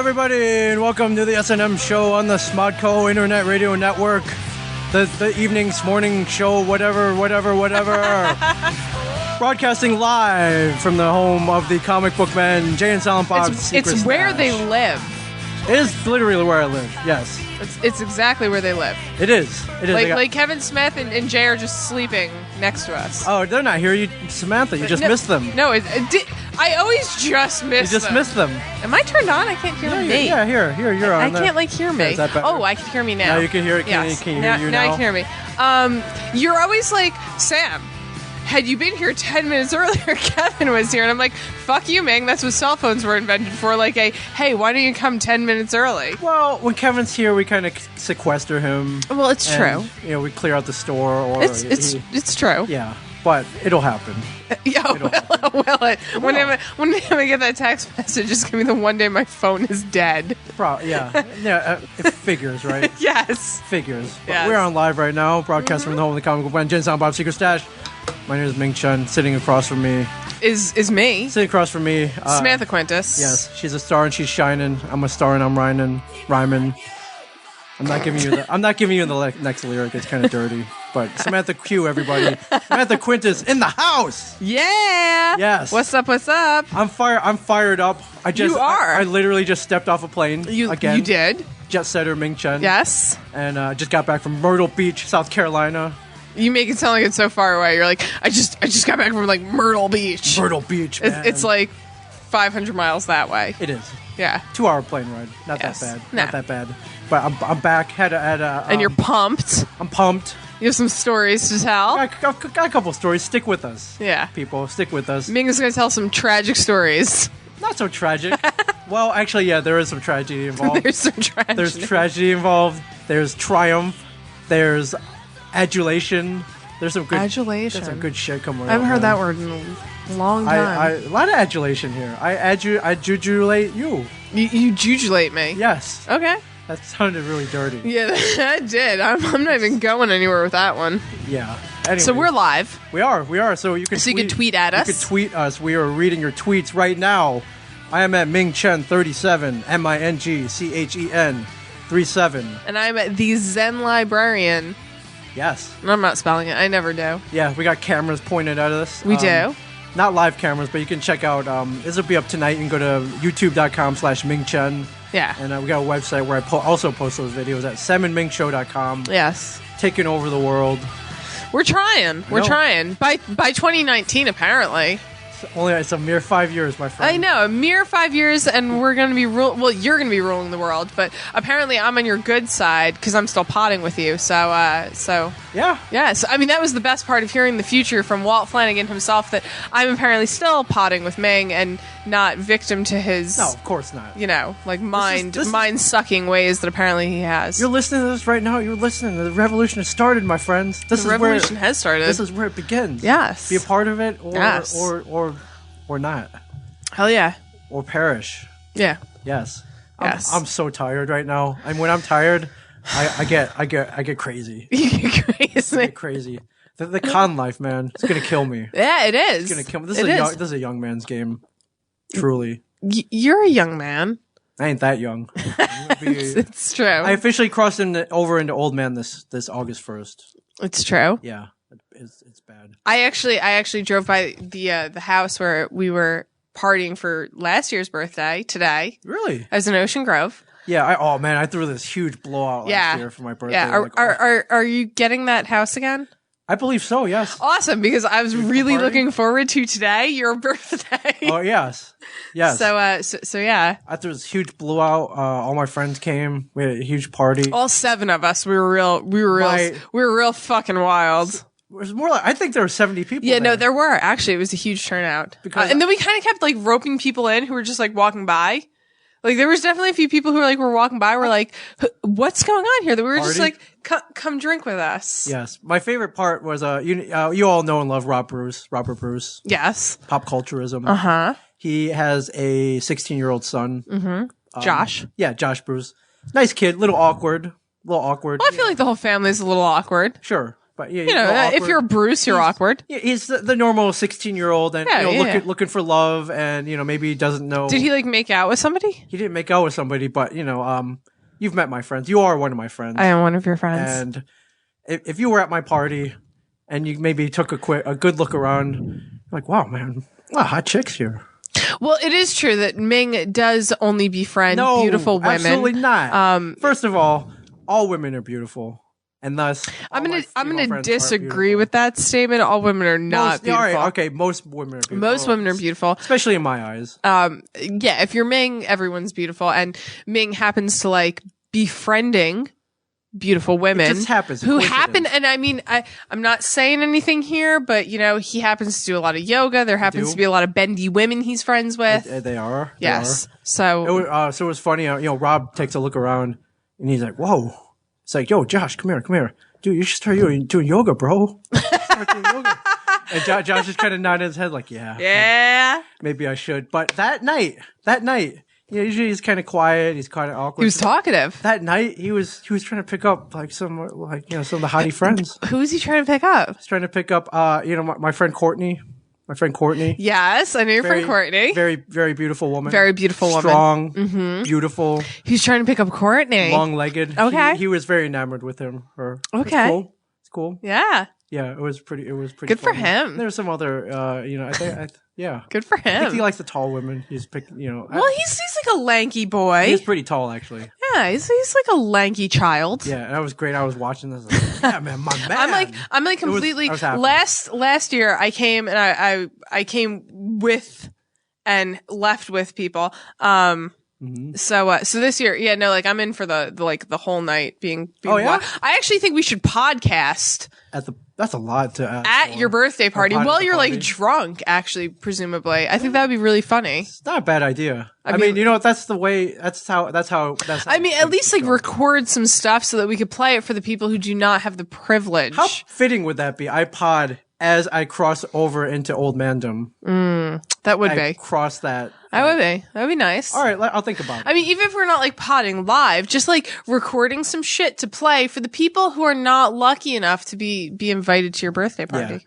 everybody, and welcome to the S&M show on the Smodco Internet Radio Network. The evenings, morning show, whatever. Broadcasting live from the home of the comic book man, Jay and Silent Bob's It's where they live. It is literally where I live, yes. It's exactly where they live. It is. Like Kevin Smith and Jay are just sleeping next to us. Oh, they're not here. Samantha, you just missed them. No, I always just miss them. You just missed them. Am I turned on? I can't hear me. Yeah, here, you're on. I can't hear me. Is that better? Oh, I can hear me now. Now you can hear it. Yes. Can you hear you now? Now I can hear me. You're always like, Sam, had you been here 10 minutes earlier, Kevin was here. And I'm like, fuck you, Ming. That's what cell phones were invented for. Like hey, why don't you come 10 minutes early? Well, when Kevin's here, we kind of sequester him. Well, it's true. You know, we clear out the store. Or it's true. Yeah, but it'll happen. Yeah, will it? When I get that text message, it's going to be the one day my phone is dead. It figures, right? Yes. Figures. But yes. We're on live right now, broadcasting from the home of the comic book man, Jen, Silent Bob's Secret Stash. My name is Ming Chen. Sitting across from me is me. Sitting across from me, Samantha Quintus. Yes, she's a star and she's shining. I'm a star and I'm rhyming. I'm not giving you the next lyric. It's kind of dirty. But Samantha Q, everybody. Samantha Quintus in the house. Yeah. Yes. What's up? I'm fired up. You are. I literally just stepped off a plane again. You did. Jet setter Ming Chen. Yes. And just got back from Myrtle Beach, South Carolina. You make it sound like it's so far away. You're like, I just got back from like Myrtle Beach. Myrtle Beach, man. It's like 500 miles that way. It is. Yeah. 2-hour plane ride. Not that bad. Nah. Not that bad. But I'm back. And you're pumped. I'm pumped. You have some stories to tell. Got a couple stories. Stick with us. Yeah. People, stick with us. Ming is going to tell some tragic stories. Not so tragic. Well, actually, yeah, there is some tragedy involved. There's some tragedy. There's tragedy involved. There's triumph. There's adulation. There's some good adulation. There's some good shit coming out. I haven't heard that word in a long time. A lot of adulation here. I adulate you. You jujulate me. Yes. Okay. That sounded really dirty. Yeah, that did. I'm not even going anywhere with that one. Yeah. Anyway, so we're live. We are. So you can tweet at us. You can tweet us. We are reading your tweets right now. I am at Ming Chen 37, MINGCHEN 37. And I'm at the Zen Librarian. Yes. And I'm not spelling it. I never do. Yeah, we got cameras pointed at us. We do. Not live cameras, but you can check out. This will be up tonight. You can go to youtube.com/MingChen. Yeah. And we got a website where I also post those videos at samandmingshow.com. Yes. Taking over the world. We're trying. We're trying. By 2019, apparently. It's a mere 5 years, my friend. I know, a mere 5 years, and we're going to be you're going to be ruling the world, but apparently I'm on your good side because I'm still potting with you. So yeah. So I mean, that was the best part of hearing the future from Walt Flanagan himself. That I'm apparently still potting with Ming and not victim to his. No, of course not. You know, like mind sucking ways that apparently he has. You're listening to this right now. You're listening. The revolution has started, my friends. The revolution has started. This is where it begins. Yes. Be a part of it, yes. or not. Hell yeah. Or perish. Yeah. Yes. Yes. I'm so tired right now. And when I'm tired, I get crazy. You get crazy. I get crazy. The con life, man. It's gonna kill me. Yeah, it is. It's gonna kill me. This is a young man's game. Truly. You're a young man. I ain't that young. It's true. I officially crossed over into old man this August 1st. It's true. Yeah. It's bad. I actually drove by the house where we were partying for last year's birthday today. Really? I was in Ocean Grove. Yeah. I threw this huge blowout last year for my birthday. Yeah. Are you getting that house again? I believe so. Yes. Awesome, because I was really looking forward to today, your birthday. Oh yes. Yes. So yeah. I threw this huge blowout. All my friends came. We had a huge party. All 7 of us. We were real fucking wild. It was more like, I think there were 70 people. Yeah, no, there were. Actually, it was a huge turnout. And then we kind of kept like roping people in who were just like walking by. Like there was definitely a few people who were walking by. Were like, "What's going on here?" That we were just like, "Come drink with us." Yes, my favorite part was you all know and love Robert Bruce. Yes, pop culturism. He has a 16-year-old son. Mm-hmm. Josh. Yeah, Josh Bruce. Nice kid. Little awkward. Well, I feel like the whole family is a little awkward. Sure. But yeah, you know, if you're Bruce, you're awkward. Yeah, he's the normal 16-year-old and looking for love, and maybe he doesn't know. Did he make out with somebody? He didn't make out with somebody, but you've met my friends. You are one of my friends. I am one of your friends. And if you were at my party and you maybe took a good look around, like, wow, man, hot chicks here. Well, it is true that Ming does only befriend beautiful women. Absolutely not. First of all women are beautiful. And thus, I'm gonna disagree with that statement. All women are not beautiful. All right, okay, most women are beautiful. Most women are beautiful, especially in my eyes. Yeah, if you're Ming, everyone's beautiful, and Ming happens to like befriending beautiful women. It just happens. Who happen, and I mean, I'm not saying anything here, but he happens to do a lot of yoga. There happens to be a lot of bendy women he's friends with. They are. Yes. So it was funny. Rob takes a look around, and he's like, "Whoa." It's like, yo, Josh, come here. Dude, you should start doing yoga, bro. Start doing yoga. And Josh is kind of nodding his head like, yeah. Maybe I should. But that night, usually he's kind of quiet. He's kind of awkward. He was talkative. That night, he was trying to pick up some of the hottie friends. Who is he trying to pick up? He's trying to pick up, my friend Courtney. My friend Courtney. Yes, I know your friend Courtney. Very, very beautiful woman. Very beautiful woman. Strong, beautiful. He's trying to pick up Courtney. Long-legged. Okay. He was very enamored with him. Okay. It's cool. Yeah. Yeah, it was pretty. Good for funny. him. There's some other, I think, yeah. Good for him. I think he likes the tall women. He's picking, Well, he's like a lanky boy. He's pretty tall, actually. Yeah, he's like a lanky child. Yeah, and that was great. I was watching this. Like, yeah, man, my man. I'm like completely. Last year, I came and I came with and left with people. So this year, I'm in for the whole night being I actually think we should podcast that's a lot to ask at your birthday party while you're like drunk, actually, presumably. I think that would be really funny. It's not a bad idea. I mean, that's the way, that's how I mean, at least record some stuff so that we could play it for the people who do not have the privilege. How fitting would that be? I pod as I cross over into old mandom. That would be. Cross that. That would be. That would be nice. All right, I'll think about it. I mean, even if we're not like potting live, just like recording some shit to play for the people who are not lucky enough to be invited to your birthday party. Yeah.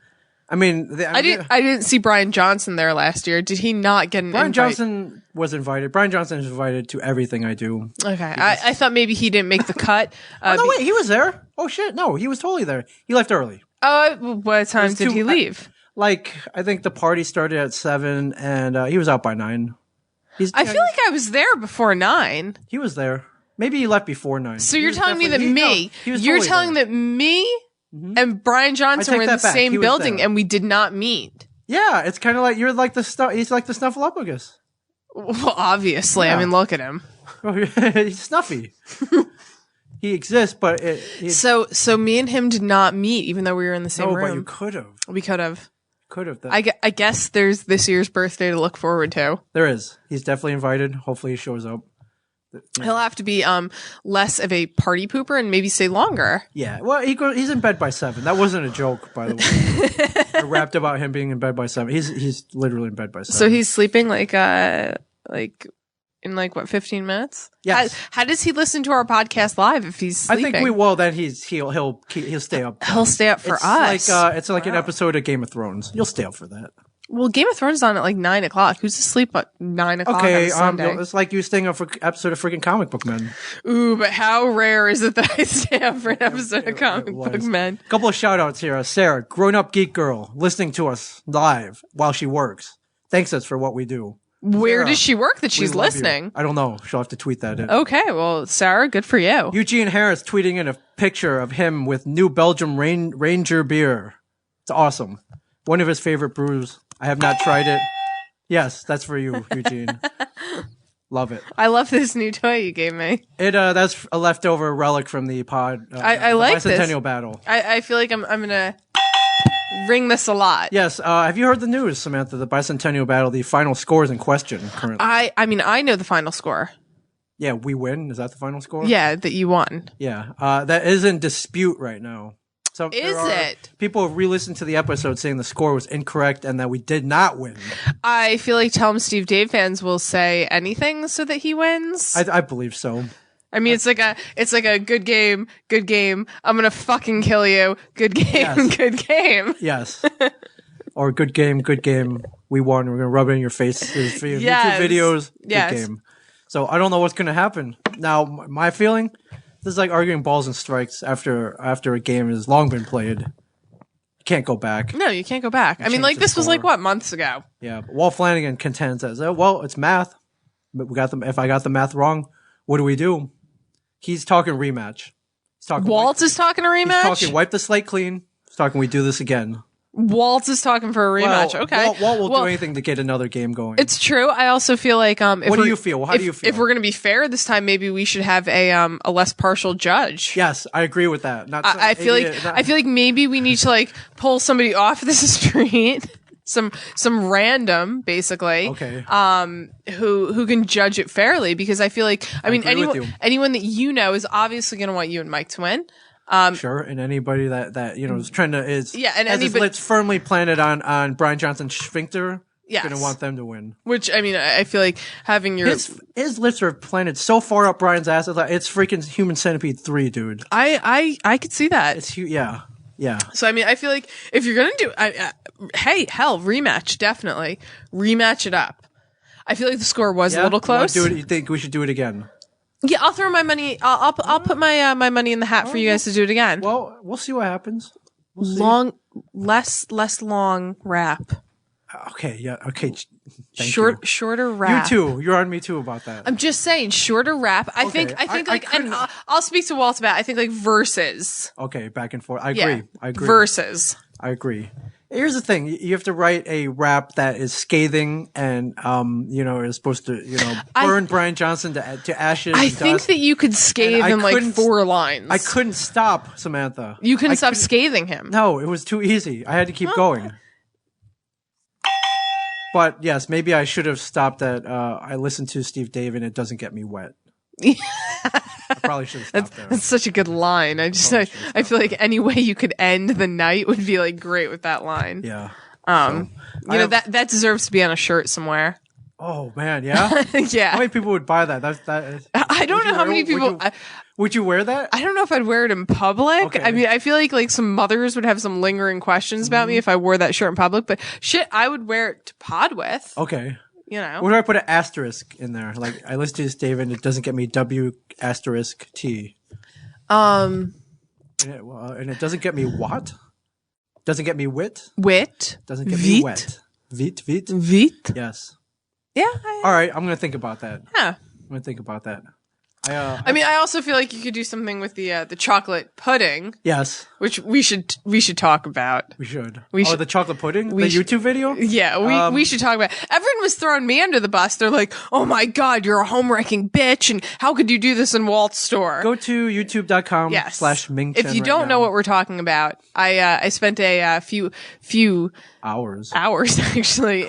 I mean, I didn't see Brian Johnson there last year. Did he not get an invite? Brian Johnson was invited. Brian Johnson is invited to everything I do. Okay. I thought maybe he didn't make the cut. No, wait, he was there. Oh, shit. No, he was totally there. He left early. What time did he leave? I think the party started at 7, and he was out by 9. I feel like I was there before 9. He was there. Maybe he left before 9. So you're telling me that me and Brian Johnson were in the same building and we did not meet? Yeah, it's kind of like you're like he's like the Snuffleupagus. Well, obviously. Yeah. I mean, look at him. He's snuffy. He exists, but So me and him did not meet, even though we were in the same room. No, but you could have. We could have. I guess there's this year's birthday to look forward to. There is. He's definitely invited. Hopefully he shows up. Yeah. He'll have to be less of a party pooper and maybe stay longer. Yeah. Well, he's in bed by 7. That wasn't a joke, by the way. I rapped about him being in bed by 7. He's literally in bed by 7. So he's sleeping in 15 minutes? Yes. How does he listen to our podcast live if he's sleeping? I think then he'll stay up. He'll stay up for us. It's like an episode of Game of Thrones. You'll stay up for that. Well, Game of Thrones is on at 9 o'clock. Who's asleep at 9 o'clock on a Sunday? It's like you staying up for an episode of freaking Comic Book Men. Ooh, but how rare is it that I stay up for an episode of Comic Book Men? A couple of shout outs here. Sarah, grown-up geek girl, listening to us live while she works. Thanks us for what we do. Where Sarah, does she work that she's listening? You. I don't know. She'll have to tweet that in. Okay, well, Sarah, good for you. Eugene Harris tweeting in a picture of him with New Belgium Ranger beer. It's awesome. One of his favorite brews. I have not tried it. Yes, that's for you, Eugene. Love it. I love this new toy you gave me. That's a leftover relic from the pod. I like this. Bicentennial battle. I feel like I'm gonna ring this a lot. Yes. Have you heard the news, Samantha? The Bicentennial battle. The final score is in question currently. I mean, I know the final score. Yeah, we win. Is that the final score? Yeah, that you won. Yeah. That is in dispute right now. So is it? People have re-listened to the episode saying the score was incorrect and that we did not win. I feel like Tell 'em Steve Dave fans will say anything so that he wins. I believe so. I mean, it's like a good game. I'm gonna fucking kill you. Good game, Yes. good game. Yes. Or good game. We won. We're gonna rub it in your faces for your Yes. YouTube videos. Yes. Good game. So I don't know what's gonna happen. Now, my feeling, this is like arguing balls and strikes after a game has long been played. You can't go back. No, you can't go back. I mean, change like the this was like score. what, months ago. Yeah, but Walt Flanagan contends as, well, it's math. But if I got the math wrong, what do we do? He's talking rematch. He's talking Walt is talking a rematch. He's talking wipe the slate clean. He's talking we do this again. Walt is talking for a rematch. Well, Okay. Walt will do anything to get another game going. It's true. I also feel like What do you feel? How do you feel? If we're going to be fair this time, maybe we should have a less partial judge. Yes, I agree with that. I feel like maybe we need to like pull somebody off the street, some random basically. Okay. Who can judge it fairly, because I feel like I mean agree with you. anyone that you know is obviously going to want you and Mike to win. Sure, and anybody that is trying to has his lips firmly planted on Brian Johnson's sphincter, yes, going to want them to win. Which I mean, I feel like having your his lips are planted so far up Brian's ass, it's freaking Human Centipede 3, dude. I could see that. It's yeah. So I mean, I feel like if you're gonna do, hey, hell, rematch, definitely rematch it up. I feel like the score was a little close. You think we should do it again? Yeah, I'll throw my money. I'll put my my money in the hat for you guys to do it again. Well, we'll see what happens. We'll see. Less long rap. Okay, yeah, okay. Shorter rap. You too. You're on me too about that. I'm just saying, shorter rap. I think and I'll speak to Walt about it. I think like verses. Okay, back and forth. I agree. Verses. I agree. Here's the thing: you have to write a rap that is scathing and, is supposed to, burn Brian Johnson to ashes. I think that you could scathe in like 4 lines. I couldn't stop Samantha. You couldn't stop scathing him. No, it was too easy. I had to keep going. But yes, maybe I should have stopped at. I listened to Steve Dave and it doesn't get me wet. I probably should have stopped there. That's such a good line. I feel like any way you could end the night would be like great with that line. Yeah. That deserves to be on a shirt somewhere. Oh man, yeah. Yeah. How many people would buy that? I don't know how many people. Would you wear that? I don't know if I'd wear it in public. Okay. I mean, I feel like some mothers would have some lingering questions about me if I wore that shirt in public. But shit, I would wear it to pod with. Okay. Where do I put an asterisk in there? Like I listen to this, David, and it doesn't get me W asterisk T. And it doesn't get me what? Doesn't get me wit. Wit. Doesn't get me wet. Vit. Yes. Yeah. All right, I'm gonna think about that. Yeah. I'm gonna think about that. I mean, I also feel like you could do something with the chocolate pudding. Yes. Which we should talk about. We should. The chocolate pudding? The YouTube video? Yeah, we should talk about it. Everyone was throwing me under the bus. They're like, oh my God, you're a home-wrecking bitch, and how could you do this in Walt's store? Go to youtube.com/Ming Chen. If you don't know what we're talking about, I spent a few hours actually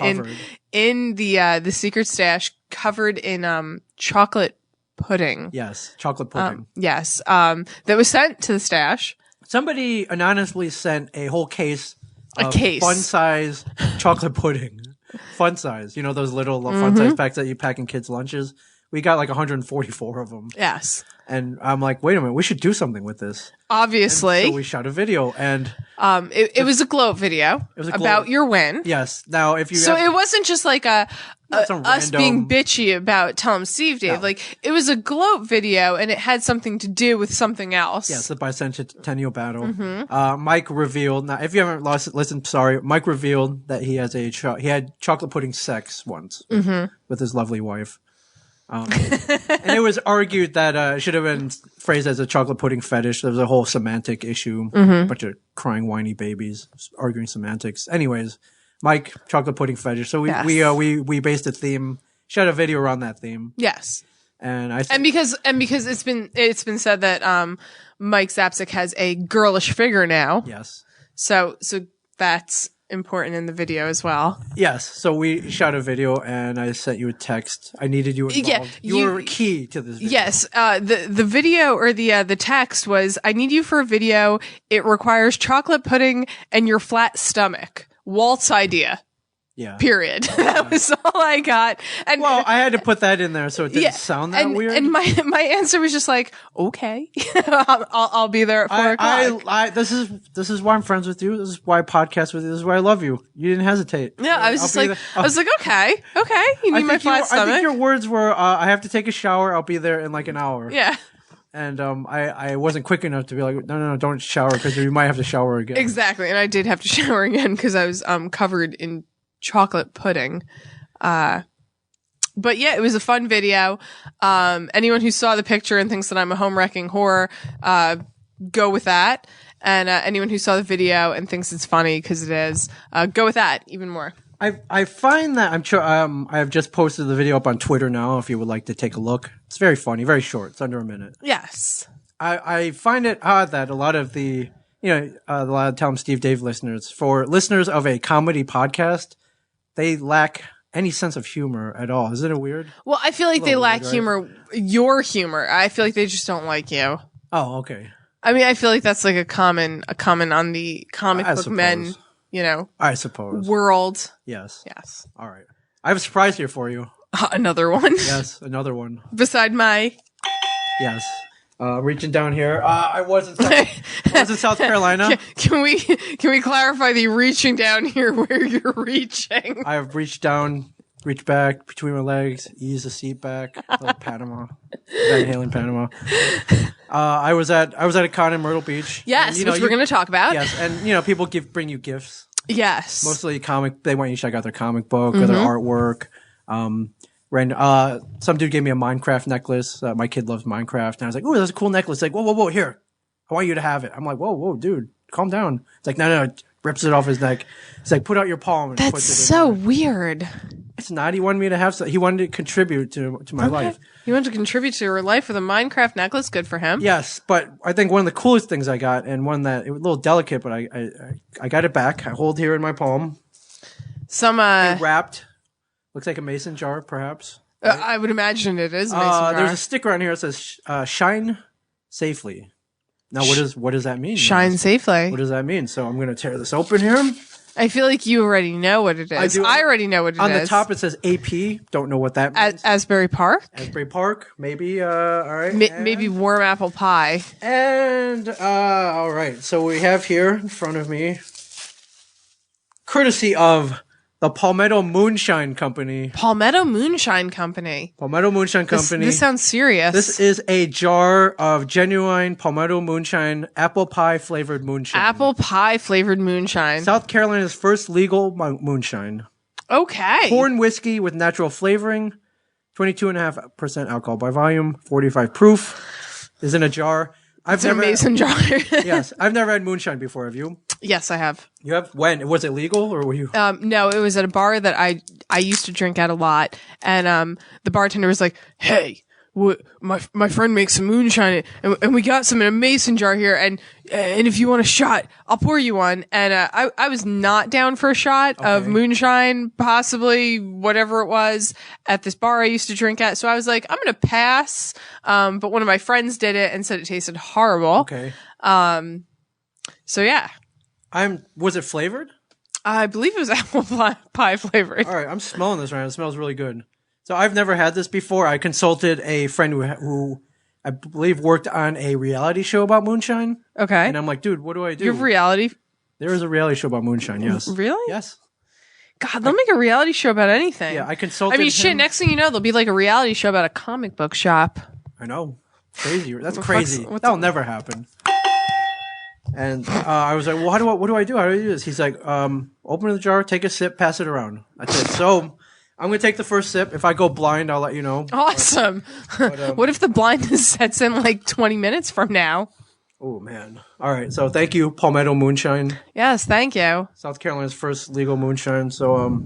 in the secret stash covered in chocolate pudding. Yes, chocolate pudding. Yes, that was sent to the stash. Somebody anonymously sent a whole case of fun size chocolate pudding. Fun size. You know those little fun size packs that you pack in kids' lunches? We got like 144 of them. Yes. And I'm like, wait a minute, we should do something with this. Obviously. And so we shot a video and it was a gloat video about your win. Yes. Now if you it wasn't just like us being bitchy about Tell 'em Steve Dave. No. Like it was a gloat video and it had something to do with something else. Yes, the bicentennial battle. Mike revealed. Now, if you haven't listened, sorry. Mike revealed that he has he had chocolate pudding sex once with his lovely wife. And it was argued that it should have been phrased as a chocolate pudding fetish. There was a whole semantic issue. A bunch of crying, whiny babies arguing semantics. Anyways, Mike, chocolate pudding fetish. So we based a theme, shot a video around that theme. Yes. And because it's been said that Mike Zapsik has a girlish figure now. Yes. So that's important in the video as well. Yes. So we shot a video and I sent you a text. I needed you involved. Yeah, you were key to this video. Yes. The video or the text was, I need you for a video. It requires chocolate pudding and your flat stomach. Walt's idea. Yeah. Period. That was all I got. And well, I had to put that in there so it didn't sound that weird. And my answer was just like, okay, I'll be there at 4:00. This is why I'm friends with you. This is why I podcast with you. This is why I love you. You didn't hesitate. Yeah, I was just like, I was like, okay. You need my flat stomach. I think your words were, I have to take a shower. I'll be there in like an hour. Yeah. And I wasn't quick enough to be like, no, don't shower because you might have to shower again. Exactly. And I did have to shower again because I was covered in chocolate pudding. But yeah, it was a fun video. Anyone who saw the picture and thinks that I'm a home wrecking whore, go with that. And anyone who saw the video and thinks it's funny because it is, go with that even more. I find that I have just posted the video up on Twitter now. If you would like to take a look, it's very funny, very short. It's under a minute. Yes. I find it odd that a lot of the a lot of Tell 'em Steve Dave listeners, for listeners of a comedy podcast, they lack any sense of humor at all. Isn't it weird? Well, I feel like they lack humor. Your humor. I feel like they just don't like you. Oh, okay. I mean, I feel like that's like a common on the comic book men, I suppose. World. Yes. Yes. All right. I have a surprise here for you. Another one. Yes, another one. Beside my. Yes. Reaching down here. I was in South Carolina. Can we clarify the reaching down here where you're reaching? I have reached down, reached back between my legs, eased the seat back, like Panama, Van Halen, Panama. I was at a con in Myrtle Beach. Yes, and, which we're going to talk about. Yes, and people bring you gifts. Yes, mostly they want you to check out their comic book or their artwork. Some dude gave me a Minecraft necklace. My kid loves Minecraft, and I was like, "Ooh, that's a cool necklace." Like, whoa, here, I want you to have it. I'm like, whoa, dude, calm down. It's like, no, rips it off his neck. It's like, put out your palm. And that's puts it so weird. It's not. He wanted me to have. He wanted to contribute to my life. He wanted to contribute to your life with a Minecraft necklace. Good for him. Yes, but I think one of the coolest things I got, and one that it was a little delicate, but I got it back. I hold here in my palm. Wrapped. Looks like a mason jar, perhaps. Right? I would imagine it is a mason jar. There's a sticker on here that says "Shine safely." Now, what does that mean? Shine safely. What does that mean? So I'm going to tear this open here. I feel like you already know what it is. I do. I already know what it is. On the top, it says AP. Don't know what that means. Asbury Park? Asbury Park. Maybe. All right. Maybe warm apple pie. And, all right. So we have here in front of me, courtesy of the Palmetto Moonshine Company. Palmetto Moonshine Company. Palmetto Moonshine Company. This sounds serious. This is a jar of genuine Palmetto Moonshine, apple pie flavored moonshine. Apple pie flavored moonshine. South Carolina's first legal moonshine. Okay. Corn whiskey with natural flavoring, 22.5% alcohol by volume, 45 proof. Is in a jar. It's a mason jar. Yes, I've never had moonshine before. Have you? Yes, I have. You have? When? Was it legal or were you? No, it was at a bar that I used to drink at a lot, and the bartender was like, "Hey, my friend makes some moonshine, and we got some in a mason jar here, and if you want a shot, I'll pour you one." And I was not down for a shot of moonshine, possibly whatever it was, at this bar I used to drink at. So I was like, I'm gonna pass. But one of my friends did it and said it tasted horrible. Okay. So yeah. Was it flavored? I believe it was apple pie flavored. All right, I'm smelling this right now. It smells really good. So I've never had this before. I consulted a friend who I believe worked on a reality show about moonshine. Okay. And I'm like, dude, what do I do? You have reality? There is a reality show about moonshine, yes. Really? Yes. God, they'll make a reality show about anything. Yeah, I consulted him. Shit, next thing you know, there'll be like a reality show about a comic book shop. I know. Crazy. That's crazy. That'll never happen. And I was like, well, what do I do? How do I do this? He's like, open the jar, take a sip, pass it around. I said, so I'm going to take the first sip. If I go blind, I'll let you know. Awesome. But, what if the blindness sets in like 20 minutes from now? Oh, man. All right. So thank you, Palmetto Moonshine. Yes, thank you. South Carolina's first legal moonshine. So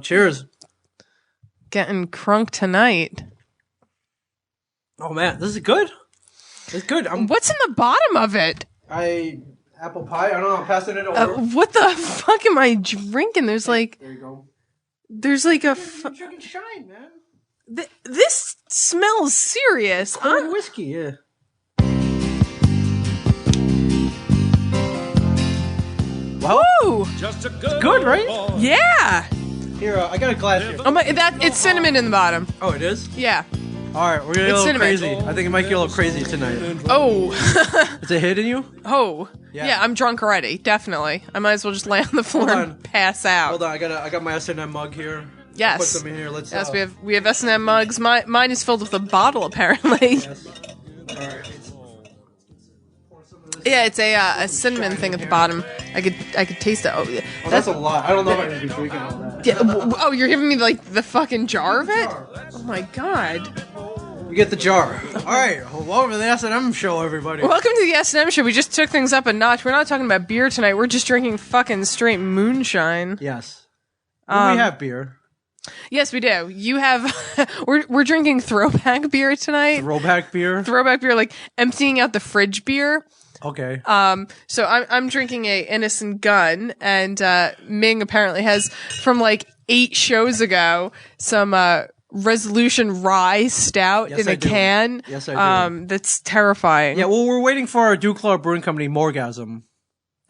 cheers. Getting crunk tonight. Oh, man. This is good. It's good. What's in the bottom of it? Apple pie. I don't know. I'm passing it over. What the fuck am I drinking? There's like. There you go. There's like a. You're drinking Shine, man. This smells serious. Corn whiskey, yeah. Whoa! It's good, right? Yeah. Here, I got a glass here. Oh my, it's cinnamon in the bottom. Oh, it is? Yeah. All right, we're gonna get a little crazy. I think it might get a little crazy tonight. Oh. Is it hitting you? Oh. Yeah, I'm drunk already. Definitely. I might as well just lay on the floor and pass out. Hold on, I got my S&M mug here. Yes. I'll put some in here. Let's. Yes, we have S&M mugs. Mine is filled with a bottle, apparently. Yes. All right. Yeah, it's a cinnamon thing at the bottom. I could taste it. Oh, that's a lot. I don't know if I'm gonna be drinking all that. Yeah. Oh, you're giving me like the fucking jar of it? Oh my god. You get the jar. All right. Welcome to the S&M show, everybody. Welcome to the S&M show. We just took things up a notch. We're not talking about beer tonight. We're just drinking fucking straight moonshine. Yes. We have beer. Yes, we do. You have. we're drinking throwback beer tonight. Throwback beer. Throwback beer, like emptying out the fridge beer. Okay. So I'm drinking a Innocent Gun, and Ming apparently has from like 8 shows ago some Resolution Rye Stout in a can. Yes, I do. That's terrifying. Yeah. Well, we're waiting for our Duclaw Brewing Company Morgasm.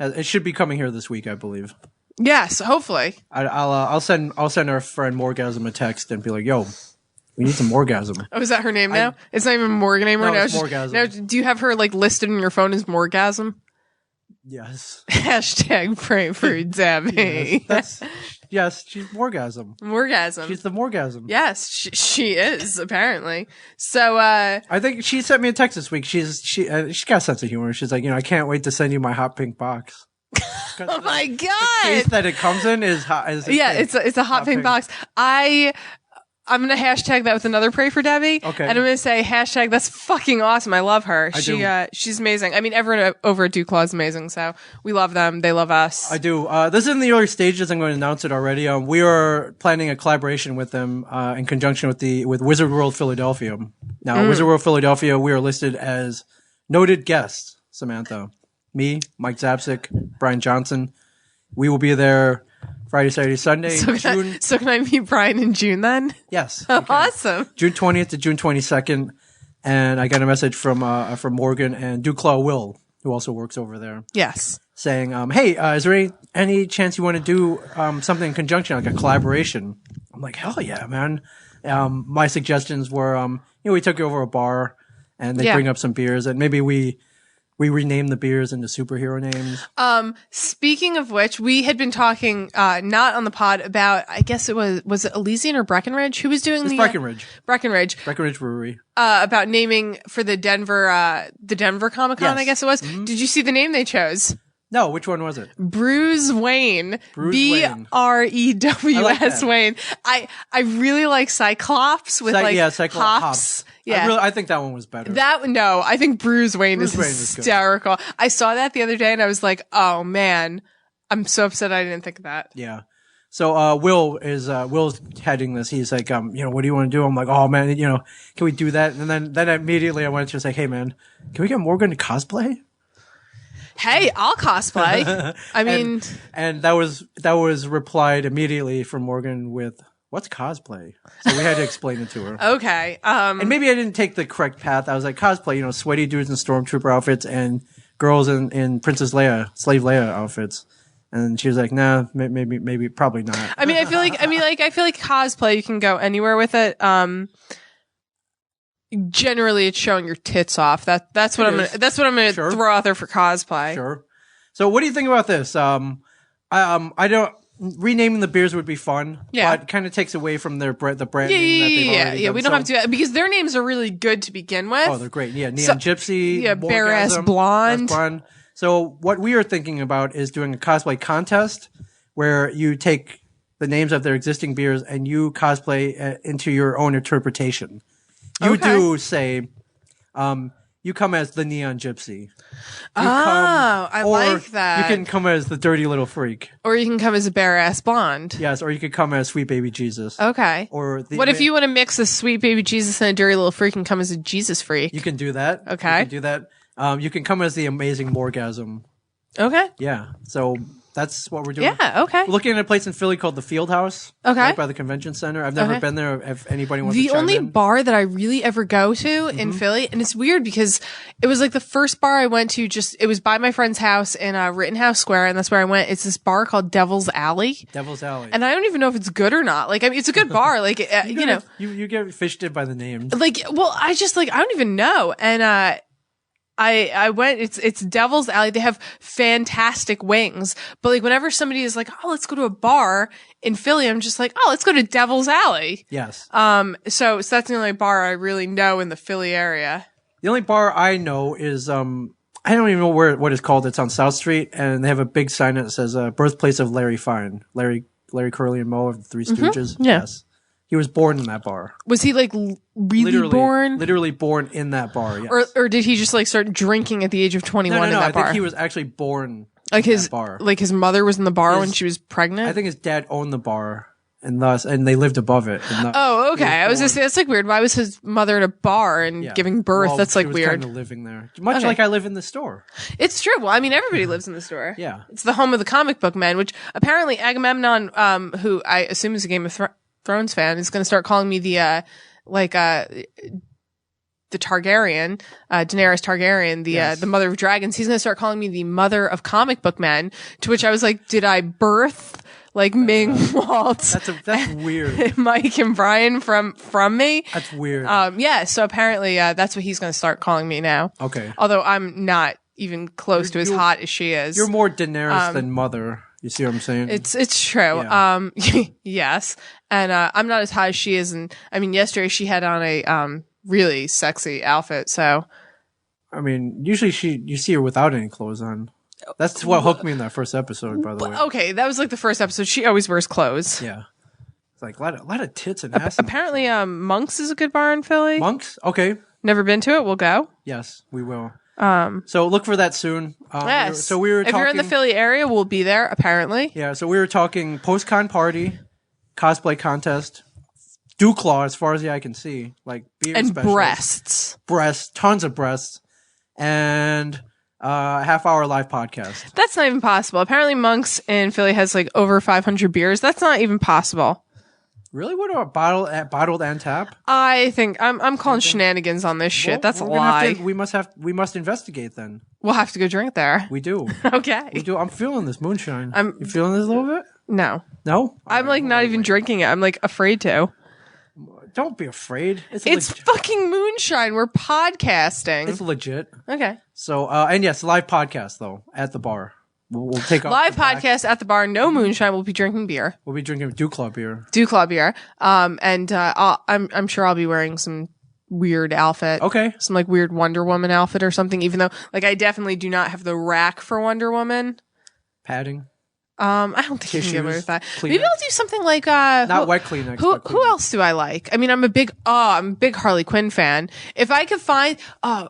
It should be coming here this week, I believe. Yes, hopefully. I'll send our friend Morgasm a text and be like, "Yo, we need some Morgasm." Oh, is that her name now? It's not even Morgan anymore. No, it's Morgasm. Now, do you have her like listed in your phone as Morgasm? Yes. Hashtag pray for Debbie. Yes, she's Morgasm. Morgasm. She's the Morgasm. Yes, she is apparently. So I think she sent me a text this week. She's got a sense of humor. She's like, I can't wait to send you my hot pink box. Oh my god! The case that it comes in is hot. It's a hot pink box. I'm gonna hashtag that with another pray for Debbie. Okay. And I'm gonna say hashtag that's fucking awesome. I love her. She's amazing. I mean, everyone over at Duclaw is amazing. So we love them. They love us. I do. This is in the early stages. I'm going to announce it already. We are planning a collaboration with them in conjunction with Wizard World Philadelphia. Now, Wizard World Philadelphia, we are listed as noted guests. Samantha, me, Mike Zapsik, Brian Johnson. We will be there Friday, Saturday, Sunday. So can I meet Brian in June then? Yes. Awesome. June 20th to June 22nd. And I got a message from Morgan and Duclaw Will, who also works over there. Yes. Saying, hey, is there any chance you want to do something in conjunction, like a collaboration? I'm like, hell yeah, man. My suggestions were, we took over a bar and they bring up some beers and maybe we rename the beers into superhero names. Speaking of which, we had been talking, not on the pod about, I guess it was it Elysian or Breckenridge? Who was doing Breckenridge. Breckenridge Brewery. About naming for the Denver Comic Con, Yes. I guess it was. Mm-hmm. Did you see the name they chose? No, which one was it? Bruce Wayne. Wayne. BREWS Wayne. I really like Cyclops with Cyclops. hops. Yeah. I think that one was better. I think Bruce Wayne is hysterical. I saw that the other day and I was like, oh man, I'm so upset I didn't think of that. Yeah. So, Will's heading this. He's like, what do you want to do? I'm like, oh man, can we do that? And then immediately I went to say, hey man, can we get Morgan to cosplay? Hey, I'll cosplay. I mean, and that was replied immediately from Morgan with, what's cosplay? So we had to explain it to her. Okay. And maybe I didn't take the correct path. I was like, cosplay, sweaty dudes in stormtrooper outfits and girls in Princess Leia, Slave Leia outfits. And she was like, nah, maybe, probably not. I mean, I feel like cosplay, you can go anywhere with it. Generally it's showing your tits off. That's what I'm gonna Sure. throw out there for cosplay. Sure. So what do you think about this? I don't, renaming the beers would be fun. Yeah. But it kind of takes away from the brand name that they've already done. We don't have to do that because their names are really good to begin with. Oh, they're great. Yeah. Neon Gypsy. Yeah. Bare Ass Blonde. So what we are thinking about is doing a cosplay contest where you take the names of their existing beers and you cosplay into your own interpretation. You do say, you come as the Neon Gypsy. I like that. You can come as the Dirty Little Freak. Or you can come as a bare ass blonde. Yes, or you could come as Sweet Baby Jesus. Okay. Or what if you want to mix a Sweet Baby Jesus and a Dirty Little Freak and come as a Jesus Freak? You can do that. Okay. You can do that. You can come as the Amazing Morgasm. Okay. Yeah. So that's what we're doing. Yeah, okay. We're looking at a place in Philly called the Field House. Okay. Right by the convention center. I've never been there. If anybody wants to The chime only in. bar that I really ever go to in Philly, and it's weird because it was like the first bar I went to, it was by my friend's house in Rittenhouse Square, and that's where I went. It's this bar called Devil's Alley. Devil's Alley. And I don't even know if it's good or not. Like, I mean, it's a good bar. Like, you know. You get fished in by the names. Like, well, I don't even know. And, I went, it's Devil's Alley. They have fantastic wings. But like whenever somebody is like, oh, let's go to a bar in Philly, I'm just like, oh, let's go to Devil's Alley. Yes. So that's the only bar I really know in the Philly area. The only bar I know is, I don't even know what it's called. It's on South Street and they have a big sign that says, birthplace of Larry Fine. Larry Curly and Moe of the Three Stooges. Yeah. Yes. He was born in that bar. Was he like really born? Literally born in that bar, yes. Or did he just like start drinking at the age of 21 in that bar? I think he was actually born like in that bar. Like his mother was in the bar when she was pregnant? I think his dad owned the bar and they lived above it. Oh, okay. I was just say that's like weird. Why was his mother in a bar and giving birth? Well, that's like she was weird. Kind of living there. Much like I live in the store. It's true. Well, I mean, everybody lives in the store. Yeah. It's the home of the comic book men, which apparently Agamemnon, who I assume is a Game of Thrones fan, is going to start calling me the Targaryen, Daenerys Targaryen, the mother of dragons. He's going to start calling me the mother of comic book men, to which I was like, did I birth like Ming, Walt? That's weird. Mike and Brian from me? That's weird. Yeah. So apparently, that's what he's going to start calling me now. Okay. Although I'm not even close to as hot as she is. You're more Daenerys than mother. You see what I'm saying? It's true. Yeah. Yes. And, I'm not as hot as she is. And I mean, yesterday she had on a, really sexy outfit. So, I mean, usually you see her without any clothes on. That's what hooked me in that first episode, by the way. Okay. That was like the first episode. She always wears clothes. Yeah. It's like a lot of tits and ass. Apparently, Monk's is a good bar in Philly. Monk's? Okay. Never been to it. We'll go. Yes, we will. So look for that soon. Yes. So we were talking. If you're in the Philly area, we'll be there, apparently. Yeah. So we were talking post-con party, cosplay contest, Dewclaw, as far as the eye can see, like beer and specials. Breasts, tons of breasts, and half-hour live podcast. That's not even possible. Apparently, Monk's in Philly has like over 500 beers. That's not even possible. Really? What about bottled and tap? I think I'm calling shenanigans on this shit. That's a lie. We must investigate then. We'll have to go drink there. We do. Okay. We do. I'm feeling this moonshine. You feeling this a little bit? No. No? I'm like not even drinking it. I'm like afraid to. Don't be afraid. It's fucking moonshine. We're podcasting. It's legit. Okay. So, and yes, live podcast though at the bar. We'll take off live podcast at the bar. No moonshine. We'll be drinking beer. We'll be drinking Dewclaw beer. Dewclaw beer. And I'm sure I'll be wearing some weird outfit. Okay. Some like weird Wonder Woman outfit or something. Even though like I definitely do not have the rack for Wonder Woman. Padding. I don't think you can get away with that. Kleenex. Maybe I'll do something like not wet Kleenex. Who else do I like? I mean, I'm a big Harley Quinn fan. If I could find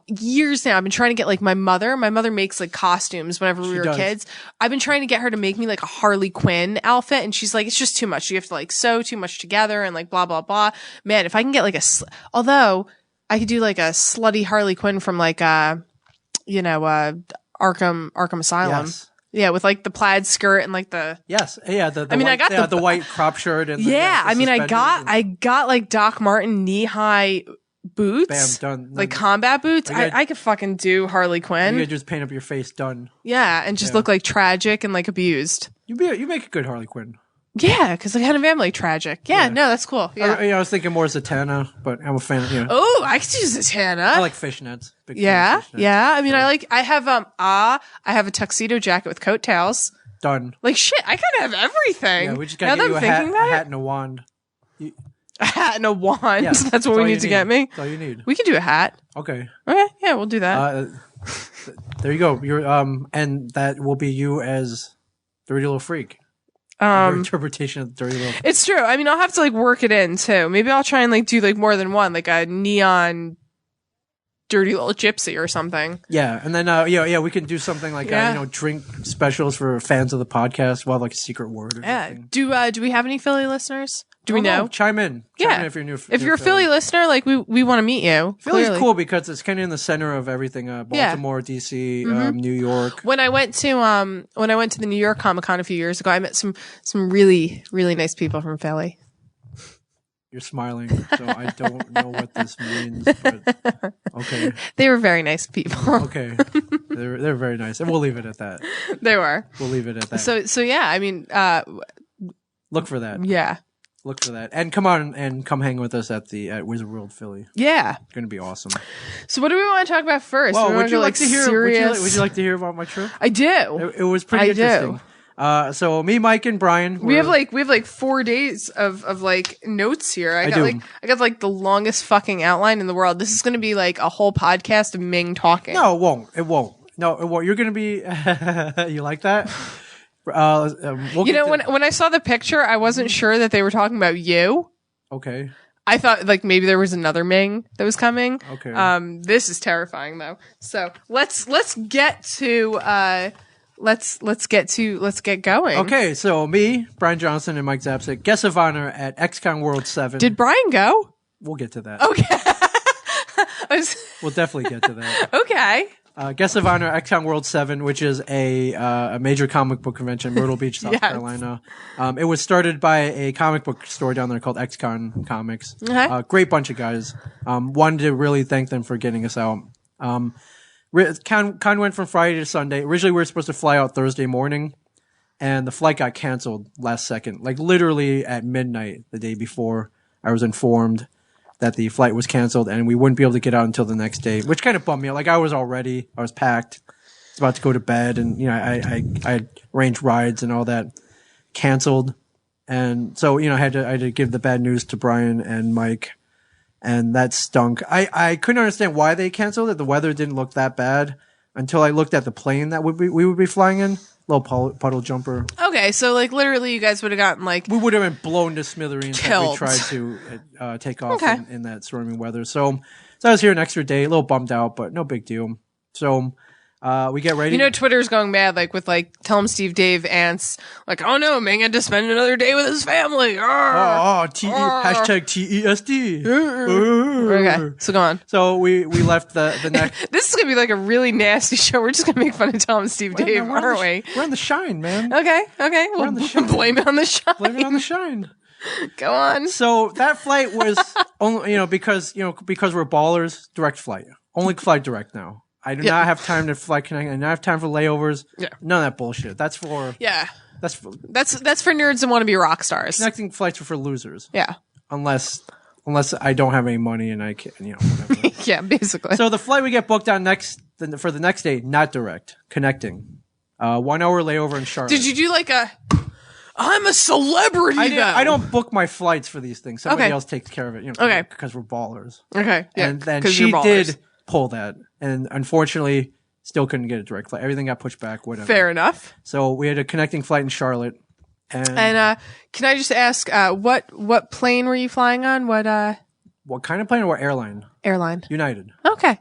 years now, I've been trying to get like my mother. My mother makes like costumes whenever we were kids. I've been trying to get her to make me like a Harley Quinn outfit, and she's like, it's just too much. You have to like sew too much together and like blah blah blah. Man, if I can get like although I could do like a slutty Harley Quinn from like Arkham Asylum. Yes. Yeah, with like the plaid skirt and like the the white crop shirt and I got like Doc Marten knee-high boots. Bam, done. Like combat boots. I could fucking do Harley Quinn. You could just paint up your face, done. Yeah, and just look like tragic and like abused. You make a good Harley Quinn. Yeah, because I kind of am like tragic. Yeah, no, that's cool. Yeah. I was thinking more Zatanna, but I'm a fan of, Oh, I could use Zatanna. I like fishnets. Yeah. I mean, I have a tuxedo jacket with coattails. Done. Like shit, I kind of have everything. Yeah, we just got to get you a hat and a wand. A hat and a wand. Yeah, that's what we need to get me. That's all you need. We can do a hat. Okay. Okay. Yeah, we'll do that. There you go. You're and that will be you as Dirty Little Freak. Your interpretation of the Dirty Little Freak. It's true. I mean, I'll have to like work it in too. Maybe I'll try and like do like more than one, like a neon Dirty Little Gypsy or something. Yeah, and then we can do something like drink specials for fans of the podcast. We'll have like a secret word or something. Do we have any Philly listeners? Do we know? Chime in. Yeah. If you're new. If you're a Philly listener, like we want to meet you. Philly's cool because it's kind of in the center of everything. Baltimore, DC, New York. When I went to the New York Comic Con a few years ago, I met some really, really nice people from Philly. You're smiling, so I don't know what this means, but okay. They were very nice people. Okay. They're very nice. And we'll leave it at that. They were. We'll leave it at that. So yeah, I mean, look for that. Yeah. Look for that. And come hang with us at Wizard World Philly. Yeah. It's going to be awesome. So what do we want to talk about first? Well, would you like to hear about my trip? I do. It was pretty interesting. So me, Mike, and Brian. We have like 4 days of like notes here. I got like the longest fucking outline in the world. This is going to be like a whole podcast of Ming talking. No, it won't. It won't. No, it won't. You're going to be. You like that? When I saw the picture, I wasn't sure that they were talking about you. Okay. I thought like maybe there was another Ming that was coming. Okay. This is terrifying though. So let's get going. Okay, so me, Brian Johnson, and Mike Zapsik, guest of honor at XCon World 7. Did Brian go? We'll get to that. Okay. We'll definitely get to that. Okay. Guest of honor, XCon World 7, which is a major comic book convention in Myrtle Beach, South Carolina. It was started by a comic book store down there called XCon Comics. Okay. Great bunch of guys. Wanted to really thank them for getting us out. Con went from Friday to Sunday. Originally, we were supposed to fly out Thursday morning, and the flight got canceled last second. Like literally at midnight the day before, I was informed that the flight was canceled and we wouldn't be able to get out until the next day, which kind of bummed me out. Like I was all ready. I was packed. I was about to go to bed, and I had arranged rides and all that. Canceled. And so, I had to give the bad news to Brian and Mike, and that stunk. I couldn't understand why they canceled it. The weather didn't look that bad until I looked at the plane that we would be flying in. Little puddle jumper. Okay, so like literally you guys would have gotten like... We would have been blown to smithereens if we tried to take off in that stormy weather. So I was here an extra day, a little bummed out, but no big deal. So we get ready. Twitter's going mad, like with like Tell 'em Steve Dave ants. Like, oh no, Ming had to spend another day with his family. Hashtag TESD. Okay, so go on. So we left the next. This is gonna be like a really nasty show. We're just gonna make fun of Tell 'em Steve Dave, aren't we? We're on the shine, man. Okay. We'll blame it on the shine. Blame it on the shine. Go on. So that flight was only, because we're ballers, direct flight. Only fly direct now. I do not have time to fly connect. I do not have time for layovers. Yeah. None of that bullshit. That's for That's for nerds and want to be rock stars. Connecting flights are for losers. Yeah. Unless I don't have any money and I can't, whatever. Yeah, basically. So the flight we get booked on for the next day, not direct, connecting. 1 hour layover in Charlotte. Did you do like I'm a celebrity I don't book my flights for these things. Somebody else takes care of it, because we're ballers. Okay. Yeah. And then she did pull that, and unfortunately still couldn't get a direct flight. Everything got pushed back, whatever. Fair enough. So we had a connecting flight in Charlotte. And can I just ask, what plane were you flying on? What kind of plane or what airline? Airline. United. Okay.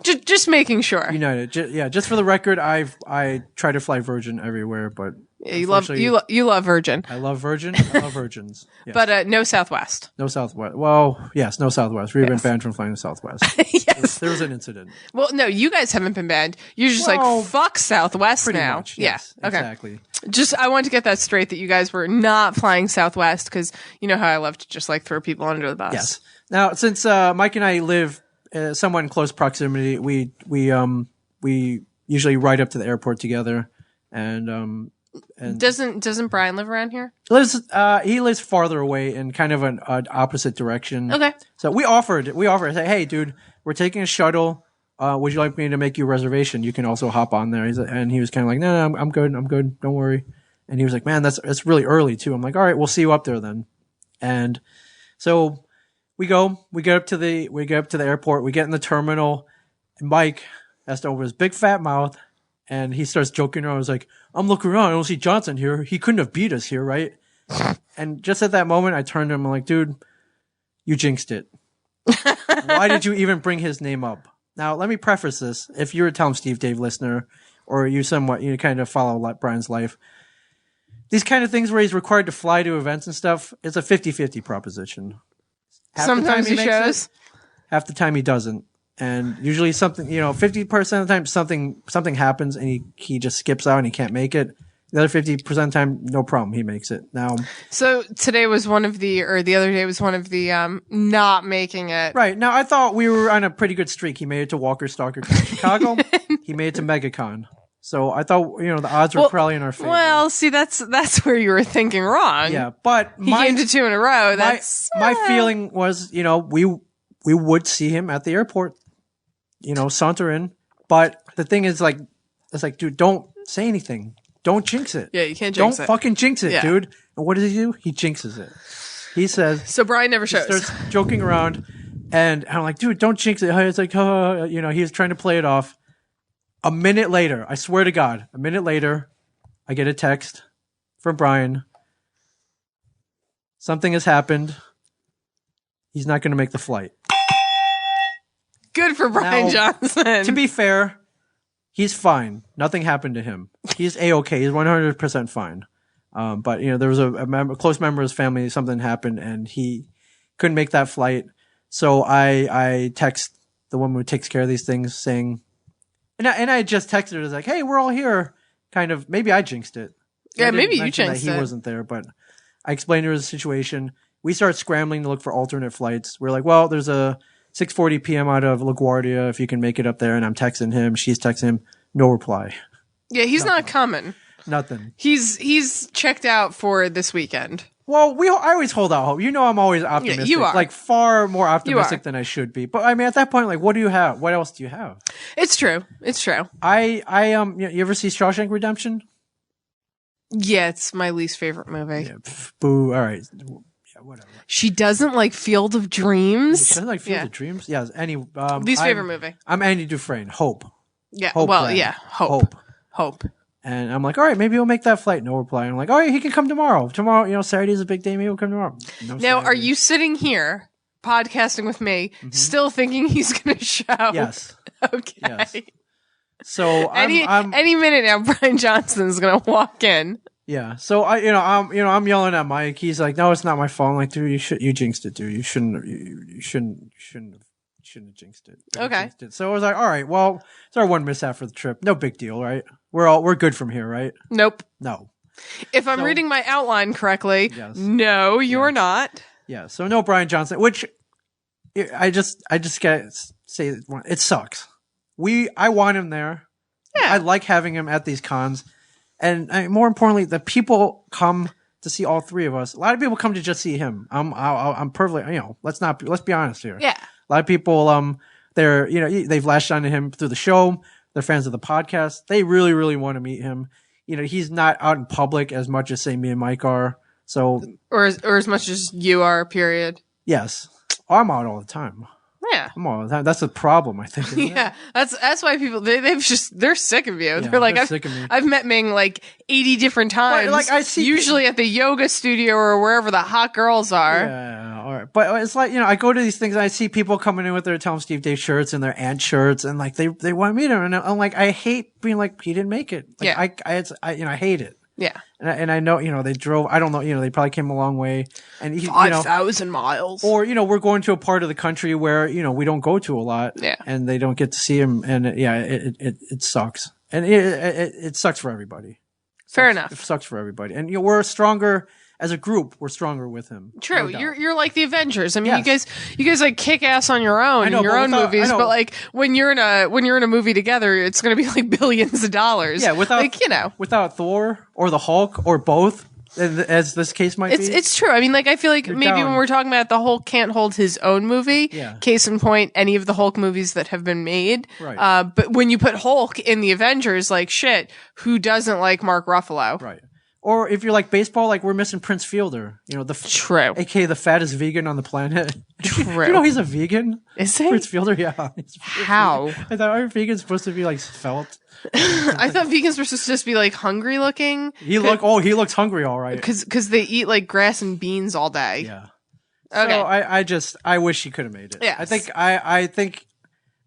Just making sure. United. Just for the record, I try to fly Virgin everywhere, but you love Virgin. I love Virgin. I love Virgins. Yes. But no Southwest. No Southwest. Well, yes, no Southwest. We've been banned from flying to Southwest. Yes. There was an incident. Well, no, you guys haven't been banned. You're just like, fuck Southwest pretty now. Much, yes, yeah. Okay. Exactly. I wanted to get that straight, that you guys were not flying Southwest, because you know how I love to just like throw people under the bus. Yes. Now, since Mike and I live somewhat in close proximity, we usually ride up to the airport together, and doesn't Brian live around here? He lives farther away in kind of an opposite direction. Okay. So we offered, say, hey, dude, we're taking a shuttle. Would you like me to make you a reservation? You can also hop on there. And he was kind of like, no, I'm good. Don't worry. And he was like, man, that's really early too. I'm like, all right, we'll see you up there then. And so we get up to the airport. We get in the terminal, and Mike has to open his big fat mouth, and he starts joking around. I was like, I'm looking around. I don't see Johnson here. He couldn't have beat us here, right? And just at that moment, I turned to him. I'm like, dude, you jinxed it. Why did you even bring his name up? Now, let me preface this. If you're a Tell 'em Steve Dave listener, or you kind of follow Brian's life, these kind of things where he's required to fly to events and stuff, it's a 50-50 proposition. Sometimes he shows. Half the time he doesn't. And usually something, 50% of the time something happens and he just skips out and he can't make it. The other 50% of the time, no problem, he makes it. Now, so today was the other day was one of the not making it. Right. Now I thought we were on a pretty good streak. He made it to Walker Stalker Chicago. He made it to MegaCon. So I thought, the odds were probably in our favor. Well, see, that's where you were thinking wrong. Yeah, but he came to 2 in a row. My feeling was, we would see him at the airport, saunter in. But the thing is, it's like, dude, don't say anything. Don't jinx it. Yeah, you can't jinx it. Don't fucking jinx it, dude. And what does he do? He jinxes it. He says. So Brian never shows. He starts joking around, and I'm like, dude, don't jinx it. It's like, he was trying to play it off. A minute later, I swear to God, I get a text from Brian. Something has happened. He's not going to make the flight. Good for Brian Johnson. To be fair, he's fine. Nothing happened to him. He's A-okay. He's 100% fine. But, there was a close member of his family, something happened, and he couldn't make that flight. So I text the woman who takes care of these things saying, and I just texted her, like, hey, we're all here. Kind of, maybe I jinxed it. Yeah, maybe you jinxed it. He wasn't there, but I explained to her the situation. We start scrambling to look for alternate flights. We're like, well, there's a 6:40 p.m. out of LaGuardia, if you can make it up there. And I'm texting him. She's texting him. No reply. Yeah, he's not coming. Nothing. He's checked out for this weekend. Well, I always hold out hope. I'm always optimistic. Yeah, you are. Like, far more optimistic than I should be. But, I mean, at that point, like, what do you have? What else do you have? It's true. You ever see Shawshank Redemption? Yeah, it's my least favorite movie. Yeah, boo. All right. Yeah, whatever. She doesn't like Field of Dreams? She doesn't like Field of Dreams? Yeah. Least favorite movie. I'm Andy Dufresne. Hope. Yeah. Hope. Hope. And I'm like, all right, maybe he'll make that flight. No reply. And I'm like, all right, he can come tomorrow. Tomorrow, Saturday's a big day. Maybe he'll come tomorrow. Now, are you sitting here podcasting with me, still thinking he's going to show? Yes. Okay. Yes. So any minute now, Brian Johnson's going to walk in. Yeah. So I'm yelling at Mike. He's like, no, it's not my fault. I'm like, dude, you jinxed it, dude. You shouldn't have jinxed it. Okay. Jinxed it. So I was like, all right, well, it's our one mishap for the trip. No big deal, right? We're good from here, right? Nope. No. If I'm reading my outline correctly, yes. No, you're not. Yeah. So no Brian Johnson, which I just gotta say it sucks. I want him there. Yeah. I like having him at these cons. And more importantly, the people come to see all three of us. A lot of people come to just see him. I'm perfectly, let's be honest here. Yeah. A lot of people, they've lashed onto him through the show. They're fans of the podcast. They really, really want to meet him. He's not out in public as much as say me and Mike are. So, or as much as you are, period. Yes. I'm out all the time. Yeah. I'm all the time. That's a problem, I think. Yeah. That's why people, they're sick of you. Yeah, they're like, sick of me. I've met Ming like 80 different times. But, like, I see usually at the yoga studio or wherever the hot girls are. Yeah. All right. But it's like, I go to these things and I see people coming in with their Tell 'em Steve Dave shirts and their aunt shirts and like they want to meet him. And I'm like, I hate being like, he didn't make it. Like, yeah. I hate it. Yeah. And I know, they drove, I don't know, they probably came a long way. And 5,000 miles. Or, we're going to a part of the country where, we don't go to a lot. Yeah. And they don't get to see him. And it sucks. And it sucks for everybody. Fair enough. It sucks for everybody. And, we're stronger as a group. We're stronger with him. True. No, you're like the Avengers. I mean, yes. you guys like kick ass on your own in your own movies, but like when you're in a movie together, it's going to be like billions of dollars. Yeah. Without Thor or the Hulk or both, as this case might be. It's true. I mean, like, I feel like maybe when we're talking about the Hulk can't hold his own movie, case in point, any of the Hulk movies that have been made. Right. But when you put Hulk in the Avengers, like, shit, who doesn't like Mark Ruffalo? Right. Or if you're like baseball, like we're missing Prince Fielder, True. AKA the fattest vegan on the planet. True. He's a vegan? Is he? Prince Fielder, yeah. How? I thought, aren't vegans supposed to be like svelte? I thought vegans were supposed to just be like hungry looking. He looks hungry, all right. Because they eat like grass and beans all day. Yeah. Okay. So I wish he could have made it. Yeah. I think,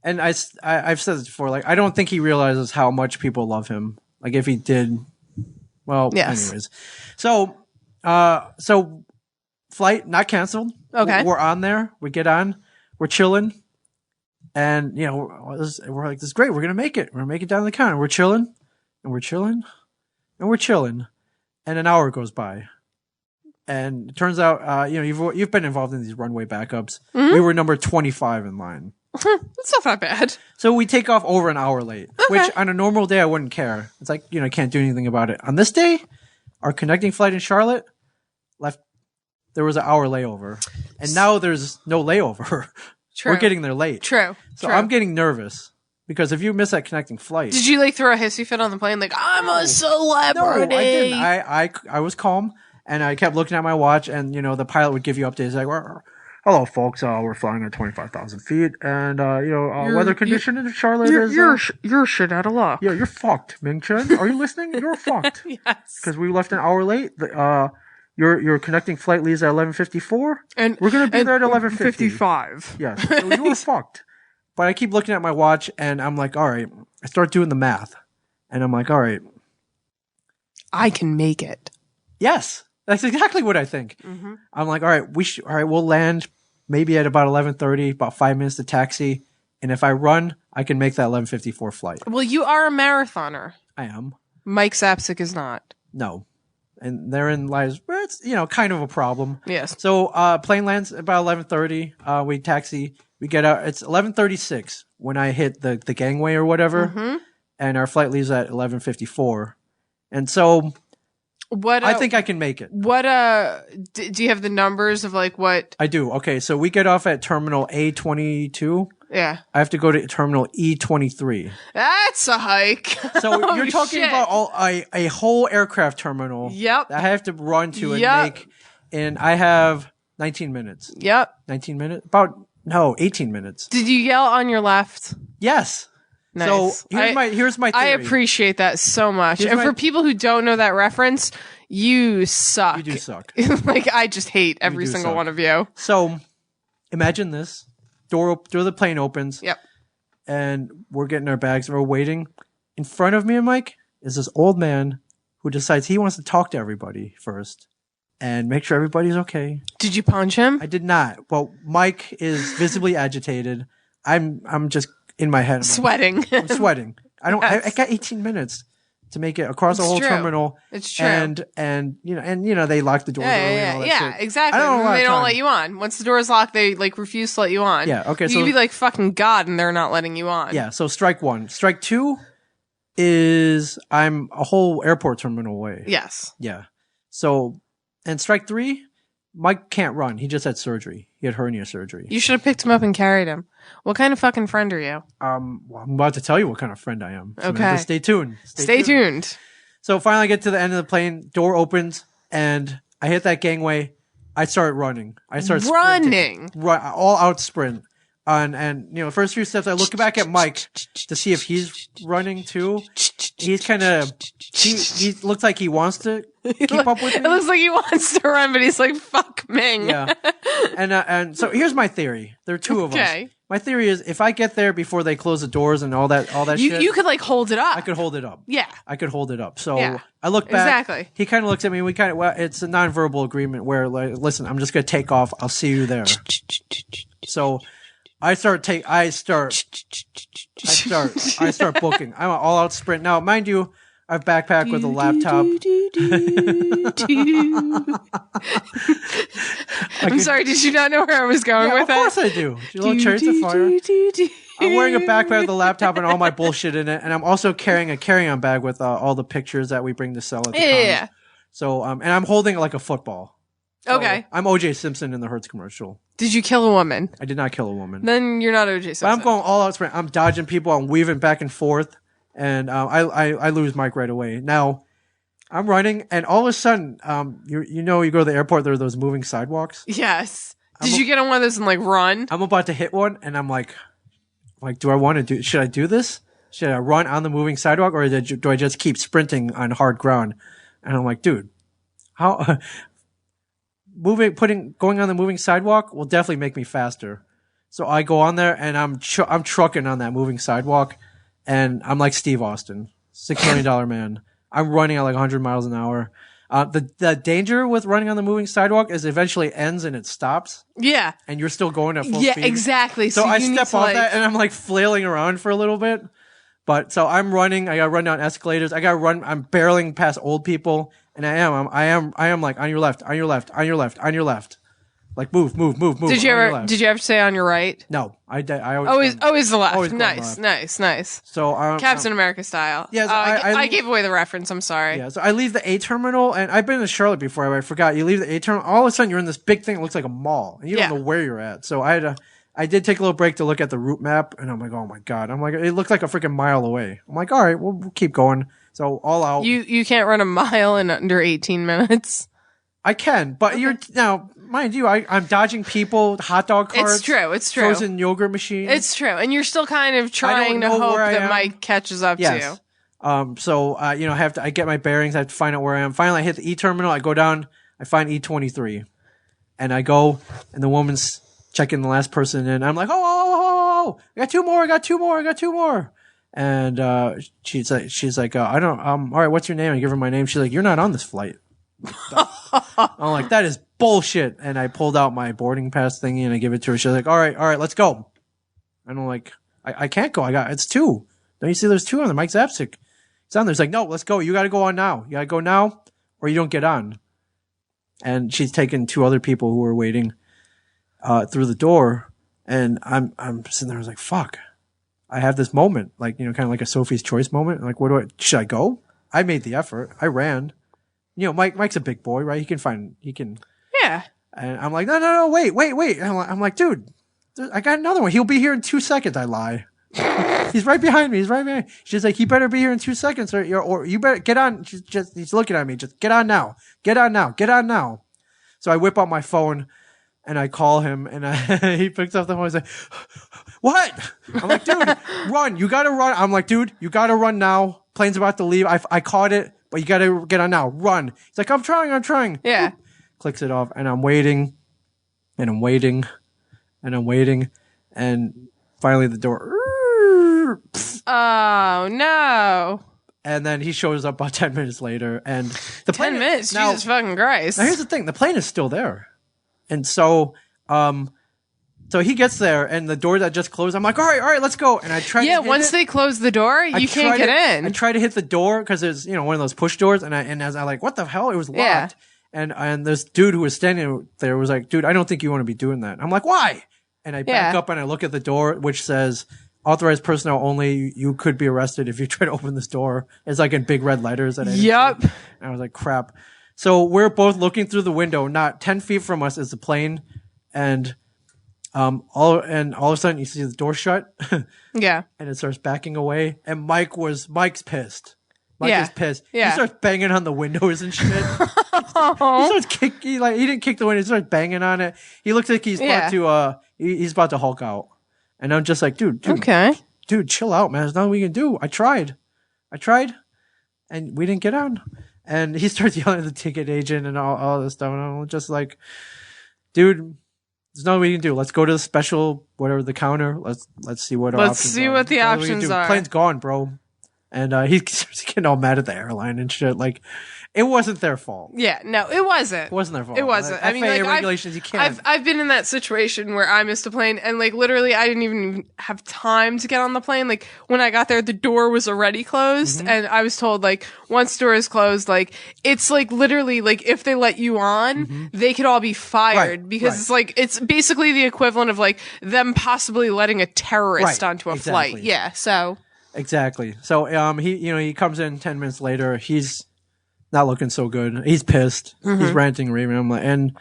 and I've said this before. Like I don't think he realizes how much people love him. Like if he did, Well, yes. anyways. So flight not canceled. Okay. We're on there. We get on. We're chilling. And, you know, we're like, this is great. We're going to make it. We're going to make it down the counter. We're chilling. And we're chilling. And we're chilling. And an hour goes by. And it turns out, you know, you've been involved in these runway backups. Mm-hmm. We were number 25 in line. That's not that bad. So we take off over an hour late, which on a normal day I wouldn't care. It's like, you know, I can't do anything about it. On this day, our connecting flight in Charlotte there was an hour layover. And now there's no layover. True. We're getting there late. True. So I'm getting nervous. Because if you miss that connecting flight... Did you, like, throw a hissy fit on the plane? Like, I'm a celebrity! No, I didn't. I was calm. And I kept looking at my watch, and, you know, the pilot would give you updates like, hello, folks, we're flying at 25,000 feet, and, you know, weather condition in Charlotte is... You're shit out of luck. Yeah, you're fucked, Ming Chen. Are you listening? You're fucked. Yes. Because we left an hour late. Your connecting flight leaves at 11:54, and we're going to be there at 11:55. Yes, so you were fucked. But I keep looking at my watch, and I'm like, all right. I start doing the math, and I'm like, all right. I can make it. Yes. That's exactly what I think. Mm-hmm. I'm like, all right, we'll land maybe at about 11:30, about 5 minutes to taxi. And if I run, I can make that 11:54 flight. Well, you are a marathoner. I am. Mike Zapsik is not. No. And therein lies, well, it's, you know, kind of a problem. Yes. So, plane lands about 11:30. We taxi. We get out. It's 11:36 when I hit the gangway or whatever. Mm-hmm. And our flight leaves at 11:54. And so... I think I can make it. What, do you have the numbers of like what? I do. Okay. So we get off at terminal A22. Yeah. I have to go to terminal E23. That's a hike. So you're talking about a whole aircraft terminal. Yep. That I have to run to and make. And I have 19 minutes. Yep. 19 minutes? 18 minutes. Did you yell on your left? Yes. Nice. So here's my theory. I appreciate that so much. For people who don't know that reference, you suck. You do suck. Like, I just hate every single one of you. So imagine this. Door of the plane opens. Yep. And we're getting our bags and we're waiting. In front of me and Mike is this old man who decides he wants to talk to everybody first and make sure everybody's okay. Did you punch him? I did not. Well, Mike is visibly agitated. I'm just in my head. Sweating. I'm sweating. I got 18 minutes to make it across the whole terminal. It's true. And you know they lock the doors early and all that shit. Exactly. They don't let you on. Once the door is locked, they like refuse to let you on. Yeah, okay. You could be like fucking God and they're not letting you on. Yeah, so strike one. Strike two is I'm a whole airport terminal away. Yes. Yeah. So, and strike three, Mike can't run. He just had surgery. He had hernia surgery. You should have picked him up and carried him. What kind of fucking friend are you? Well, I'm about to tell you what kind of friend I am. So okay. Stay tuned. Stay tuned. So finally I get to the end of the plane, door opens, and I hit that gangway. I start running. I start running. All out sprint. And you know, first few steps, I look back at Mike to see if he's running too. He's kind of, he looks like he wants to keep up with me. It looks like he wants to run, but he's like, fuck Ming. Yeah. And so here's my theory. There are two of us. My theory is if I get there before they close the doors and all that shit. You could like hold it up. I could hold it up. Yeah. I could hold it up. So I look back. Exactly. He kind of looks at me. It's a nonverbal agreement where like, listen, I'm just going to take off. I'll see you there. So I start booking. I'm an all out sprint. Now, mind you, I have a backpack with a laptop. I'm sorry, did you not know where I was going with that? Of course I do. Little chariots of fire. I'm wearing a backpack with a laptop and all my bullshit in it, and I'm also carrying a carry-on bag with all the pictures that we bring to sell at the yeah. So, and I'm holding it like a football. So okay. I'm O.J. Simpson in the Hertz commercial. Did you kill a woman? I did not kill a woman. Then you're not O.J. Simpson. But I'm going all out sprint. I'm dodging people. I'm weaving back and forth. And I lose Mike right away. Now, I'm running, and all of a sudden, you go to the airport, there are those moving sidewalks. Yes. Did you get on one of those and, like, run? I'm about to hit one, and I'm like, do I want to should I do this? Should I run on the moving sidewalk, or do I just keep sprinting on hard ground? And I'm like, dude, how... going on the moving sidewalk will definitely make me faster. So I go on there and I'm trucking on that moving sidewalk, and I'm like Steve Austin, $6 million man. I'm running at like 100 miles an hour. The danger with running on the moving sidewalk is eventually ends and it stops. Yeah. And you're still going at full speed. Yeah, exactly. So I step off that and I'm like flailing around for a little bit. But so I'm running. I got to run down escalators. I got to run. I'm barreling past old people. And I am like on your left, on your left, on your left, on your left. Like move. Did you ever say on your right? No, I always the left. Always Nice. So Captain America style. Yes, I gave away the reference. I'm sorry. Yeah, so I leave the A terminal, and I've been to Charlotte before. I forgot. You leave the A terminal, all of a sudden you're in this big thing that looks like a mall, and you don't know where you're at. So I did take a little break to look at the route map, and I'm like, oh my god. I'm like, it looked like a freaking mile away. I'm like, all right, we'll keep going. So all out. You can't run a mile in under 18 minutes. I can, but you're now, mind you, I'm dodging people, hot dog carts. It's true. Frozen yogurt machine. It's true, and you're still kind of trying to hope that Mike catches up to you. So I get my bearings. I have to find out where I am. Finally, I hit the E terminal. I go down. I find E23, and I go, and the woman's checking the last person in. I'm like, oh, I got two more. And she's like, all right, what's your name? I give her my name. She's like, you're not on this flight. I'm like, that is bullshit. And I pulled out my boarding pass thingy and I give it to her. She's like, all right, let's go. And I'm like, I can't go. It's 2. Don't you see there's 2 on there? Mike Zapsik. It's on there. It's like, no, let's go. You got to go on now. You got to go now or you don't get on. And she's taken 2 other people who were waiting, through the door. And I'm sitting there. I was like, fuck. I have this moment, like, kind of like a Sophie's Choice moment. Like, should I go? I made the effort. I ran. Mike's a big boy, right? He can. Yeah. And I'm like, no, wait. I'm like, dude, I got another one. He'll be here in 2 seconds. I lie. He's right behind me. She's like, he better be here in 2 seconds or you better get on. He's looking at me. Just get on now. So I whip out my phone and I call him and he picks up the phone and he's like, what? I'm like, dude, run. You got to run. I'm like, dude, you got to run now. Plane's about to leave. I caught it. But you gotta get on now. Run. He's like, I'm trying. Yeah. Clicks it off. And I'm waiting. And finally the door. Oh, no. And then he shows up about 10 minutes later. And the plane. 10 minutes? Now, Jesus fucking Christ. Now here's the thing. The plane is still there. And so, so he gets there and the door that just closed, I'm like, all right, let's go. And I try to hit once they close the door, you can't get in. I try to hit the door because there's, one of those push doors. And as I like, what the hell? It was locked. Yeah. And this dude who was standing there was like, dude, I don't think you want to be doing that. I'm like, why? And I back up and I look at the door, which says authorized personnel only. You could be arrested if you try to open this door. It's like in big red letters. Yep. And I was like, crap. So we're both looking through the window. Not 10 feet from us is the plane. And all of a sudden you see the door shut. Yeah. And it starts backing away. And Mike's pissed. Mike is pissed. Yeah. He starts banging on the windows and shit. He starts kicking, he didn't kick the window, he starts banging on it. He looks like he's about to, he's about to Hulk out. And I'm just like, dude, chill out, man. There's nothing we can do. I tried. And we didn't get on. And he starts yelling at the ticket agent and all this stuff. And I'm just like, dude, there's nothing we can do. Let's go to the special, whatever, the counter. Let's see what our options are. Let's see what the options are. Plane's gone, bro. And he's getting all mad at the airline and shit. Like, it wasn't their fault. Yeah, no, it wasn't. It wasn't their fault. It wasn't. I mean, like, regulations, you can't. I've been in that situation where I missed a plane and like literally I didn't even have time to get on the plane. Like when I got there, the door was already closed and I was told like once door is closed, like it's like literally like if they let you on, they could all be fired because it's like it's basically the equivalent of like them possibly letting a terrorist onto a flight. Yeah, so. Exactly. So he comes in 10 minutes later. He's not looking so good. He's pissed. He's ranting and raving. I'm like, and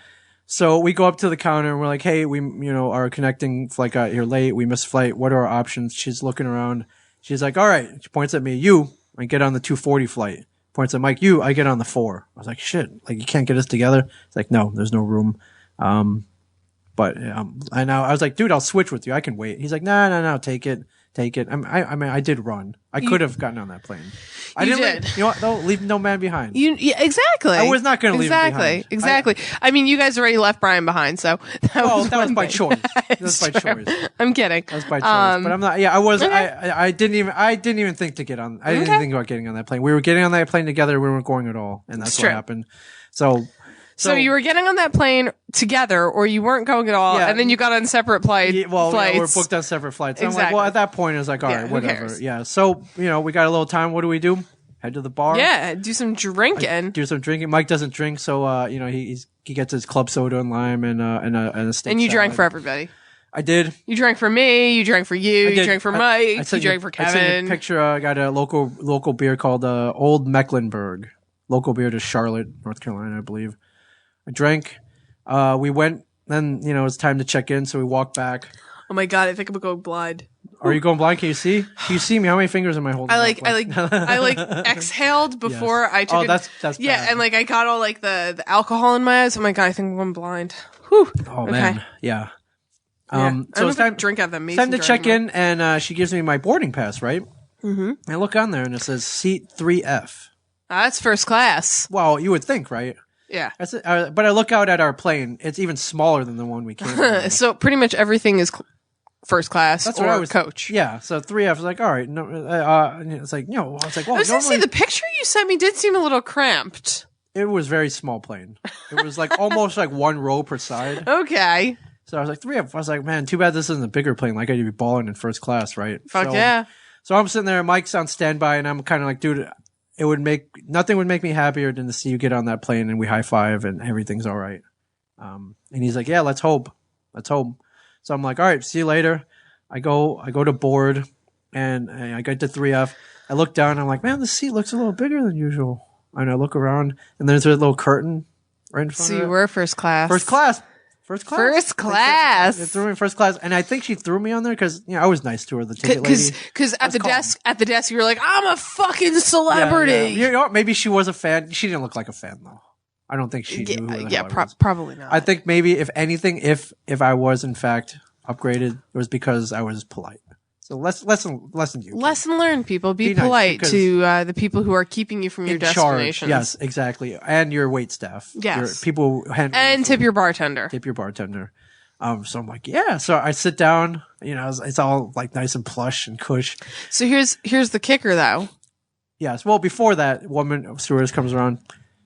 so we go up to the counter and we're like, hey, we our connecting flight got here late. We missed flight. What are our options? She's looking around. She's like, all right. She points at me. I get on the 240 flight. Points at Mike. I get on the 4. I was like, shit. Like you can't get us together. It's like, no, there's no room. But I was like, dude, I'll switch with you. I can wait. He's like, no, take it. I mean, I did run. I could have gotten on that plane. I didn't. You know what? Though, leave no man behind. Exactly. I was not going to leave him behind. Exactly. I mean, you guys already left Brian behind, so that was by choice. That was by choice. I'm kidding. That was by choice. But I'm not. Yeah, I was. Okay. I didn't even think to get on. I didn't even think about getting on that plane. We were getting on that plane together. We weren't going at all, and that's what happened. So you were getting on that plane together, or you weren't going at all, and then you got on separate flights. Yeah, we were booked on separate flights. Exactly. I'm like, well, at that point, it was like, all right, whatever. Yeah. So, we got a little time. What do? Head to the bar. Yeah, do some drinking. Mike doesn't drink, so he gets his club soda and lime and a steak. And you salad. drank for everybody. I did. You drank for me. You drank for you. You drank for Mike. You drank for Kevin. I sent you a picture. I got a local beer called Old Mecklenburg. Local beer to Charlotte, North Carolina, I believe. I drank. We went. Then it was time to check in, so we walked back. Oh my god! I think I'm going blind. Are you going blind? Can you see? Can you see me? How many fingers am I holding? I exhaled before I took. Oh, that's bad. And I got all the alcohol in my eyes. Oh my god! I think I'm going blind. Whew. Oh man, yeah. So it's time drink out the time to check in, and she gives me my boarding pass, right? Mm-hmm. I look on there, and it says seat 3F. That's first class. Well, you would think, right? Yeah. But I look out at our plane. It's even smaller than the one we came in. So pretty much everything is first class or coach. Yeah. So 3F is like, all right. No, it's like, I was like, well, I was going to say, the picture you sent me did seem a little cramped. It was very small plane. It was like almost like one row per side. Okay. So I was like, 3F. I was like, man, too bad this isn't a bigger plane. Like, I could be balling in first class, right? Fuck yeah. So I'm sitting there, Mike's on standby, and I'm kind of like, dude, nothing would make me happier than to see you get on that plane and we high five and everything's all right. And he's like, yeah, let's hope. So I'm like, all right, see you later. I go to board and I get to 3F. I look down and I'm like, man, the seat looks a little bigger than usual. And I look around and there's a little curtain right in front of it. So you were first class. First class. They threw me in first class, and I think she threw me on there because I was nice to her, the ticket lady. Because at the desk, you were like, "I'm a fucking celebrity." Yeah. You know what? Maybe she was a fan. She didn't look like a fan though. I don't think she knew. Who the hell I was. Probably not. I think maybe if anything, if I was in fact upgraded, it was because I was polite. So lesson you. Lesson learned, people. Be polite nice to the people who are keeping you from your destinations. Yes, exactly. And your wait staff. Yes. People and tip your bartender. So I'm like, yeah. So I sit down, it's all like nice and plush and cush. So here's the kicker though. Yes. Well, before that, woman stewardess comes around.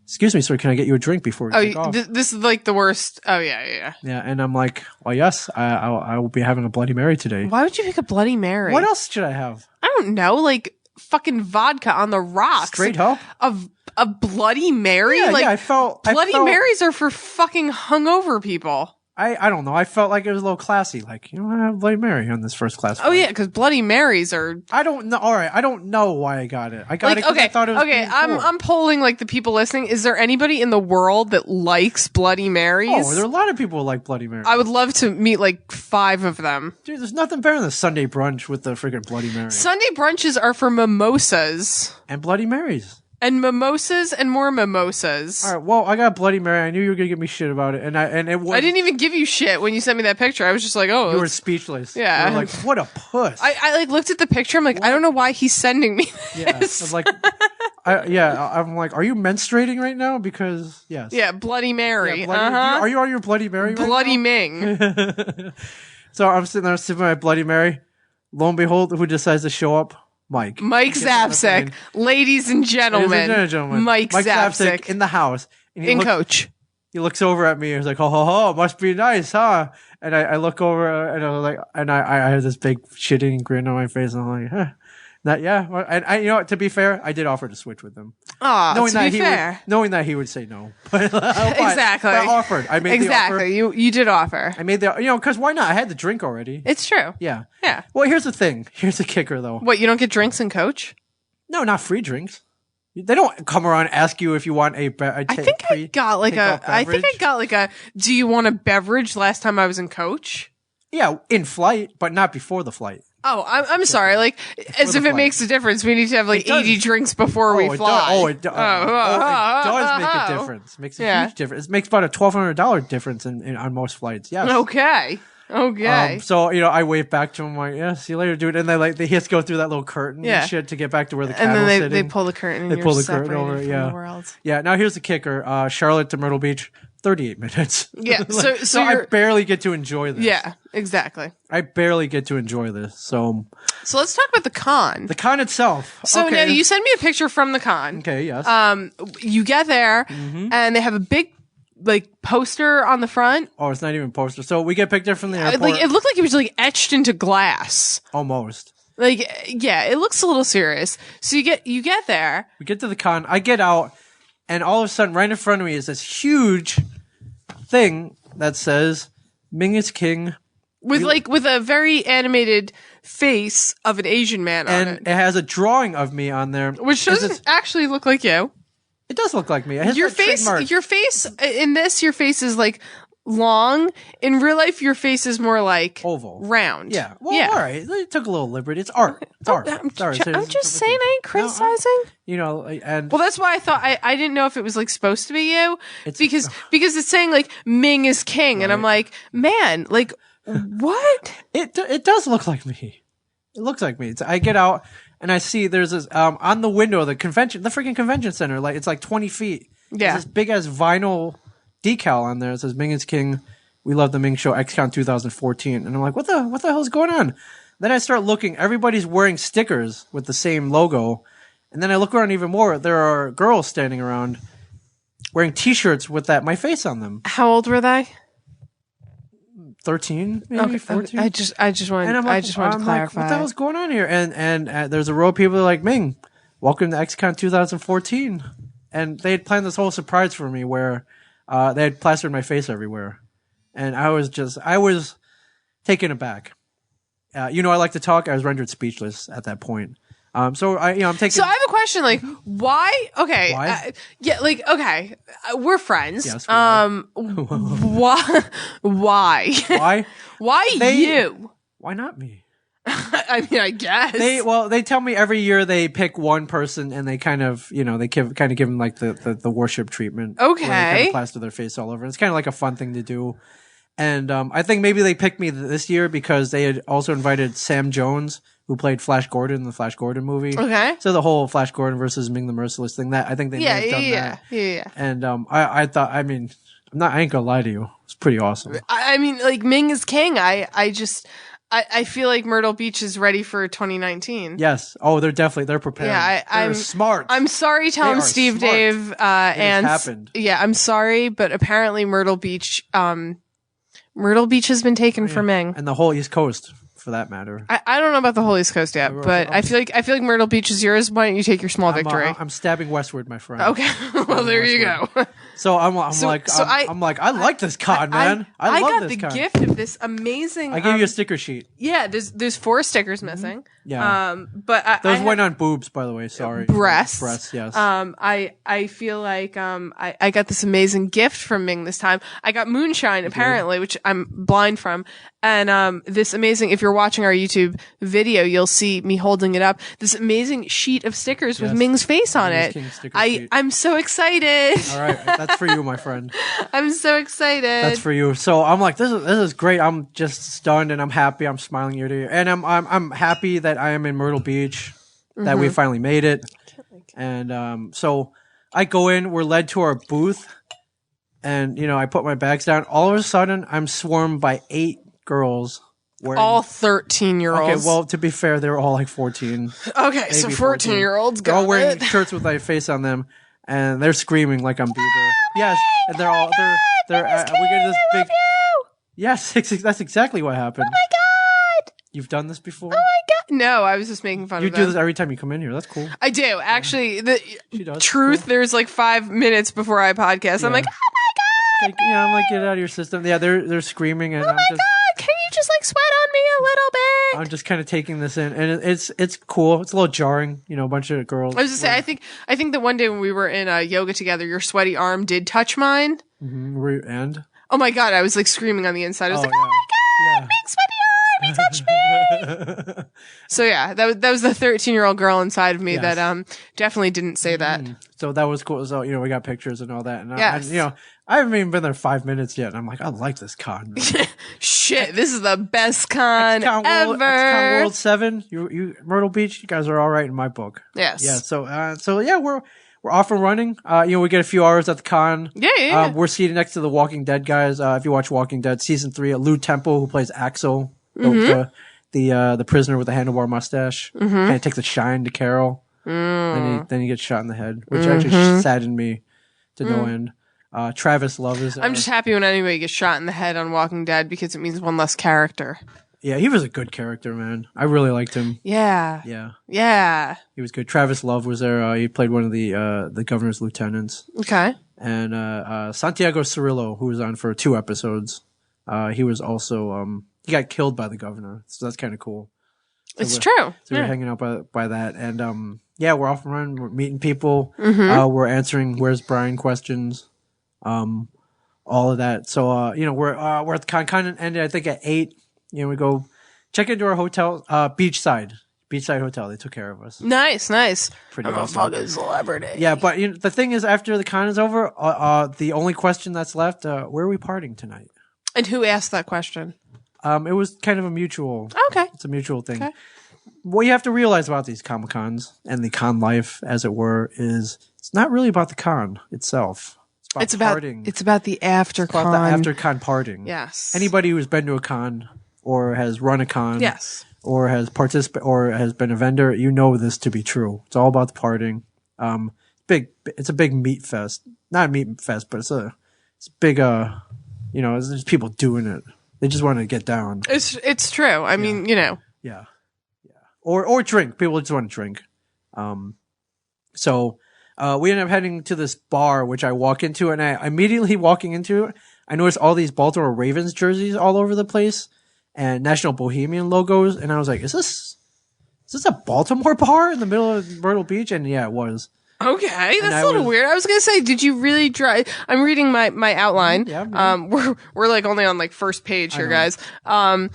Excuse me, sir, can I get you a drink before we take off? This is like the worst. Oh, yeah. Yeah, and I'm like, well, yes, I will be having a Bloody Mary today. Why would you pick a Bloody Mary? What else should I have? I don't know, like fucking vodka on the rocks. Straight up? A Bloody Mary? Yeah, I felt... Bloody Marys are for fucking hungover people. I don't know. I felt like it was a little classy. Like, I have Bloody Mary on this first class flight. Oh, yeah, because Bloody Marys are... I don't know. All right. I don't know why I got it. I got it because I thought it was cool. I'm polling like the people listening. Is there anybody in the world that likes Bloody Marys? Oh, there are a lot of people who like Bloody Marys. I would love to meet like 5 of them. Dude, there's nothing better than a Sunday brunch with the freaking Bloody Mary. Sunday brunches are for mimosas. And Bloody Marys. And mimosas and more mimosas. All right. Well, I got Bloody Mary. I knew you were gonna give me shit about it, and it was. I didn't even give you shit when you sent me that picture. I was just like, oh, you were speechless. Yeah. You were like, what a puss. I like looked at the picture. I'm like, what? I don't know why he's sending me this. Yeah. I was like, I'm like, are you menstruating right now? Because yes. Yeah, Bloody Mary. Yeah, are you on your Bloody Mary? Bloody right Ming. So I'm sitting there sipping my Bloody Mary. Lo and behold, who decides to show up? Mike Zapsik, ladies and gentlemen, Mike Zapsik in the house, and coach. He looks over at me and he's like, "Oh, must be nice, huh?" And I look over and I was like, and I had this big shitting grin on my face, and I'm like, "Huh." And you know what? To be fair, I did offer to switch with him. Knowing that he would say no. But, exactly. But I offered. I made the offer. You did offer. I made because why not? I had the drink already. It's true. Yeah. Yeah. Well, here's the thing. Here's the kicker, though. What, you don't get drinks in coach? No, not free drinks. They don't come around and ask you if you want I think I got like a, do you want a beverage last time I was in coach? Yeah, in flight, but not before the flight. Oh, I'm sorry. Like, as if it makes a difference. We need to have like 80 drinks before we fly. It does make a difference. It makes a huge difference. It makes about a $1,200 difference on most flights. Yes. Okay. Okay. So I wave back to him like, yeah, see you later, dude. And he has to go through that little curtain and shit to get back to where the cattle sitting. They pull the curtain. They and pull you're the curtain over. separated from the world. Yeah. Now here's the kicker: Charlotte to Myrtle Beach, 38 minutes. Yeah. So I barely get to enjoy this. Yeah. Exactly. I barely get to enjoy this. So let's talk about the con. The con itself. So now you send me a picture from the con. Okay. Yes. You get there and they have a big poster on the front. Oh, it's not even a poster. So we get picked up from the airport. It looked like it was etched into glass. Almost. It looks a little serious. So you get there. We get to the con. I get out, and all of a sudden, right in front of me is this huge thing that says "Ming is king." With a very animated face of an Asian man on it. And it has a drawing of me on there. Which doesn't actually look like you. It does look like me. Your face in this, your face is long. In real life, your face is more oval, round. Yeah. Well, all right. It took a little liberty. It's art. It's art. I'm just saying, I ain't criticizing. And that's why I thought I didn't know if it was supposed to be you because it's saying Ming is king, right. And I'm like, man, what? It does look like me. It looks like me. I get out. And I see there's this on the window of the freaking convention center. It's 20 feet. Yeah. There's this big ass vinyl decal on there. It says Ming is king. We love the Ming Show XCon 2014. And I'm like, what the hell is going on? Then I start looking. Everybody's wearing stickers with the same logo. And then I look around even more. There are girls standing around wearing T-shirts with my face on them. How old were they? 13, maybe 14. I just wanted to clarify. What the hell's going on here? And there's a row of people like, Ming, welcome to XCon 2014. And they had planned this whole surprise for me where they had plastered my face everywhere. And I was taken aback. I like to talk. I was rendered speechless at that point. I'm taking. So I have a question. Why? Okay. Why? Okay. We're friends. Yes. We are. Why? Why? Why you? Why not me? I mean, I guess. They tell me every year they pick one person and they kind of give them the worship treatment. Okay. Where they kind of plaster their face all over. It's kind of like a fun thing to do. And I think maybe they picked me this year because they had also invited Sam Jones, who played Flash Gordon in the Flash Gordon movie. Okay. So the whole Flash Gordon versus Ming the Merciless thing, that I think they may have done that. Yeah. And I thought, I ain't gonna lie to you, it's pretty awesome. I mean, Ming is king. I feel like Myrtle Beach is ready for 2019. Yes. Oh, they're prepared. Yeah, I'm smart. I'm sorry, Tom, Steve, smart. Dave, and happened. Yeah, I'm sorry, but apparently Myrtle Beach has been taken for Ming and the whole East Coast. For that matter, I don't know about the whole East Coast yet, but I feel like Myrtle Beach is yours. Why don't you take your small victory? I'm stabbing westward, my friend. Okay, well there you go. So I like this con, man. I love this con. I got the gift of this amazing. I gave you a sticker sheet. Yeah, there's 4 stickers missing. Yeah. But those went on boobs, by the way. Sorry. Breasts. Yes. I feel like I got this amazing gift from Ming this time. I got Moonshine apparently, which I'm blind from, and this amazing. If you're watching our YouTube video, you'll see me holding it up. This amazing sheet of stickers with Ming's face on it. I'm so excited. All right, that's for you, my friend. I'm so excited. That's for you. So I'm like, this is great. I'm just stunned and I'm happy. I'm smiling ear to ear, and I'm happy that I am in Myrtle Beach, that we finally made it. And so I go in. We're led to our booth, and I put my bags down. All of a sudden, I'm swarmed by 8 girls. All 13-year-olds. Okay, well, to be fair, they were all like 14. Okay, so 14-year-olds. They're all wearing shirts with my face on them, and they're screaming like I'm Bieber. Yes, and they're all we get this big. Yes, that's exactly what happened. Oh my god! You've done this before? Oh my god! No, I was just making fun of them. You do this every time you come in here. That's cool. I do actually. She does. Truth, cool. There's like 5 minutes before I podcast. Yeah. I'm like, oh my god! I'm like, get it out of your system. Yeah, they're screaming, and oh my god! Can you just sweat on me a little bit? I'm just kind of taking this in, and it's cool. It's a little jarring, a bunch of girls. I was just say, I think that one day when we were in yoga together, your sweaty arm did touch mine. Mm-hmm. And oh my god, I was like screaming on the inside. I was like, oh my god, big sweaty arm, he touched me. So yeah, that was the 13-year-old girl inside of me that definitely didn't say that. So that was cool. So we got pictures and all that, and I haven't even been there 5 minutes yet. And I'm like, I like this con. Shit, this is the best con ever. XCon World 7, you Myrtle Beach, you guys are all right in my book. Yes. Yeah. So yeah, we're off and running. We get a few hours at the con. Yeah. We're seated next to the Walking Dead guys. If you watch Walking Dead season 3, Lou Temple, who plays Axel, the prisoner with the handlebar mustache, kind of takes a shine to Carol. Then he gets shot in the head, which actually saddened me to no end. Travis Love is. I'm just happy when anybody gets shot in the head on Walking Dead because it means one less character. Yeah, he was a good character, man. I really liked him. Yeah. He was good. Travis Love was there. He played one of the governor's lieutenants. Okay. And Santiago Cirillo, who was on for 2 episodes. He was also he got killed by the governor, so that's kind of cool. So it's true. So we're hanging out by that, and we're off and running. We're meeting people. We're answering "Where's Brian?" questions. All of that. So we're at the con ended I think at 8. We go check into our hotel, Beachside Hotel. They took care of us. Nice. Pretty I'm awesome. a fucking celebrity. Yeah, but the thing is, after the con is over, the only question that's left: where are we partying tonight? And who asked that question? It was kind of a mutual. Okay. It's a mutual thing. Okay. What you have to realize about these Comic-Cons and the con life, as it were, is it's not really about the con itself. It's about partying. It's about the after con. It's about the after con partying. Yes. Anybody who's been to a con or has run a con. Yes. Or has or has been a vendor, you know this to be true. It's all about the partying. It's a big meat fest. Not a meat fest, but it's a big there's people doing it. They just want to get down. It's true. I mean, Yeah. Or drink. People just want to drink. So we ended up heading to this bar, which I walk into, and I immediately walking into it, I noticed all these Baltimore Ravens jerseys all over the place and National Bohemian logos, and I was like, is this a Baltimore bar in the middle of Myrtle Beach? And yeah, it was. Okay, that's a little weird. I was gonna say, did you really drive? I'm reading my outline. Yeah. We're like only on like first page here, guys. I'm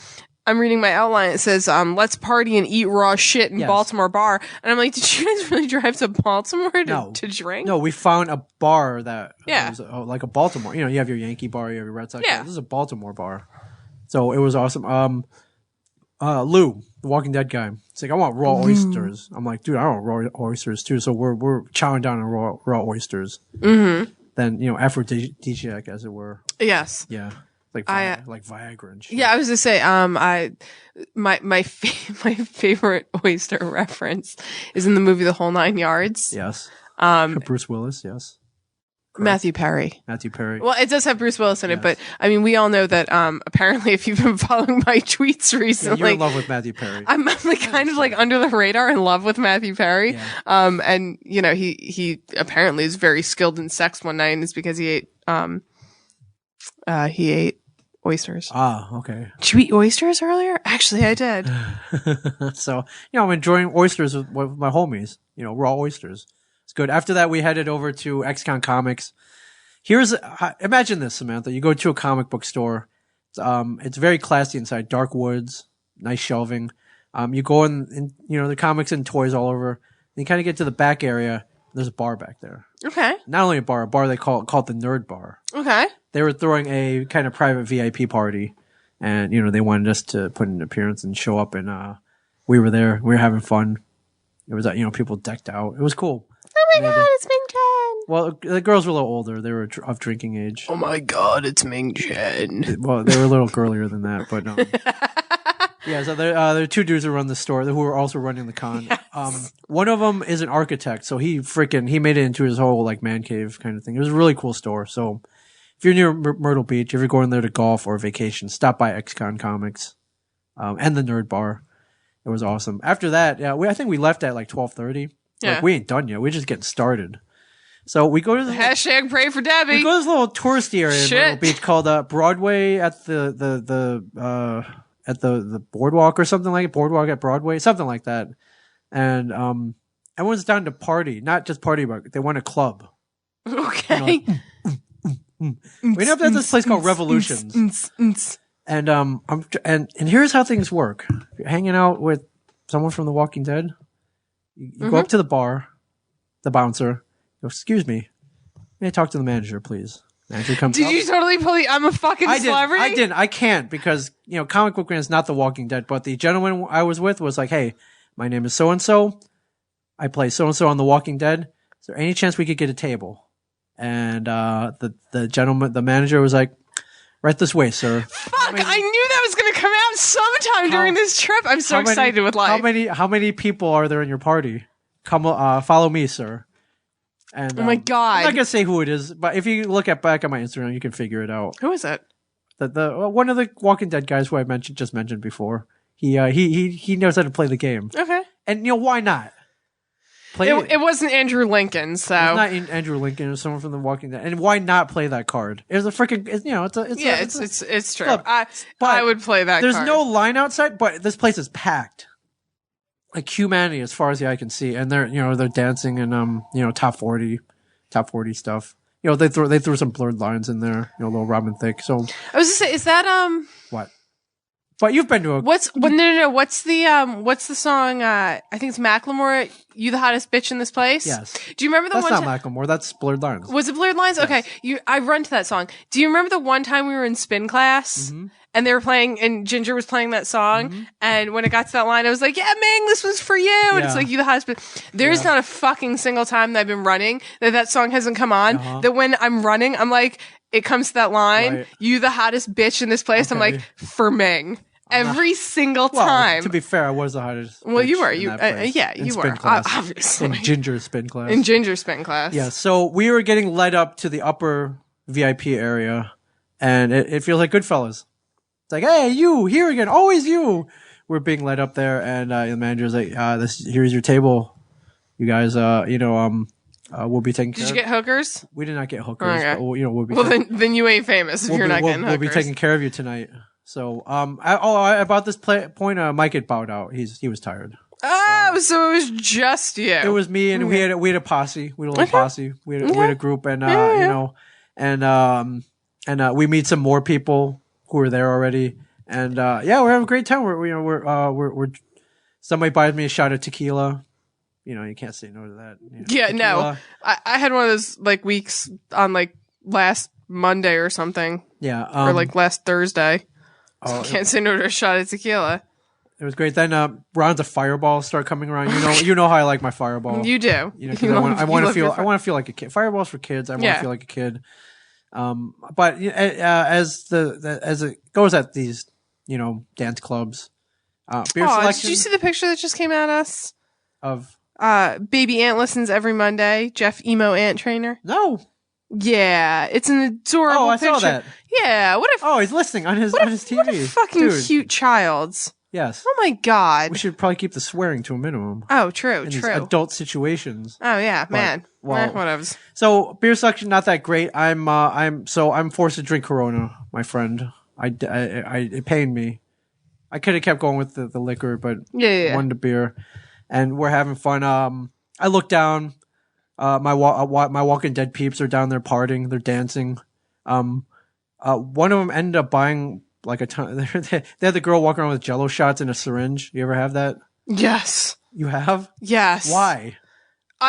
reading my outline. It says, let's party and eat raw shit in Baltimore bar. And I'm like, did you guys really drive to Baltimore to drink? No, we found a bar that was like a Baltimore. You have your Yankee bar, you have your Red Sox bar. This is a Baltimore bar. So it was awesome. Lou, the Walking Dead guy, it's like, I want raw oysters. I'm like, dude, I want raw oysters too. So we're chowing down on raw oysters. Mm-hmm. Then, aphrodisiac, as it were. Yes. Yeah. Like Viagra and shit. Yeah, I was gonna say, my favorite oyster reference is in the movie The Whole Nine Yards. Yes. Bruce Willis. Yes. Correct. Matthew Perry. Well, it does have Bruce Willis in it, but I mean, we all know that. Apparently, if you've been following my tweets recently, you're in love with Matthew Perry. I'm like kind of like under the radar in love with Matthew Perry. Yeah. And he apparently is very skilled in sex one night, and it's because he ate oysters. Okay. Did you eat oysters earlier? Actually, I did. So, I'm enjoying oysters with my homies, raw oysters. It's good. After that, we headed over to XCon Comics. Imagine this, Samantha. You go to a comic book store. It's very classy inside. Dark woods, nice shelving. You go in, the comics and toys all over. You kind of get to the back area. There's a bar back there. Okay. Not only a bar they call it the Nerd Bar. Okay. They were throwing a kind of private VIP party, and they wanted us to put in an appearance and show up, and we were there. We were having fun. It was people decked out. It was cool. Oh my god, it's Ming Chen. Well, the girls were a little older. They were of drinking age. Oh my god, it's Ming Chen. Well, they were a little girlier than that, but yeah. So there are 2 dudes who run the store who are also running the con. Yes. One of them is an architect, so he made it into his whole like man cave kind of thing. It was a really cool store. So if you're near Myrtle Beach, if you're going there to golf or vacation, stop by XCon Comics and the Nerd Bar. It was awesome. After that, I think we left at like 12:30. Yeah. Like, we ain't done yet. We're just getting started. So we go to the hashtag pray for Debbie. We go to this little touristy area in Myrtle Beach called Broadway at the boardwalk or something like it. Boardwalk at Broadway, something like that. And everyone's down to party, not just party, but they want a club. Okay. We ended up at this place called Revolutions. And here's how things work. If you're hanging out with someone from The Walking Dead, you go up to the bar, the bouncer, go, excuse me, may I talk to the manager, please? Manager comes Did up. you totally pull I'm a fucking celebrity? I didn't. I can't because, Comic Book Man is not The Walking Dead, but the gentleman I was with was like, hey, my name is so-and-so. I play so-and-so on The Walking Dead. Is there any chance we could get a table? And the manager was like, right this way, sir. Fuck, I knew that was going to come out sometime during this trip. I'm so excited with life. How many people are there in your party? Come, follow me, sir. And, oh my God. I'm not going to say who it is, but if you look back at my Instagram, you can figure it out. Who is it? One of the Walking Dead guys who I just mentioned before. He knows how to play the game. Okay. And why not? It wasn't Andrew Lincoln, so it's not Andrew Lincoln. It was someone from The Walking Dead. And why not play that card? It was a freaking. It's true. Look, I would play that. There's card. no line outside, but this place is packed. Like humanity, as far as the eye can see, and they're dancing and top 40 stuff. They threw some blurred lines in there. Little Robin Thicke. So I was gonna say, is that what? But you've been to a What's the song? I think it's Macklemore. You the hottest bitch in this place. Yes. Do you remember the one? That's not Macklemore. That's Blurred Lines. Was it Blurred Lines? Yes. Okay. I run to that song. Do you remember the one time we were in spin class? Mm-hmm. And they were playing, and Ginger was playing that song. Mm-hmm. And when it got to that line, I was like, yeah, Ming, this one's for you. And it's like, you the hottest bitch. There's not a fucking single time that I've been running that song hasn't come on. That when I'm running, I'm like, it comes to that line, you the hottest bitch in this place. Okay. I'm like, for Ming. Every single time. Well, to be fair, I was the hottest. Well, you were. You were. Obviously. In Ginger spin class. In Ginger spin class. Yeah. So we were getting led up to the upper VIP area, and it feels like Goodfellas. It's like, hey, you here again? Always you. We're being led up there, and the manager's like, here's your table. You guys, we'll be taking. Did you get hookers? We did not get hookers. Okay. But, we'll be. Well, then you ain't famous if you're not getting hookers. We'll be taking care of you tonight. So, about this point, Mike had bowed out. He was tired. Oh, so it was just you. It was me, and we had a posse. We had a little posse. We had a group, and we meet some more people who were there already, and we're having a great time. We're somebody buys me a shot of tequila. You can't say no to that. Yeah, tequila. No. I had one of those weeks on last Monday or something. Yeah, or last Thursday. Oh, can't say no to a shot of tequila. It was great. Then rounds of fireballs start coming around. You know how I like my fireball. You do. I want to feel like a kid. Fireballs for kids. I want to feel like a kid. But as it goes at these dance clubs, beer selection. Did you see the picture that just came at us of baby ant listens every Monday? Jeff emo ant trainer. No. Yeah, it's an adorable picture. Saw that. Yeah, he's listening on his TV. What a fucking cute child. Yes. Oh my God. We should probably keep the swearing to a minimum. Oh, true. These adult situations. Oh yeah, man. Whatever. So beer selection not that great. I'm forced to drink Corona, my friend. It pained me. I could have kept going with the liquor, but wanted a beer, and we're having fun. I look down. My Walking Dead peeps are down there partying. They're dancing. One of them ended up buying a ton. They had the girl walking around with Jello shots in a syringe. You ever have that? Yes. You have? Yes. Why?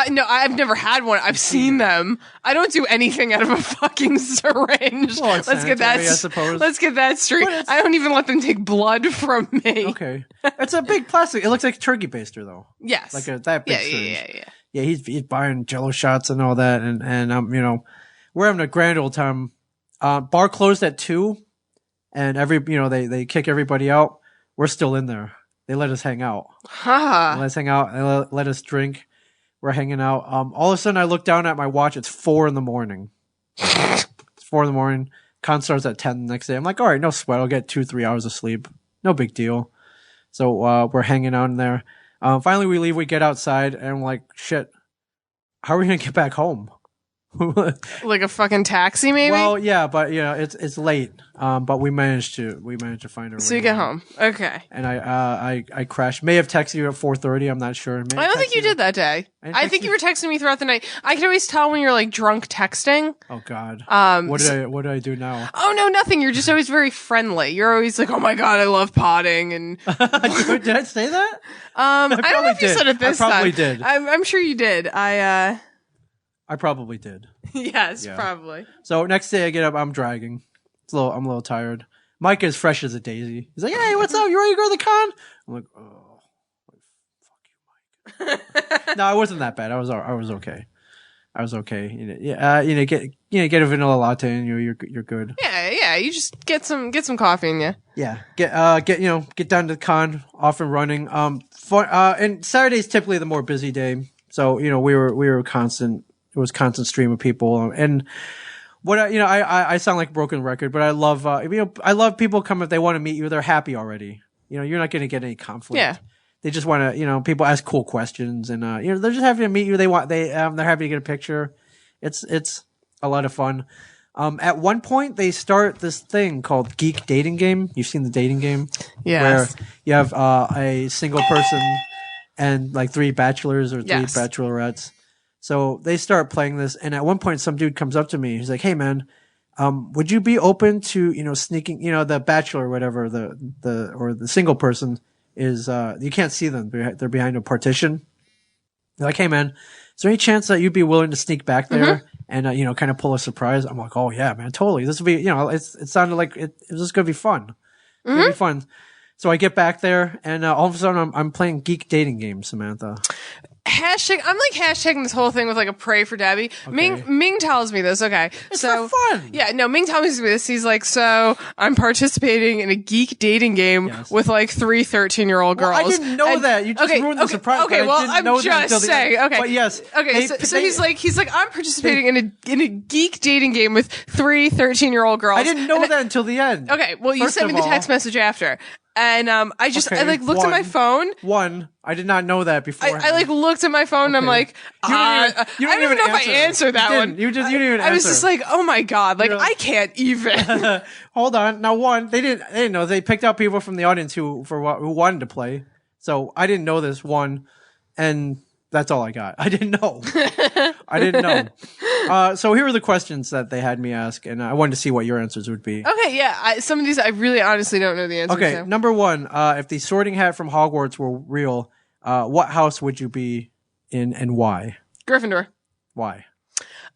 No, I've never had one. I've seen them. I don't do anything out of a fucking syringe. Well, let's get that. I suppose. Let's get that straight. I don't even let them take blood from me. Okay. It's a big plastic. It looks like a turkey baster, though. Yes. That big syringe. Yeah, he's buying Jello shots and all that, and we're having a grand old time. Bar closed at 2, and they kick everybody out. We're still in there. They let us hang out. Huh. They let us hang out. They let us drink. We're hanging out. All of a sudden, I look down at my watch. It's 4 a.m. It's 4 a.m. Con starts at 10 the next day. I'm like, all right, no sweat. I'll get 2-3 hours of sleep. No big deal. So we're hanging out in there. Finally, we leave. We get outside, and I'm like, shit. How are we gonna get back home? Like a fucking taxi, maybe? Well, yeah, but it's late. But we managed to find a way. So you get home. Okay. And I crashed. May have texted you at 4:30. I'm not sure. I don't think you did that day. I think you were texting me throughout the night. I can always tell when you're drunk texting. Oh God. What did I do now? Oh no, nothing. You're just always very friendly. You're always like, oh my God, I love potting. And did I say that? I don't know if you said it this time. I probably did. I'm sure you did. I probably did. Yes, probably. So next day I get up, I'm dragging. I'm a little tired. Mike is fresh as a daisy. He's like, "Hey, what's up? You ready to go to the con?" I'm like, "Oh, fuck you, Mike." No, it wasn't that bad. I was okay. I was okay. Get a vanilla latte and you're good. Yeah. You just get some coffee in you. Yeah. Get down to the con, off and running. And Saturday's typically the more busy day. So, we were constant. It was constant stream of people. And what I sound like a broken record, but I love I love people come if they want to meet you, they're happy already. You're not going to get any conflict. Yeah. They just want to, people ask cool questions and, they're just happy to meet you. They're happy to get a picture. It's a lot of fun. At one point they start this thing called Geek Dating Game. You've seen the dating game? Yes. Where you have, a single person and like 3 bachelors or 3 bachelorettes. So they start playing this. And at one point some dude comes up to me. He's like, "Hey man, would you be open to, sneaking, the bachelor or whatever, or the single person is, you can't see them. They're behind a partition. They're like, "Hey man, is there any chance that you'd be willing to sneak back there and, kind of pull a surprise?" I'm like, "Oh yeah, man, totally. This will be, it sounded like it was just going to be fun. It's going to be fun." So I get back there and, all of a sudden I'm playing Geek Dating Game, Samantha. I'm like hashtagging this whole thing with like a pray for Debbie. Okay. Ming tells me this. Okay. It's so fun. Yeah, no, Ming tells me this. He's like, "So I'm participating in a geek dating game with like 3 13-year-old girls." Well, I didn't know that. You just ruined the surprise. Okay, well, I'm just saying. Okay. But yes. Okay, so he's like, "I'm participating in a geek dating game with 3 13-year-old girls." I didn't know that until the end. Okay, well, you sent me the text message after. And I looked at my phone. I did not know that before. I looked at my phone and I'm like, I don't even know if I answered that one. You didn't even answer. I was just like, oh my god, I can't even. Hold on. Now they didn't know. They picked out people from the audience who wanted to play. So I didn't know this one, and that's all I got. I didn't know. So here are the questions that they had me ask, and I wanted to see what your answers would be. Okay, yeah. Some of these I really honestly don't know the answers to. Okay, number 1, if the Sorting Hat from Hogwarts were real, what house would you be in and why? Gryffindor. Why?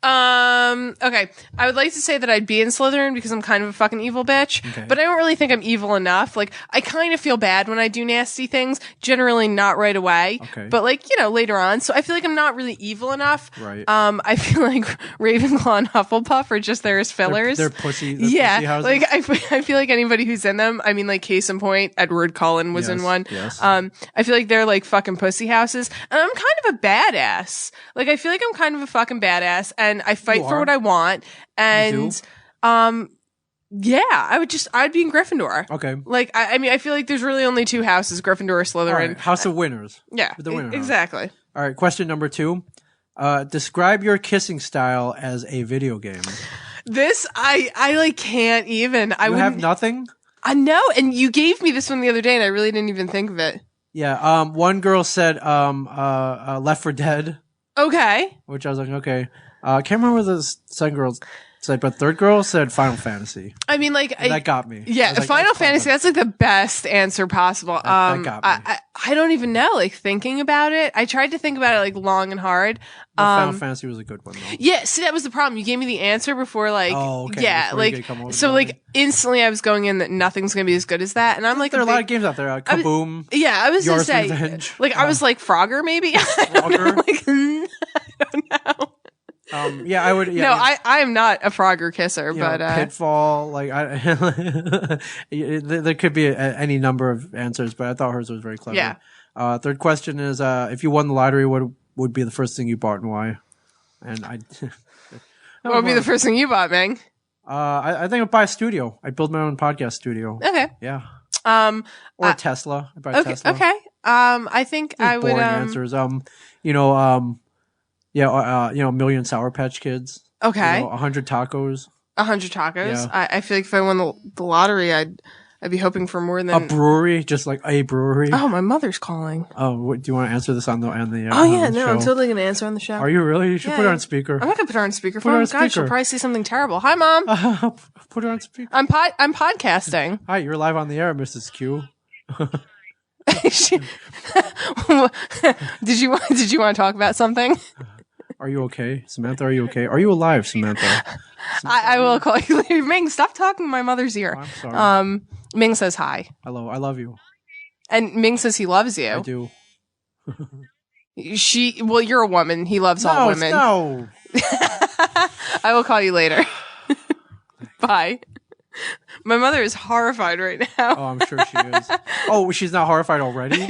Okay. I would like to say that I'd be in Slytherin because I'm kind of a fucking evil bitch, but I don't really think I'm evil enough. I kind of feel bad when I do nasty things, generally not right away, but later on. So I feel like I'm not really evil enough. Right. I feel like Ravenclaw and Hufflepuff are just there as fillers. They're pussy. Pussy houses. I feel like anybody who's in them, I mean, case in point, Edward Cullen was in one. Yes. I feel like they're fucking pussy houses, and I'm kind of a badass. I feel like I'm kind of a fucking badass, and I fight for what I want, and I'd be in Gryffindor. Okay. I feel like there's really only 2 houses, Gryffindor or Slytherin. Right. House of Winners. Yeah, the winner exactly. All right, question number 2. Describe your kissing style as a video game. This I can't even. You have nothing? I know, and you gave me this one the other day, and I really didn't even think of it. Yeah. One girl said Left 4 Dead. Okay. Which I was like, okay. I can't remember what the second girl said, but third girl said Final Fantasy. I mean, that got me. Yeah, Final Fantasy. That's the best answer possible. That got me. I don't even know. Thinking about it, I tried to think about it long and hard. Final Fantasy was a good one though. Yeah, see, that was the problem. You gave me the answer before, oh, okay. Yeah, so instantly I was going in that nothing's gonna be as good as that, and I'm like, there are a lot of games out there. Kaboom. I was gonna say, Revenge. I was like Frogger maybe. Frogger. I don't know. I would. Yeah, no, I am not a Frogger kisser, but Pitfall. There could be any number of answers, but I thought hers was very clever. Yeah. Third question is, if you won the lottery, what would be the first thing you bought and why? And what would be the first thing you bought, Ming? I think I'd buy a studio. I'd build my own podcast studio. Okay. Yeah. Or a Tesla. I'd buy a Tesla. Okay. I think I would. Boring answers. A million Sour Patch Kids. Okay. 100 tacos. 100 tacos. Yeah. I feel like if I won the lottery, I'd be hoping for more than a brewery, just like a brewery. Oh, my mother's calling. Oh, do you want to answer this on the? Oh yeah, no, I'm totally gonna answer on the show. Are you really? You should put her on speaker. I'm not gonna put her on speakerphone. God, she'll probably see something terrible. Hi, Mom. Put her on speaker. I'm podcasting. Hi, you're live on the air, Mrs. Q. Did you want to talk about something? Are you okay, Samantha? Are you okay? Are you alive, Samantha? I will call you later. Ming, stop talking in my mother's ear. Oh, I'm sorry. Ming says hi. Hello, I love you. And Ming says he loves you. I do. Well, you're a woman. He loves all women. No. I will call you later. Bye. My mother is horrified right now. Oh, I'm sure she is. Oh, she's not horrified already? No,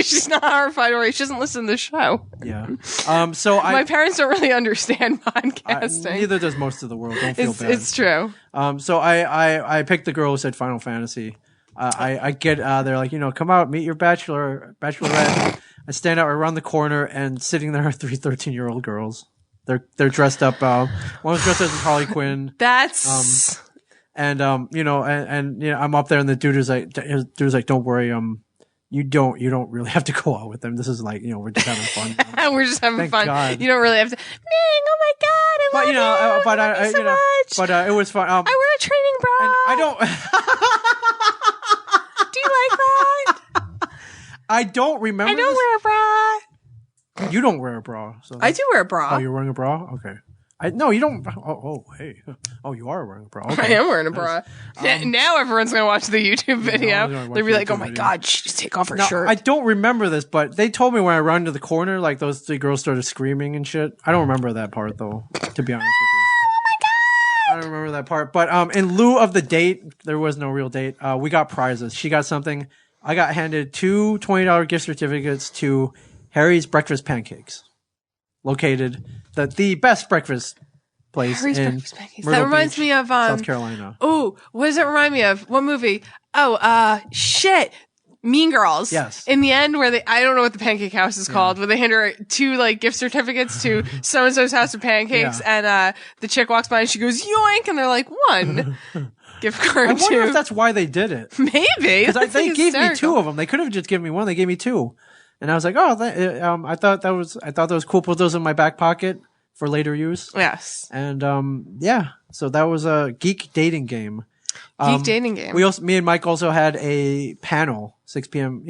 she's not horrified already. She doesn't listen to the show. Yeah. My parents don't really understand podcasting. Neither does most of the world. Don't feel bad. It's true. So I picked the girl who said Final Fantasy. I get they're like, come out, meet your bachelorette. I stand out around the corner, and sitting there are 3 13-year-old girls. They're dressed up. One was dressed as Harley Quinn. That's and I'm up there, and the dude is like, don't worry, you don't really have to go out with them. This is like, we're just having fun. We're just having fun. God. You don't really have to. Ming, oh my God, I love you. But I love you so much. But it was fun. I wear a training bra. And I don't. Do you like that? I don't remember. I don't wear a bra. You don't wear a bra. So I do wear a bra. Oh, you're wearing a bra? Okay. No, you don't. Hey. Oh, you are wearing a bra. Okay. I am wearing a bra. Now everyone's going to watch the YouTube video. They'll be like, oh my God, just take off her shirt. I don't remember this, but they told me when I ran to the corner, like those 3 girls started screaming and shit. I don't remember that part, though, to be honest with you. Oh my God. I don't remember that part. But in lieu of the date, there was no real date. We got prizes. She got something. I got handed 2 $20 gift certificates to Harry's Breakfast Pancakes, located the best breakfast place Harry's in Breakfast Pancakes. Myrtle That reminds Beach, me of South Carolina. Oh, what does it remind me of? What movie? Oh, shit. Mean Girls. Yes. In the end, where I don't know what the pancake house is called, where they hand her 2 like gift certificates to so and so's house of pancakes, and the chick walks by and she goes yoink, and they're like 1 gift card. I wonder if that's why they did it. Maybe because they gave me 2 of them. They could have just given me 1. They gave me 2, and I was like, oh, I thought that was cool. Put those in my back pocket for later use. Yes. And so that was a geek dating game. Dating game. Me and Mike also had a panel, 6 p.m.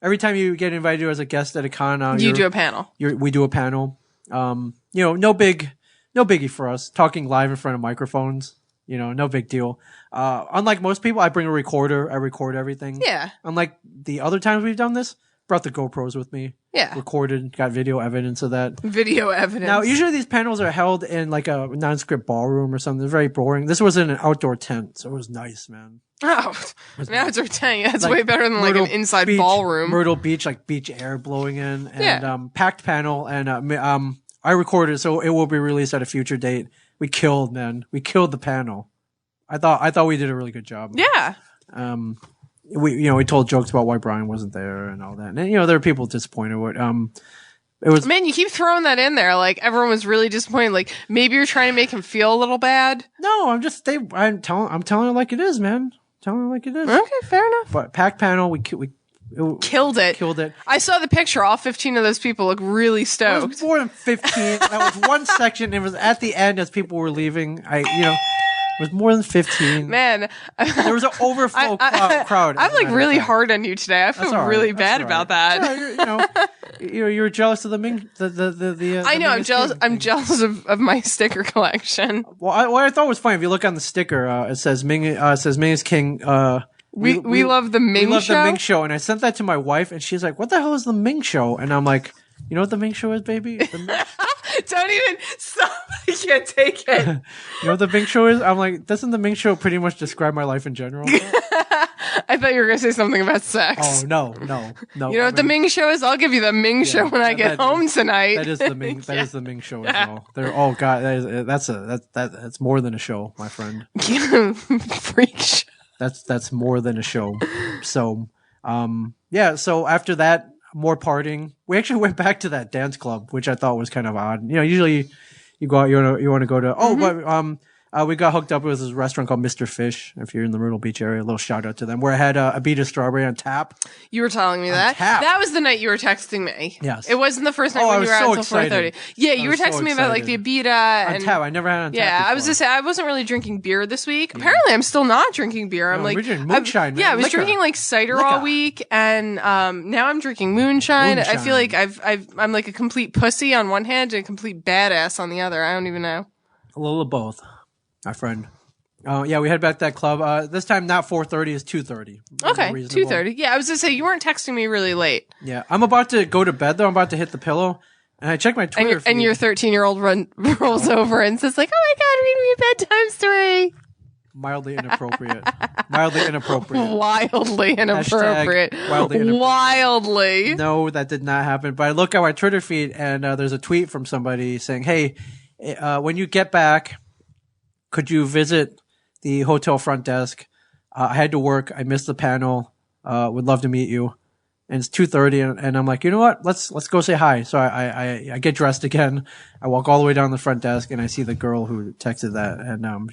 Every time you get invited to as a guest at a con, you do a panel. We do a panel. No biggie for us. Talking live in front of microphones. No big deal. Unlike most people, I bring a recorder. I record everything. Yeah. Unlike the other times we've done this, brought the GoPros with me. Yeah. Recorded, got video evidence of that. Video evidence. Now, usually these panels are held in like a non-script ballroom or something. They're very boring. This was in an outdoor tent, so it was nice, man. Oh, an outdoor tent. Yeah, it's like way better than like an inside ballroom. Myrtle Beach, like beach air blowing in. And packed panel. And I recorded, so it will be released at a future date. We killed, man. We killed the panel. I thought we did a really good job. Yeah. We told jokes about why Brian wasn't there and all that. And there were people disappointed with it was. Man, you keep throwing that in there. Like everyone was really disappointed. Like maybe you're trying to make him feel a little bad. No, I'm telling it like it is, man. Telling it like it is. Okay, fair enough. But packed panel, we killed it. Killed it. I saw the picture. All 15 of those people look really stoked. It was more than 15. That was one section. It was at the end as people were leaving. It was more than 15. Man. There was an overflow crowd. I'm like really hard on you today. I feel really bad about that. You're jealous of the Ming. I know. I'm jealous of my sticker collection. Well, what I thought was funny, if you look on the sticker, it says Ming is king. We love the Ming show. We love the Ming show. And I sent that to my wife, and she's like, what the hell is the Ming show? And I'm like, you know what the Ming show is, baby? Don't even stop. I can't take it. You know what the Ming show is? I'm like, doesn't the Ming show pretty much describe my life in general? I thought you were going to say something about sex. Oh, no. You know what the Ming show is? I'll give you the Ming show when I get home tonight. That is the Ming. That is the Ming show as well. Oh God, that's more than a show, my friend. Freak show. That's more than a show. So, So after that, more partying. We actually went back to that dance club, which I thought was kind of odd. Usually you go out, you want to go to. Oh, but We got hooked up with this restaurant called Mr. Fish. If you're in the Myrtle Beach area, a little shout out to them. Where I had a beat of strawberry on tap. You were telling me that. Tap. That was the night you were texting me. Yes. It wasn't the first night when you were out until 4:30. Yeah, you were texting me about like the Abita and on tap. I never had on tap. Yeah, before. I was just saying I wasn't really drinking beer this week. Apparently, I'm still not drinking beer. I'm like we're drinking Moonshine. I was drinking like cider all week, and now I'm drinking Moonshine. I feel like I'm like a complete pussy on one hand and a complete badass on the other. I don't even know. A little of both, my friend. Yeah, we head back to that club. This time not 4:30, it's 2:30. Okay, 2:30. Yeah, I was gonna say you weren't texting me really late. Yeah, I'm about to go to bed though. I'm about to hit the pillow, and I check my Twitter feed. And your 13-year-old rolls over and says like, "Oh my God, read me a bedtime story." Mildly inappropriate. Mildly inappropriate. Wildly inappropriate. Wildly inappropriate. Wildly. No, that did not happen. But I look at my Twitter feed, and there's a tweet from somebody saying, "Hey, when you get back, could you visit the hotel front desk? I had to work. I missed the panel. Would love to meet you." And it's 2:30, and I'm like, you know what? Let's go say hi. So I get dressed again. I walk all the way down the front desk, and I see the girl who texted that, and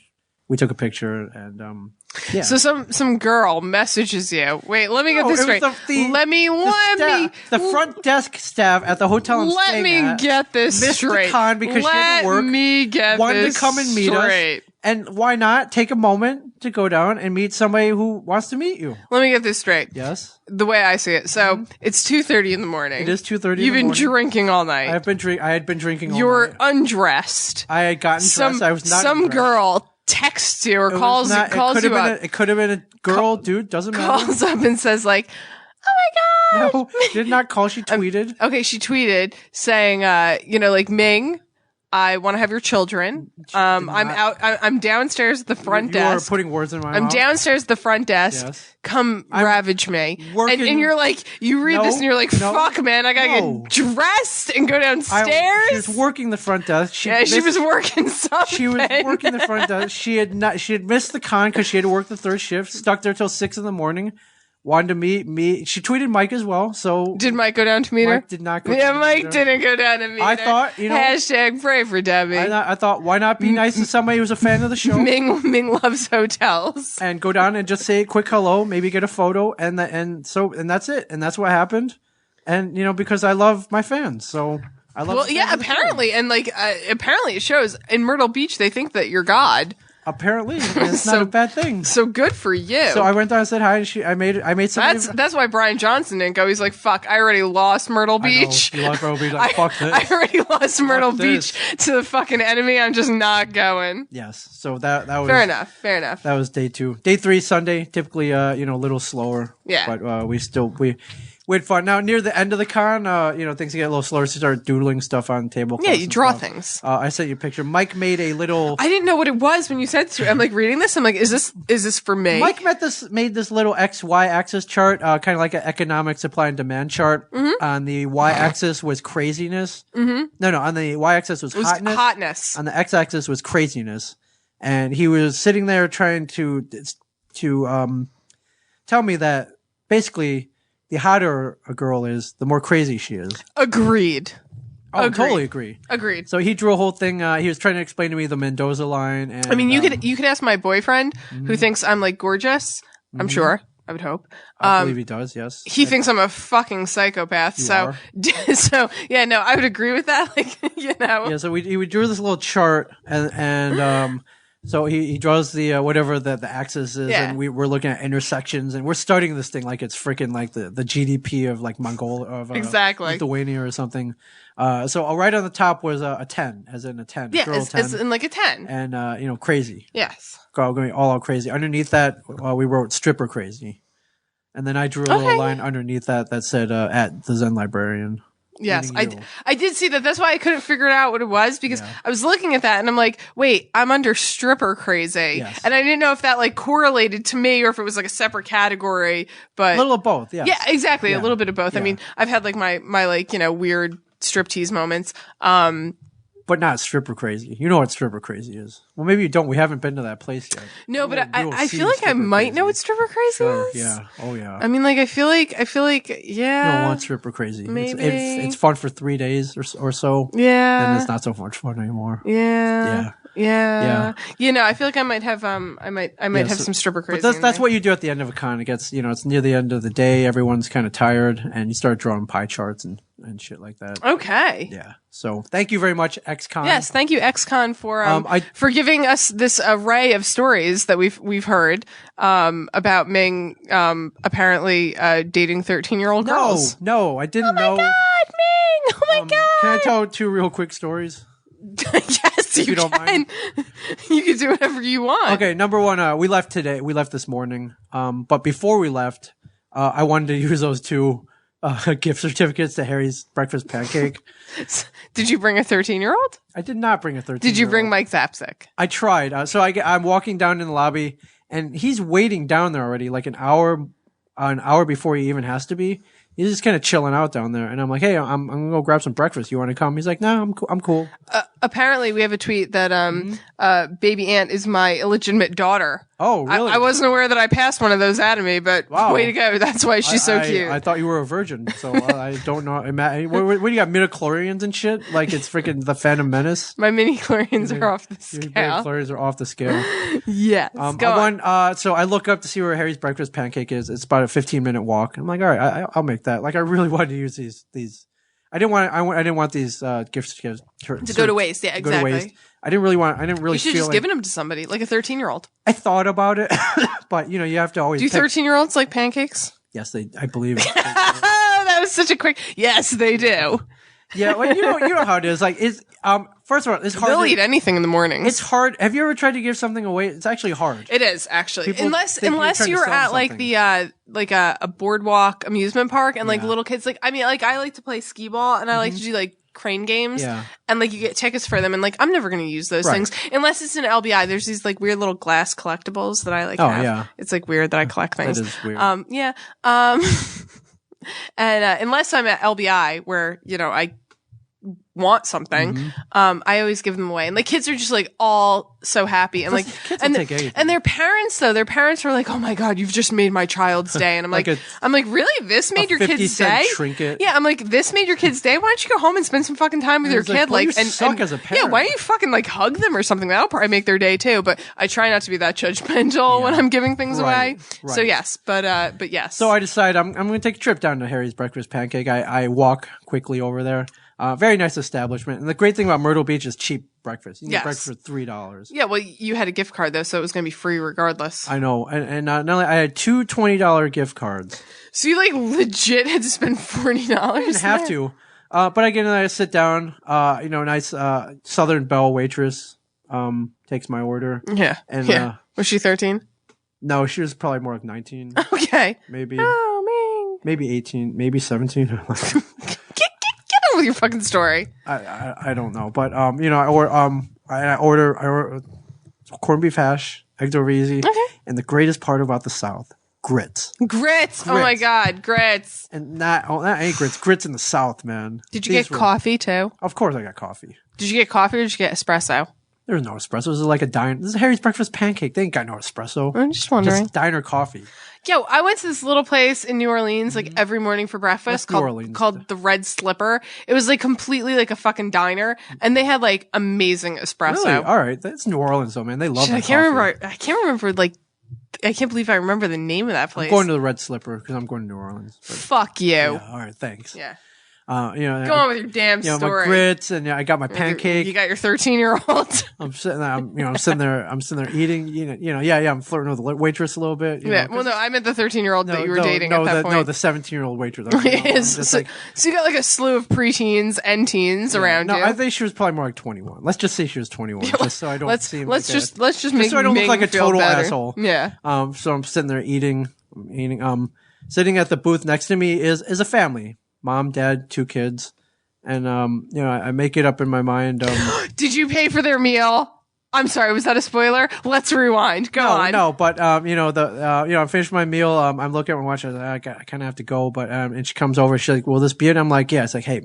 we took a picture, and yeah. So some girl messages you. Wait, let me get this straight. The front desk staff at the hotel I'm staying at. Let me get this missed straight. The con because she had to work. Let me get wanted this to come and meet straight. us. And why not take a moment to go down and meet somebody who wants to meet you? Let me get this straight. Yes. The way I see it. So it's 2:30 in the morning. It is 2:30 in the morning. You've been drinking all night. I had been drinking all night. You're undressed. I had gotten dressed. I was not Some undressed. girl texts you or calls you up. It could have been a girl, dude. Doesn't matter. Calls up and says like, "Oh my God." No, did not call. She tweeted. Okay, she tweeted saying, like, Ming, I want to have your children. I'm downstairs at the front desk. You are putting words in my mouth. I'm downstairs at the front desk. Yes. Come ravage me. And you're like, you read this and you're like, fuck, man, I gotta get dressed and go downstairs. She was working the front desk. She was working something. She was working the front desk. She had missed the con because she had to work the third shift. Stuck there till 6 a.m. Wanted to meet me. She tweeted Mike as well. So did Mike go down to meet her? Mike did not go. Yeah, Mike didn't go down to meet her. I thought, hashtag pray for Debbie. I thought, why not be nice to somebody who's a fan of the show? Ming loves hotels. And go down and just say a quick hello, maybe get a photo, and that's it. And that's what happened. And because I love my fans, so I love. Well, yeah, apparently, and apparently it shows in Myrtle Beach. They think that you're God. Apparently, it's not a bad thing. So good for you. So I went down and said hi, and I made some. That's why Brian Johnson didn't go. He's like, "Fuck, I already lost Myrtle Beach. You lost Myrtle Beach. Like, fuck this. I already lost Myrtle Beach to the fucking enemy. I'm just not going." Yes. So that was fair enough. Fair enough. That was day 2. Day 3, Sunday. Typically, a little slower. Yeah. But we had fun. Now, near the end of the con, things get a little slower. So you start doodling stuff on tablecloths. Yeah, you draw things. I sent you a picture. Mike made a little. I didn't know what it was when you said it. I'm like reading this. I'm like, is this for me? Mike made this little XY axis chart, kind of like an economic supply and demand chart. Mm-hmm. On the Y axis was craziness. Mm-hmm. No, on the Y axis was hotness. On the X axis was craziness. And he was sitting there trying to tell me that basically, the hotter a girl is, the more crazy she is. Agreed. Oh, totally agree. Agreed. So he drew a whole thing. He was trying to explain to me the Mendoza line. And, I mean, you could ask my boyfriend who thinks I'm like gorgeous. I'm sure. I would hope. I believe he does. Yes. He thinks I'm a fucking psychopath. So yeah, no, I would agree with that. Like, Yeah. So we drew this little chart and so he draws the whatever the axis is, and we're looking at intersections, and we're studying this thing like it's freaking like the GDP of like Mongolia of exactly Lithuania or something. So right on the top was a 10, as in a 10. Yeah, girl 10, as in like a 10. And crazy. Yes. Going all out crazy. Underneath that, we wrote stripper crazy, and then I drew a little line underneath that said at the Zen Librarian. Yes, I did see that. That's why I couldn't figure out what it was, because I was looking at that and I'm like, wait, I'm under stripper crazy. Yes. And I didn't know if that like correlated to me or if it was like a separate category, but a little of both. Yeah. Yeah, exactly. Yeah. A little bit of both. Yeah. I mean, I've had like my like, weird striptease moments. But not stripper crazy. You know what stripper crazy is. Well, maybe you don't. We haven't been to that place yet. No, but I feel like I might know what stripper crazy is. Yeah. Oh, yeah. I mean, like, I feel like, yeah. You don't want stripper crazy. Maybe. It's fun for 3 days or so. Yeah. And it's not so much fun anymore. Yeah. Yeah. I feel like I might have have some stripper crazy. But that's what you do at the end of a con. It gets, it's near the end of the day. Everyone's kind of tired, and you start drawing pie charts and shit like that. Okay. Yeah. So thank you very much, XCon. Yes, thank you, XCon, for giving us this array of stories that we've heard about Ming apparently dating 13-year-old girls. No, I didn't know. Oh my God, Ming! Oh my God! Can I tell 2 real quick stories? Yes, you don't mind. You can do whatever you want. Okay, number 1, we left today. We left this morning. But before we left, I wanted to use those 2 gift certificates to Harry's breakfast pancake. Did you bring a 13-year-old? I did not bring a 13-year-old. Did you bring Mike Zapsik? I tried. So I'm walking down in the lobby, and he's waiting down there already, like an hour before he even has to be. He's just kind of chilling out down there, and I'm like, "Hey, I'm gonna go grab some breakfast. You want to come?" He's like, "No, I'm cool." Apparently, we have a tweet that Baby Ant is my illegitimate daughter. Oh, really? I wasn't aware that I passed one of those out of me, but way to go! That's why she's so cute. I thought you were a virgin, so I don't know. What do you got? Midichlorians and shit? Like it's freaking the Phantom Menace? My mini-chlorians are off the scale. Your midichlorians are off the scale. Yes. Go on. So I look up to see where Harry's breakfast pancake is. It's about a 15-minute walk. I'm like, all right, I'll make that. Like I really wanted to use these. I didn't want these gifts to go to waste. Yeah, exactly. Go to waste. I didn't really. You should just given them to somebody, like a 13-year-old. I thought about it, but you have to always. Do 13-year-olds like pancakes? Yes, I believe. That was such a quick. Yes, they do. Yeah, well, you know how it is. Like, first of all, it's hard. They'll eat anything in the morning. It's hard. Have you ever tried to give something away? It's actually hard. It is actually, unless you're at like the like a boardwalk amusement park and like little kids. Like I like to play skee ball and I like to do like crane games. Yeah. And like you get tickets for them and like I'm never gonna use those things unless it's an LBI. There's these like weird little glass collectibles that I like. Yeah. It's like weird that I collect things. That is weird. Yeah. And unless I'm at LBI where I want something, I always give them away, and like kids are just like all so happy, and like and their parents were like, "Oh my God, you've just made my child's day," and I'm like, really, this made your kid's day? Trinket. Yeah, I'm like, this made your kid's day? Why don't you go home and spend some fucking time with your kid? Like, you suck as a parent. Yeah, why don't you fucking like hug them or something? That'll probably make their day too. But I try not to be that judgmental when I'm giving things away. Right. So yes, but yes. So I decide I'm going to take a trip down to Harry's Breakfast Pancake. I walk quickly over there. Very nice establishment. And the great thing about Myrtle Beach is cheap breakfast. You can get breakfast for $3. Yeah, well, you had a gift card, though, so it was going to be free regardless. I know. And not only, I had 2 $20 gift cards. So you, like, legit had to spend $40? I didn't have to. But again, I sit down, nice Southern Belle waitress takes my order. Yeah. And was she 13? No, she was probably more like 19. Okay. Maybe. Oh, Ming. Maybe 18. Maybe 17. With your fucking story. I don't know, but I order corned beef hash, eggs over easy, and the greatest part about the South, grits. Grits. Oh my God, grits. And that ain't grits. Grits in the South, man. Did you get coffee too? Of course, I got coffee. Did you get coffee or did you get espresso? There's no espresso. This is like a diner. This is Harry's Breakfast Pancake. They ain't got no espresso. I'm just wondering. Just diner coffee. Yo, I went to this little place in New Orleans like every morning for breakfast called the Red Slipper. It was like completely like a fucking diner, and they had like amazing espresso. Really? All right, that's New Orleans though, man. They love. I can't remember. Like, I can't believe I remember the name of that place. I'm going to the Red Slipper because I'm going to New Orleans. Fuck you. Yeah, all right, thanks. Yeah. Go on with your damn story. My grits, and I got my pancake. You got your 13-year-old. I'm sitting there. I'm sitting there eating. I'm flirting with the waitress a little bit. Well, no, I meant the 13-year-old that you were dating at that point. No, the 17-year-old waitress. So you got like a slew of preteens and teens around you. No, I think she was probably more like 21. Let's just say she was 21, just so I don't seem. Let's just make so I don't look like a total better. asshole. Yeah. So I'm sitting there eating. Sitting at the booth next to me is a family: mom, dad, 2 kids. And, I make it up in my mind. Did you pay for their meal? I'm sorry, was that a spoiler? Let's rewind. Go on. No, but, I finished my meal. I'm looking at my watch. I kind of have to go, but, and she comes over. She's like, will this be it? I'm like, yeah. It's like, hey,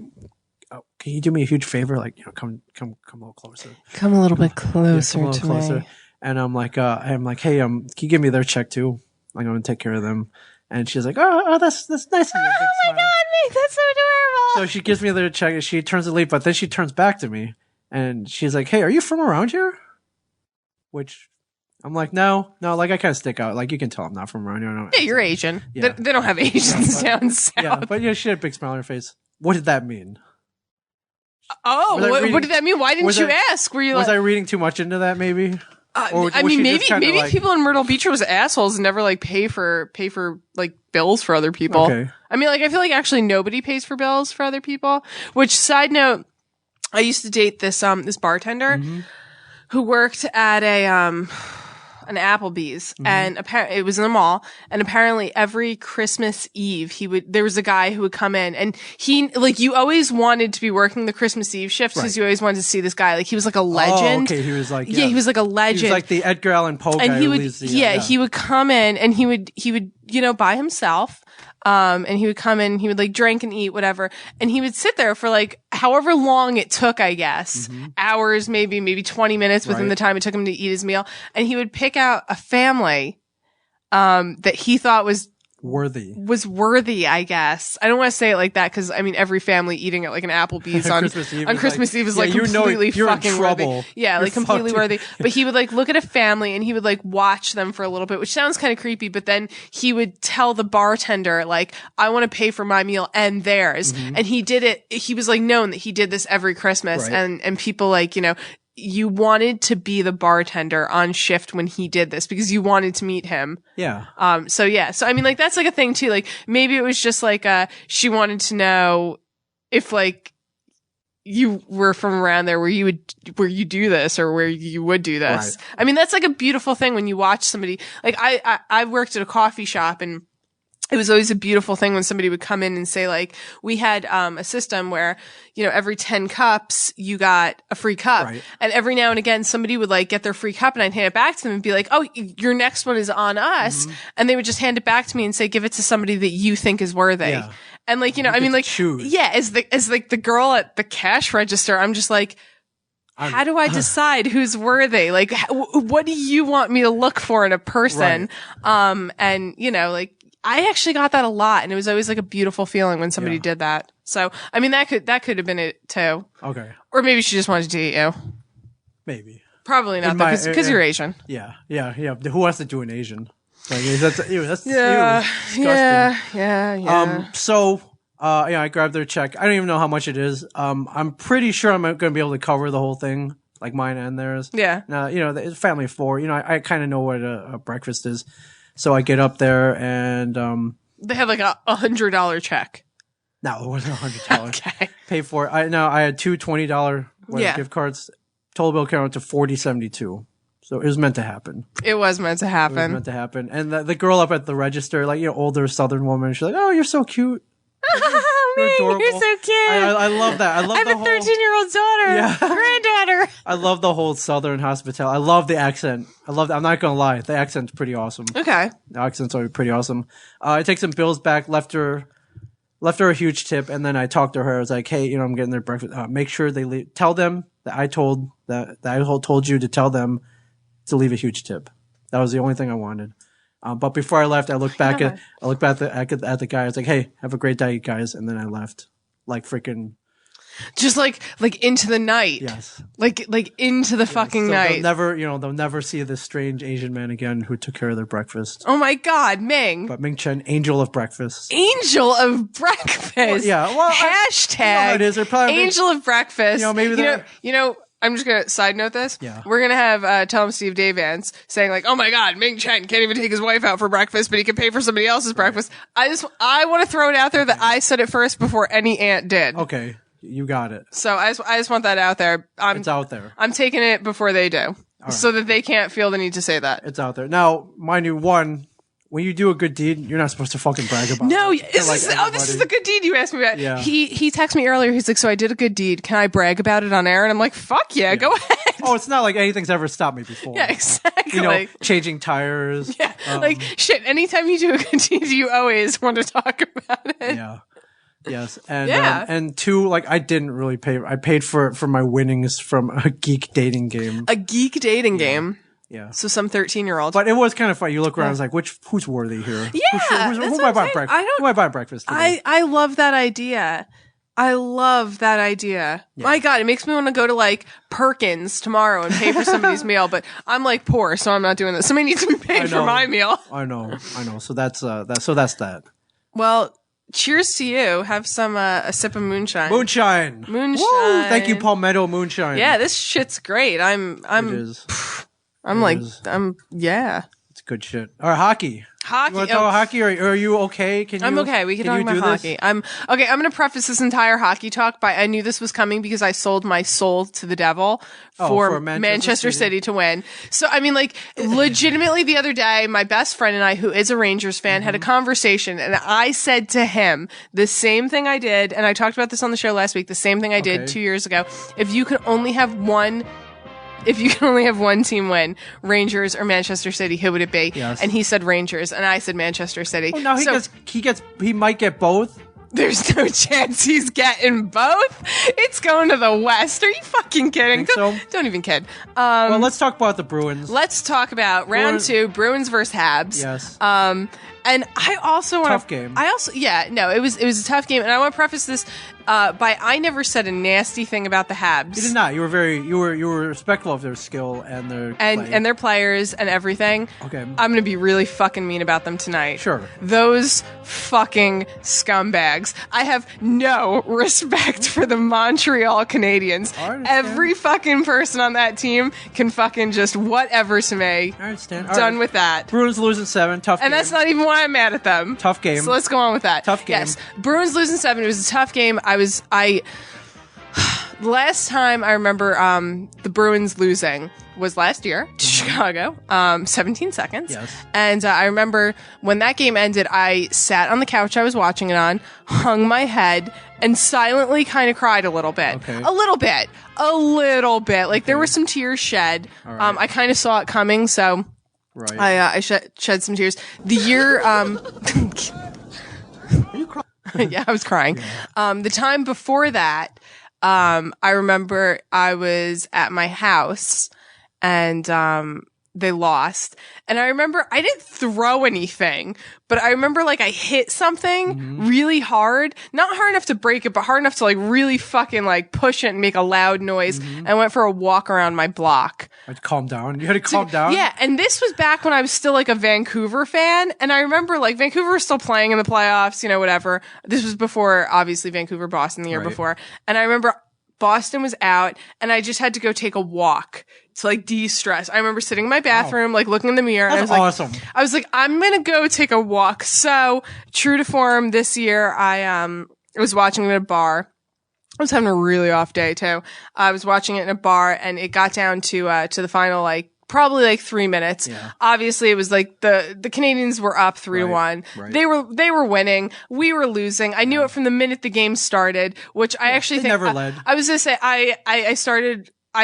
can you do me a huge favor? Like, come a little closer. Come a little bit closer me. And I'm like, hey, can you give me their check too? Like, I'm going to take care of them. And she's like, oh, that's nice of you. Oh my God, Ming, that's so adorable. So she gives me the check and she turns to leave, but then she turns back to me and she's like, hey, are you from around here? which I'm like, no, like I kind of stick out. Like you can tell I'm not from around here. Yeah, you're Asian. Yeah. They don't have Asians down south. Yeah, but she had a big smile on her face. What did that mean? Oh, what did that mean? Why didn't you ask? Were you was I reading too much into that? Maybe. I mean, maybe people in Myrtle Beach was assholes and never like pay for like bills for other people. Okay. I mean, like I feel like actually nobody pays for bills for other people. Which, side note, I used to date this bartender who worked at an Applebee's, and apparently it was in the mall, and apparently every Christmas Eve there was a guy who would come in, and he, like, you always wanted to be working the Christmas Eve shift because you always wanted to see this guy. Like, he was like a legend. Oh, okay, he was like, he was like a legend. He was like the Edgar Allan Poe guy. And he would come in, and he would, by himself. And he would come in, he would like drink and eat, whatever. And he would sit there for like however long it took, I guess, hours, maybe 20 minutes within the time it took him to eat his meal. And he would pick out a family, that he thought was worthy, I guess. I don't want to say it like that because I mean every family eating at like an Applebee's on Christmas Eve is like completely fucking worthy. Yeah, like completely worthy. But he would like look at a family and he would like watch them for a little bit, which sounds kind of creepy, but then he would tell the bartender like, I want to pay for my meal and theirs. And he did it. He was like known that he did this every Christmas, and people like, you wanted to be the bartender on shift when he did this because you wanted to meet him. Yeah. So I mean, like, that's like a thing too. Like, maybe it was just like, she wanted to know if like you were from around there where you do this or where you would do this. Right. I mean, that's like a beautiful thing when you watch somebody. Like, I worked at a coffee shop, and it was always a beautiful thing when somebody would come in and say, like, we had a system where, every 10 cups, you got a free cup. Right. And every now and again, somebody would, like, get their free cup, and I'd hand it back to them and be like, oh, your next one is on us. And they would just hand it back to me and say, give it to somebody that you think is worthy. Yeah. And, like, I mean, like, choose. Yeah, as like the girl at the cash register, I'm just like, how do I decide who's worthy? Like, what do you want me to look for in a person? Right. And, like, I actually got that a lot, and it was always like a beautiful feeling when somebody did that. So, I mean, that could have been it too. Okay. Or maybe she just wanted to date you. Maybe. Probably not, because you're Asian. Yeah. Who wants to do an Asian? Like, that's disgusting. Yeah. So, I grabbed their check. I don't even know how much it is. I'm pretty sure I'm going to be able to cover the whole thing, like mine and theirs. Yeah. Now, it's a family of 4. I kind of know what a breakfast is. So I get up there and they had like a $100 check. No, it wasn't $100. Okay. Pay for it. I had two $20 gift cards. Total bill came out to $40.72. So it was meant to happen. It was meant to happen. And the girl up at the register, like, older Southern woman, she's like, "Oh, you're so cute. You're adorable. You're so cute." I love that. I have a 13-year-old daughter. Granddaughter. I love the whole Southern hospitality. I love the accent. I'm not going to lie. The accent's pretty awesome. Okay. The accent's already pretty awesome. I take some bills back, left her a huge tip, and then I talked to her. I was like, "Hey, I'm getting their breakfast. Make sure they leave. Tell them that I told you to tell them to leave a huge tip." That was the only thing I wanted. But before I left, I looked back at the guy. I was like, "Hey, have a great day, guys," and then I left, like freaking, just like into the night. Yes, like into the fucking night. They'll never see this strange Asian man again who took care of their breakfast. Oh my God, Ming! But Ming Chen, angel of breakfast. Angel of breakfast. Hashtag. It is. They're probably angel of breakfast. Maybe they're. I'm just going to side note this. Yeah. We're going to have Tell Him Steve Davance saying like, oh my God, Ming Chen can't even take his wife out for breakfast, but he can pay for somebody else's breakfast. I want to throw it out there that I said it first before any aunt did. Okay. You got it. So I just want that out there. It's out there. I'm taking it before they do. Right. So that they can't feel the need to say that. It's out there. Now, mind you, when you do a good deed, you're not supposed to fucking brag about it. No, this is the good deed you asked me about. Yeah. He texted me earlier. He's like, so I did a good deed. Can I brag about it on air? And I'm like, fuck yeah. Go ahead. Oh, it's not like anything's ever stopped me before. Yeah, exactly. Changing tires. Yeah, like shit. Anytime you do a good deed, you always want to talk about it. Yeah. Yes. And and 2, like I didn't really pay. I paid for my winnings from a geek dating game. A geek dating game. Yeah. So some 13-year-old. But it was kind of fun. You look around, it's like, who's worthy here? Yeah. Who am I buying breakfast? Who am I buying breakfast today? I love that idea. I love that idea. Yeah. My God, it makes me want to go to like Perkins tomorrow and pay for somebody's meal, but I'm like poor, so I'm not doing this. Somebody needs to be paid for my meal. I know. So that's that. Well, cheers to you. Have some a sip of moonshine. Moonshine. Woo! Thank you, Palmetto Moonshine. Yeah, this shit's great. It's good shit. All right, hockey. Hockey. You want to talk about hockey, or are you okay? I'm okay. We can talk about hockey. I'm okay. I'm going to preface this entire hockey talk by I knew this was coming because I sold my soul to the devil for Manchester City to win. So, I mean, like, legitimately the other day, my best friend and I, who is a Rangers fan, had a conversation, and I said to him the same thing I did, and I talked about this on the show last week, the same thing I did 2 years ago. If you could only have one team win, Rangers or Manchester City, who would it be? Yes. And he said Rangers, and I said Manchester City. Oh, now he might get both. There's no chance he's getting both. It's going to the West. Are you fucking kidding? Don't even kid. Well, let's talk about the Bruins. Let's talk about round 2, Bruins versus Habs. Yes. And I also want tough game. It was a tough game, and I want to preface this by I never said a nasty thing about the Habs. You did not. You were respectful of their skill and their and their players and everything. Okay. I'm gonna be really fucking mean about them tonight. Sure. Those fucking scumbags. I have no respect for the Montreal Canadiens. Every fucking person on that team can fucking just whatever to me. I understand. Done with that. Bruins losing 7. Tough game. And that's not even why I'm mad at them. Tough game. So let's go on with that. Tough game. Yes. Bruins losing 7. It was a tough game. Last time I remember the Bruins losing was last year to Chicago, 17 seconds. Yes. And I remember when that game ended, I sat on the couch I was watching it on, hung my head, and silently kind of cried a little bit. Okay. A little bit. Like there were some tears shed. Right. I kind of saw it coming, so right. I shed some tears. The year... Are you crying? Yeah, I was crying. Yeah. The time before that, I remember I was at my house and they lost. And I remember I didn't throw anything, but I remember like I hit something really hard. Not hard enough to break it, but hard enough to like really fucking like push it and make a loud noise. And I went for a walk around my block. I had to calm down. You had to calm down? Yeah, and this was back when I was still like a Vancouver fan. And I remember like Vancouver was still playing in the playoffs, you know, whatever. This was before, obviously, Vancouver-Boston the year before. And I remember Boston was out and I just had to go take a walk to like de-stress. I remember sitting in my bathroom, like looking in the mirror. That's and I was awesome. I was like, I'm going to go take a walk. So true to form this year, I was watching it at a bar. I was having a really off day too. I was watching it in a bar and it got down to the final, like, probably like 3 minutes. Yeah. Obviously it was like the Canadians were up 3-1. Right. They were winning. We were losing. I knew it from the minute the game started, which I actually think never led. I was going to say I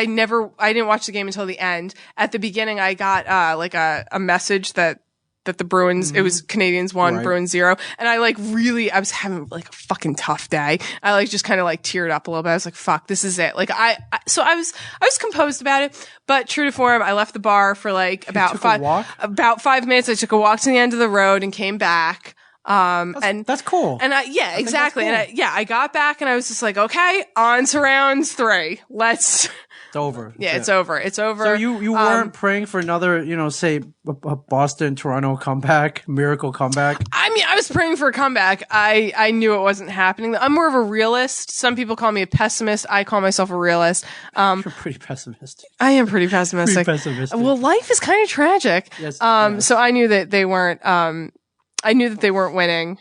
didn't watch the game until the end. At the beginning I got like a message that the Bruins, it was Canadians 1, Bruins 0. And I was having like a fucking tough day. I like just kind of like teared up a little bit. I was like, fuck, this is it. Like so I was composed about it, but true to form, I left the bar for like about 5 minutes. I took a walk to the end of the road and came back. That's cool. And exactly. Cool. And I got back and I was just like, okay, on to round 3. It's over. Yeah, it's over. It's over. So you weren't praying for another, say a Boston Toronto comeback, miracle comeback? I mean, I was praying for a comeback. I knew it wasn't happening. I'm more of a realist. Some people call me a pessimist. I call myself a realist. You're pretty pessimistic. I am pretty pessimistic. Well, life is kind of tragic. Yes, so I knew that they weren't winning.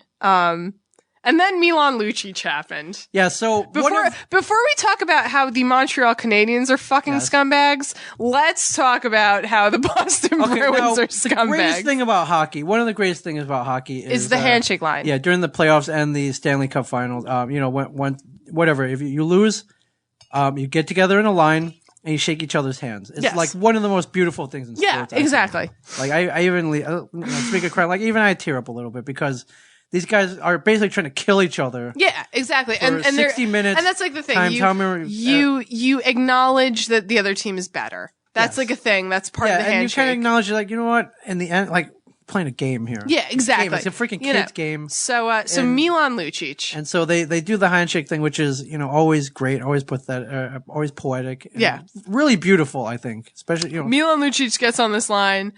And then Milan Lucic happened. Yeah, so before we talk about how the Montreal Canadiens are fucking scumbags, let's talk about how the Boston Bruins are scumbags. The greatest thing about hockey, one of the greatest things about hockey is the handshake line. Yeah, during the playoffs and the Stanley Cup Finals, when whatever, if you lose, you get together in a line and you shake each other's hands. It's like one of the most beautiful things in sports. Yeah, exactly. Like I even speak of crying, like even I tear up a little bit because these guys are basically trying to kill each other. Yeah, exactly. And 60 minutes. And that's like the thing. You acknowledge that the other team is better. That's like a thing. That's part of the handshake. And you kind of acknowledge, like, you know what? In the end, like, playing a game here. Yeah, exactly. It's a freaking kids game. So Milan Lucic. And so they do the handshake thing, which is, always great, always always poetic. Really beautiful, I think. Especially, Milan Lucic gets on this line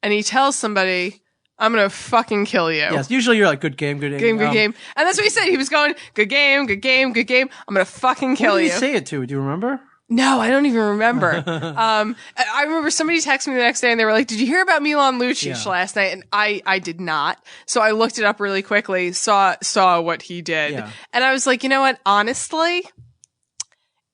and he tells somebody, I'm going to fucking kill you. Yes, usually you're like, good game, good game. Good game. And that's what he said. He was going, good game, good game, good game. I'm going to fucking kill you. Who did he say it to? Do you remember? No, I don't even remember. I remember somebody texted me the next day and they were like, did you hear about Milan Lucic last night? And I did not. So I looked it up really quickly, saw what he did. Yeah. And I was like, you know what? Honestly,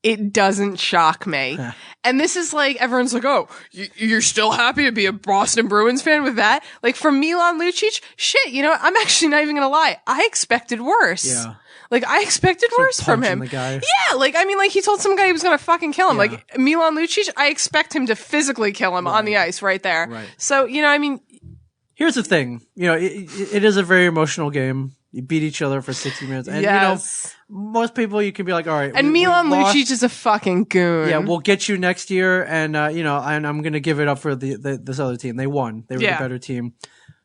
it doesn't shock me. And this is like, everyone's like, oh, you're still happy to be a Boston Bruins fan with that? Like, from Milan Lucic? Shit, I'm actually not even gonna lie. I expected worse. Yeah. Like, I expected worse from him. The guy. Yeah, he told some guy he was going to fucking kill him. Yeah. Like, Milan Lucic, I expect him to physically kill him on the ice right there. Right. So, here's the thing. It is a very emotional game. You beat each other for 60 minutes. And, most people you can be like, all right. And Milan Lucic is a fucking goon. Yeah, we'll get you next year. And, and I'm going to give it up for this other team. They won. They were the better team.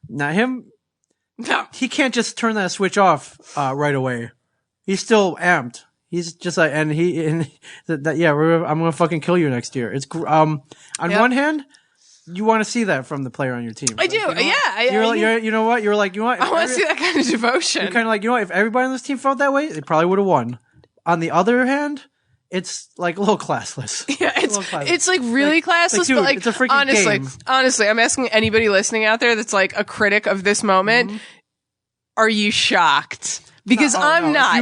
Now, he can't just turn that switch off right away. He's still amped. He's just like, I'm gonna fucking kill you next year. It's on one hand, you want to see that from the player on your team. I do, you know what? You're like, I want to see that kind of devotion. You're kind of like, if everybody on this team felt that way, they probably would have won. On the other hand, it's like a little classless. Yeah, it's like really classless, dude, but like it's a freaking game. Honestly, I'm asking anybody listening out there that's like a critic of this moment, are you shocked? Because I'm not.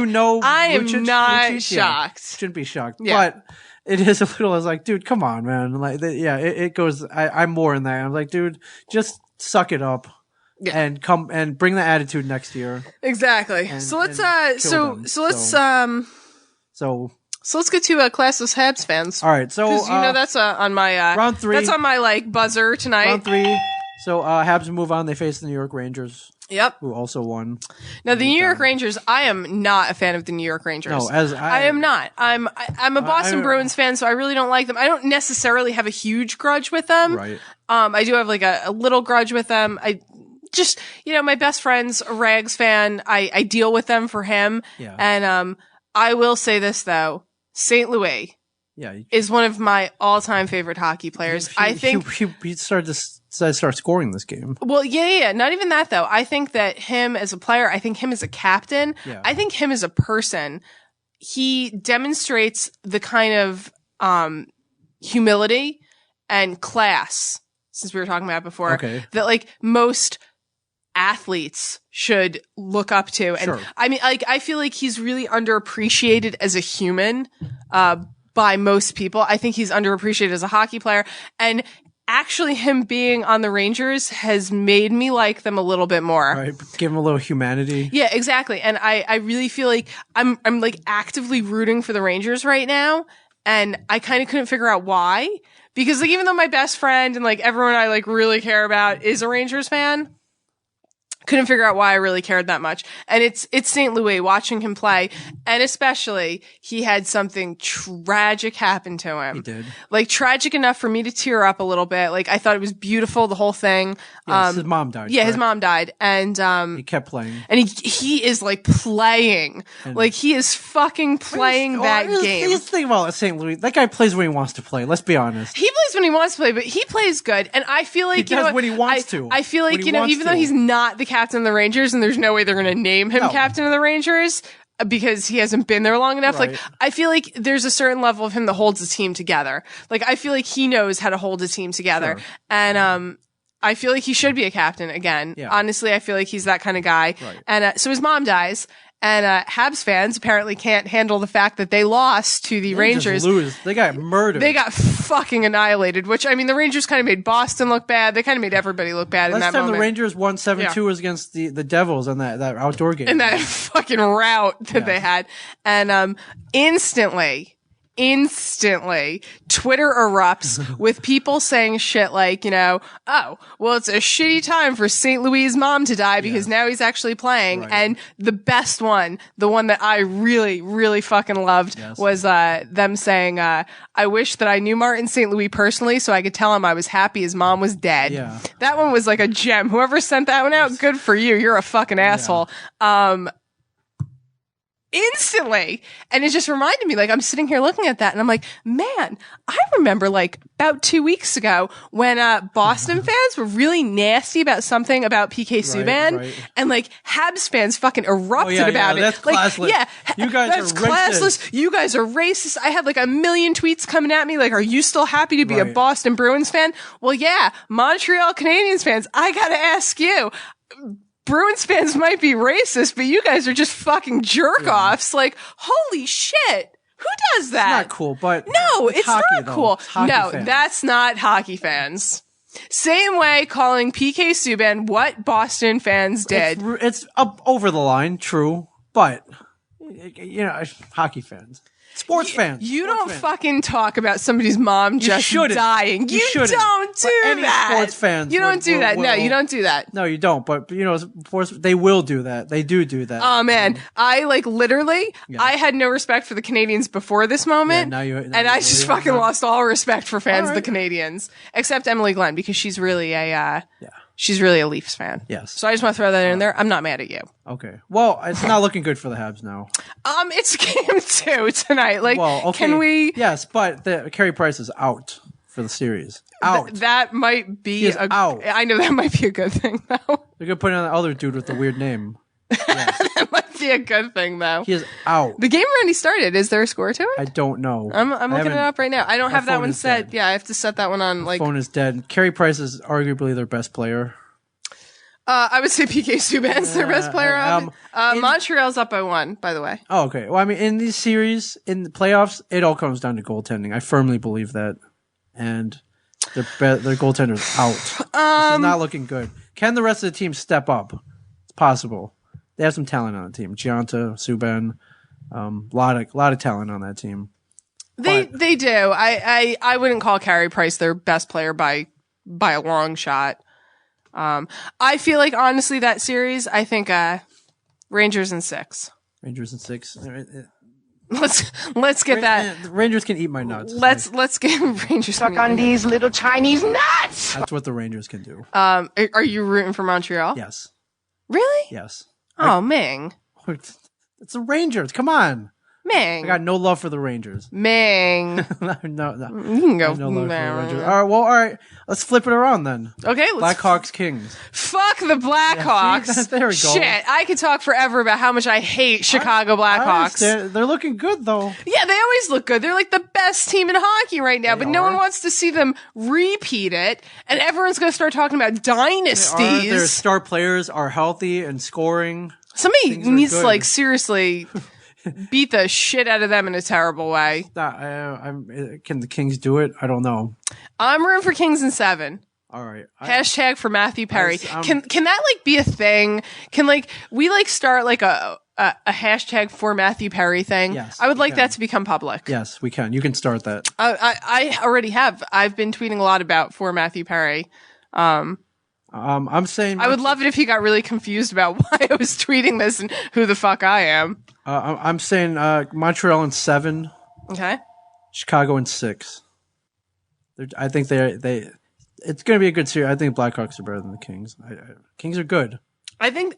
I am not shocked. Shouldn't be shocked. Yeah. But it is a little, I was like, dude, come on, man. Like, it goes, I'm more in that. I'm like, dude, just suck it up. Yeah. And bring the attitude next year. Exactly. So let's get to classless Habs fans. All right. So, that's on my, round 3. That's on my buzzer tonight. Round 3. So, Habs move on. They face the New York Rangers. Yep. Who also won. Now, the New York Rangers, I am not a fan of the New York Rangers. No, I am not. I'm a Boston Bruins fan, so I really don't like them. I don't necessarily have a huge grudge with them. Right. I do have like a little grudge with them. I just, my best friend's a Rags fan. I deal with them for him. Yeah. And I will say this though, St. Louis is one of my all-time favorite hockey players. I think he started to start scoring this game. Well, yeah. Not even that though. I think that him as a player, I think him as a captain, I think him as a person, he demonstrates the kind of humility and class, since we were talking about it before, that like most athletes should look up to. And I mean, like, I feel like he's really underappreciated as a human by most people. I think he's underappreciated as a hockey player, and actually him being on the Rangers has made me like them a little bit more. Right, give him a little humanity. Yeah, exactly. And I really feel like I'm like actively rooting for the Rangers right now, and I kind of couldn't figure out why, because like even though my best friend and like everyone I like really care about is a Rangers fan, couldn't figure out why I really cared that much. And it's St. Louis, watching him play. And especially, he had something tragic happen to him. He did. Like, tragic enough for me to tear up a little bit. Like, I thought it was beautiful, the whole thing. Yes, his mom died. Yeah, correct? His mom died. And, he kept playing. And he is, like, playing. And like, he is fucking playing that game. Here's the thing about St. Louis. That guy plays when he wants to play. Let's be honest. He plays when he wants to play, but he plays good. And I feel like, he does when he wants to. I feel like, even though he's not the captain of the Rangers, and there's no way they're going to name him captain of the Rangers because he hasn't been there long enough. Right. Like, I feel like there's a certain level of him that holds the team together. Like, I feel like he knows how to hold a team together. Sure. And, I feel like he should be a captain again. Yeah. Honestly, I feel like he's that kind of guy. Right. And, so his mom dies. And Habs fans apparently can't handle the fact that they lost to the Rangers. They got murdered. They got fucking annihilated, which, I mean, the Rangers kind of made Boston look bad. They kind of made everybody look bad in that moment. Last time the Rangers won 7-2 was against the Devils on that outdoor game. In that fucking rout that they had. And instantly, instantly Twitter erupts with people saying shit like, oh, well, it's a shitty time for St. Louis' mom to die because now he's actually playing. Right. And the best one, the one that I really, really fucking loved was them saying, I wish that I knew Martin St. Louis personally so I could tell him I was happy his mom was dead. Yeah. That one was like a gem. Whoever sent that one out, good for you. You're a fucking asshole. Instantly. And it just reminded me, like, I'm sitting here looking at that and I'm like, man, I remember like about 2 weeks ago when Boston fans were really nasty about something about PK Subban and like Habs fans fucking erupted about it. That's like, classless. Yeah, you guys that's are classless. You guys are racist. I had like a million tweets coming at me like, are you still happy to be a Boston Bruins fan? Well, yeah, Montreal Canadiens fans, I gotta ask you. Bruins fans might be racist, but you guys are just fucking jerk-offs. Like, holy shit. Who does that? It's not cool, but... No, it's hockey, not though. cool. No, fans. That's not hockey fans. Same way calling PK Subban what Boston fans did. It's up over the line, true, but, hockey fans. Sports fans. You don't fucking talk about somebody's mom just dying. You don't do that. Sports fans. You don't do that. No, you don't do that. No, you don't. But, they will do that. They do that. Oh, man. I, literally, I had no respect for the Canadians before this moment. Yeah, and I just fucking lost all respect for fans of the Canadians. Except Emily Glenn, because she's really she's really a Leafs fan. Yes. So I just want to throw that in there. I'm not mad at you. Okay. Well, it's not looking good for the Habs now. It's game 2 tonight. Can we? Yes, but Carey Price is out for the series. Out. That might be out. I know that might be a good thing, though. They're going to put in that other dude with the weird name. Yes. That might be a good thing, though. He is out. The game already started. Is there a score to it? I don't know. I'm looking it up right now. I don't have that one set. Dead. Yeah, I have to set that one on. My phone is dead. Carey Price is arguably their best player. I would say PK Subban's their best player. Montreal's up by 1, by the way. Oh, okay. Well, I mean, in these series, in the playoffs, it all comes down to goaltending. I firmly believe that. And their goaltender's out. This is not looking good. Can the rest of the team step up? It's possible. They have some talent on the team. Gianta, Subban, lot of talent on that team. They do. I wouldn't call Carey Price their best player by a long shot. I feel like honestly that series, I think Rangers in 6. Rangers in 6. Let's get that. The Rangers can eat my nuts. Let's get Rangers. Suck on these little Chinese nuts. That's what the Rangers can do. Are you rooting for Montreal? Yes. Really? Yes. Oh, Ming. It's the Rangers. Come on. Ming. I got no love for the Rangers. Ming. no. You can go. No love for the Rangers. All right. Let's flip it around then. Okay. Blackhawks Kings. Fuck the Blackhawks. Yeah, there we go. Shit. I could talk forever about how much I hate Chicago Blackhawks. They're looking good though. Yeah, they always look good. They're like the best team in hockey right now, but no one wants to see them repeat it, and everyone's going to start talking about dynasties. Their star players are healthy and scoring. Somebody needs to seriously beat the shit out of them in a terrible way. Can the Kings do it? I don't know. I'm rooting for Kings in 7. All right. Hashtag for Matthew Perry. Can that be a thing? Can we start a hashtag for Matthew Perry thing? Yes. I would like that to become public. Yes, we can. You can start that. I already have. I've been tweeting a lot about for Matthew Perry. I'm saying I would love it if he got really confused about why I was tweeting this and who the fuck I am. I'm saying Montreal in 7. Okay. Chicago in 6. I think they. It's going to be a good series. I think Blackhawks are better than the Kings. Kings are good. I think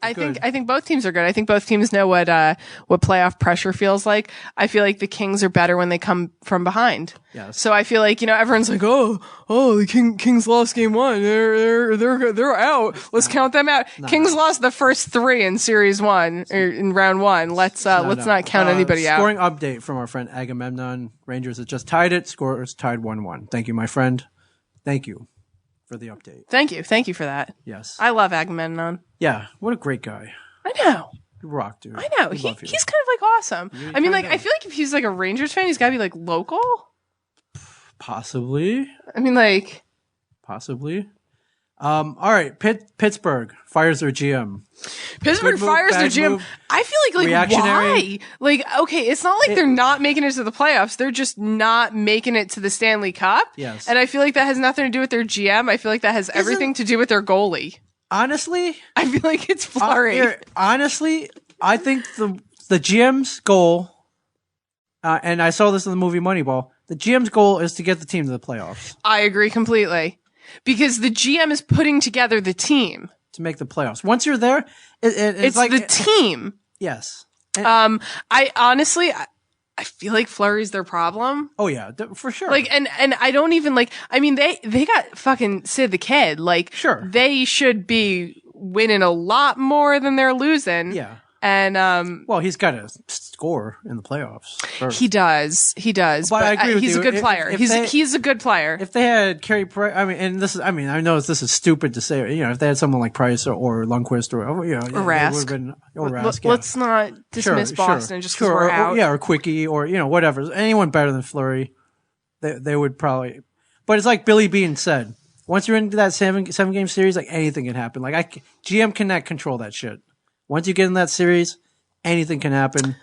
both teams are good. I think both teams know what playoff pressure feels like. I feel like the Kings are better when they come from behind. Yes. So I feel like, everyone's like, oh, the Kings lost game 1. They're out. Let's count them out. Kings lost the first 3 in series 1 or in round 1. Let's not count anybody out. Scoring update from our friend Agamemnon. Rangers has just tied it. Scorers tied 1-1. Thank you, my friend. Thank you for the update. Thank you for that. Yes. I love Agamemnon. Yeah, what a great guy. I know. You rock, dude. I know. He's kind of awesome. I mean, I feel like if he's a Rangers fan, he's got to be local. Possibly. I mean, possibly. All right, Pittsburgh fires their GM. Pittsburgh fires their GM. Move, I feel like why? Like, okay, it's not like they're not making it to the playoffs. They're just not making it to the Stanley Cup. Yes. And I feel like that has nothing to do with their GM. I feel like that has everything to do with their goalie. Honestly, I feel like it's Fleury. Honestly, I think the GM's goal, and I saw this in the movie Moneyball, the GM's goal is to get the team to the playoffs. I agree completely. Because the GM is putting together the team. To make the playoffs. Once you're there, it's like the team. Yes. I honestly, I feel like Fleury's their problem. Oh yeah, for sure. Like, and I don't even like, I mean, they got fucking Sid the Kid. Like, sure. They should be winning a lot more than they're losing. Yeah. And, well, he's got to score in the playoffs. He does. But I agree with you. He's a good player. He's a good player. If they had Carey Price, I know this is stupid to say, if they had someone like Price or Lundqvist or Rask. Rask. Let's not dismiss Boston just because we're out. Or Quickie or, whatever. Anyone better than Fleury, they would probably, but it's like Billy Beane said, once you're into that seven game series, like anything can happen. Like GM cannot control that shit. Once you get in that series, anything can happen.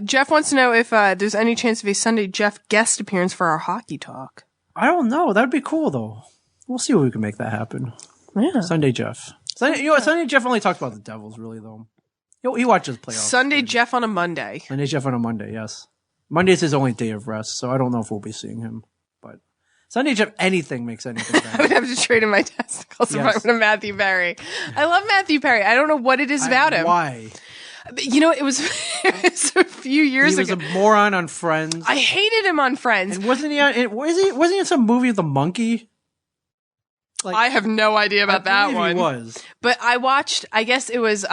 Jeff wants to know if there's any chance of a Sunday Jeff guest appearance for our hockey talk. I don't know. That'd be cool, though. We'll see if we can make that happen. Yeah. Sunday Jeff. Sunday Jeff only talks about the Devils, really, though. He watches playoffs. Sunday Jeff on a Monday. Sunday Jeff on a Monday, yes. Monday's his only day of rest, so I don't know if we'll be seeing him. But Sunday Jeff, anything makes anything better. I would have to trade in my testicles if I went to Matthew Perry. I love Matthew Perry. I don't know what it is about him. Why? It was a few years ago. He was a moron on Friends. I hated him on Friends. And wasn't he in some movie with the monkey? Like, I have no idea about that one. He was. But I watched, I guess it was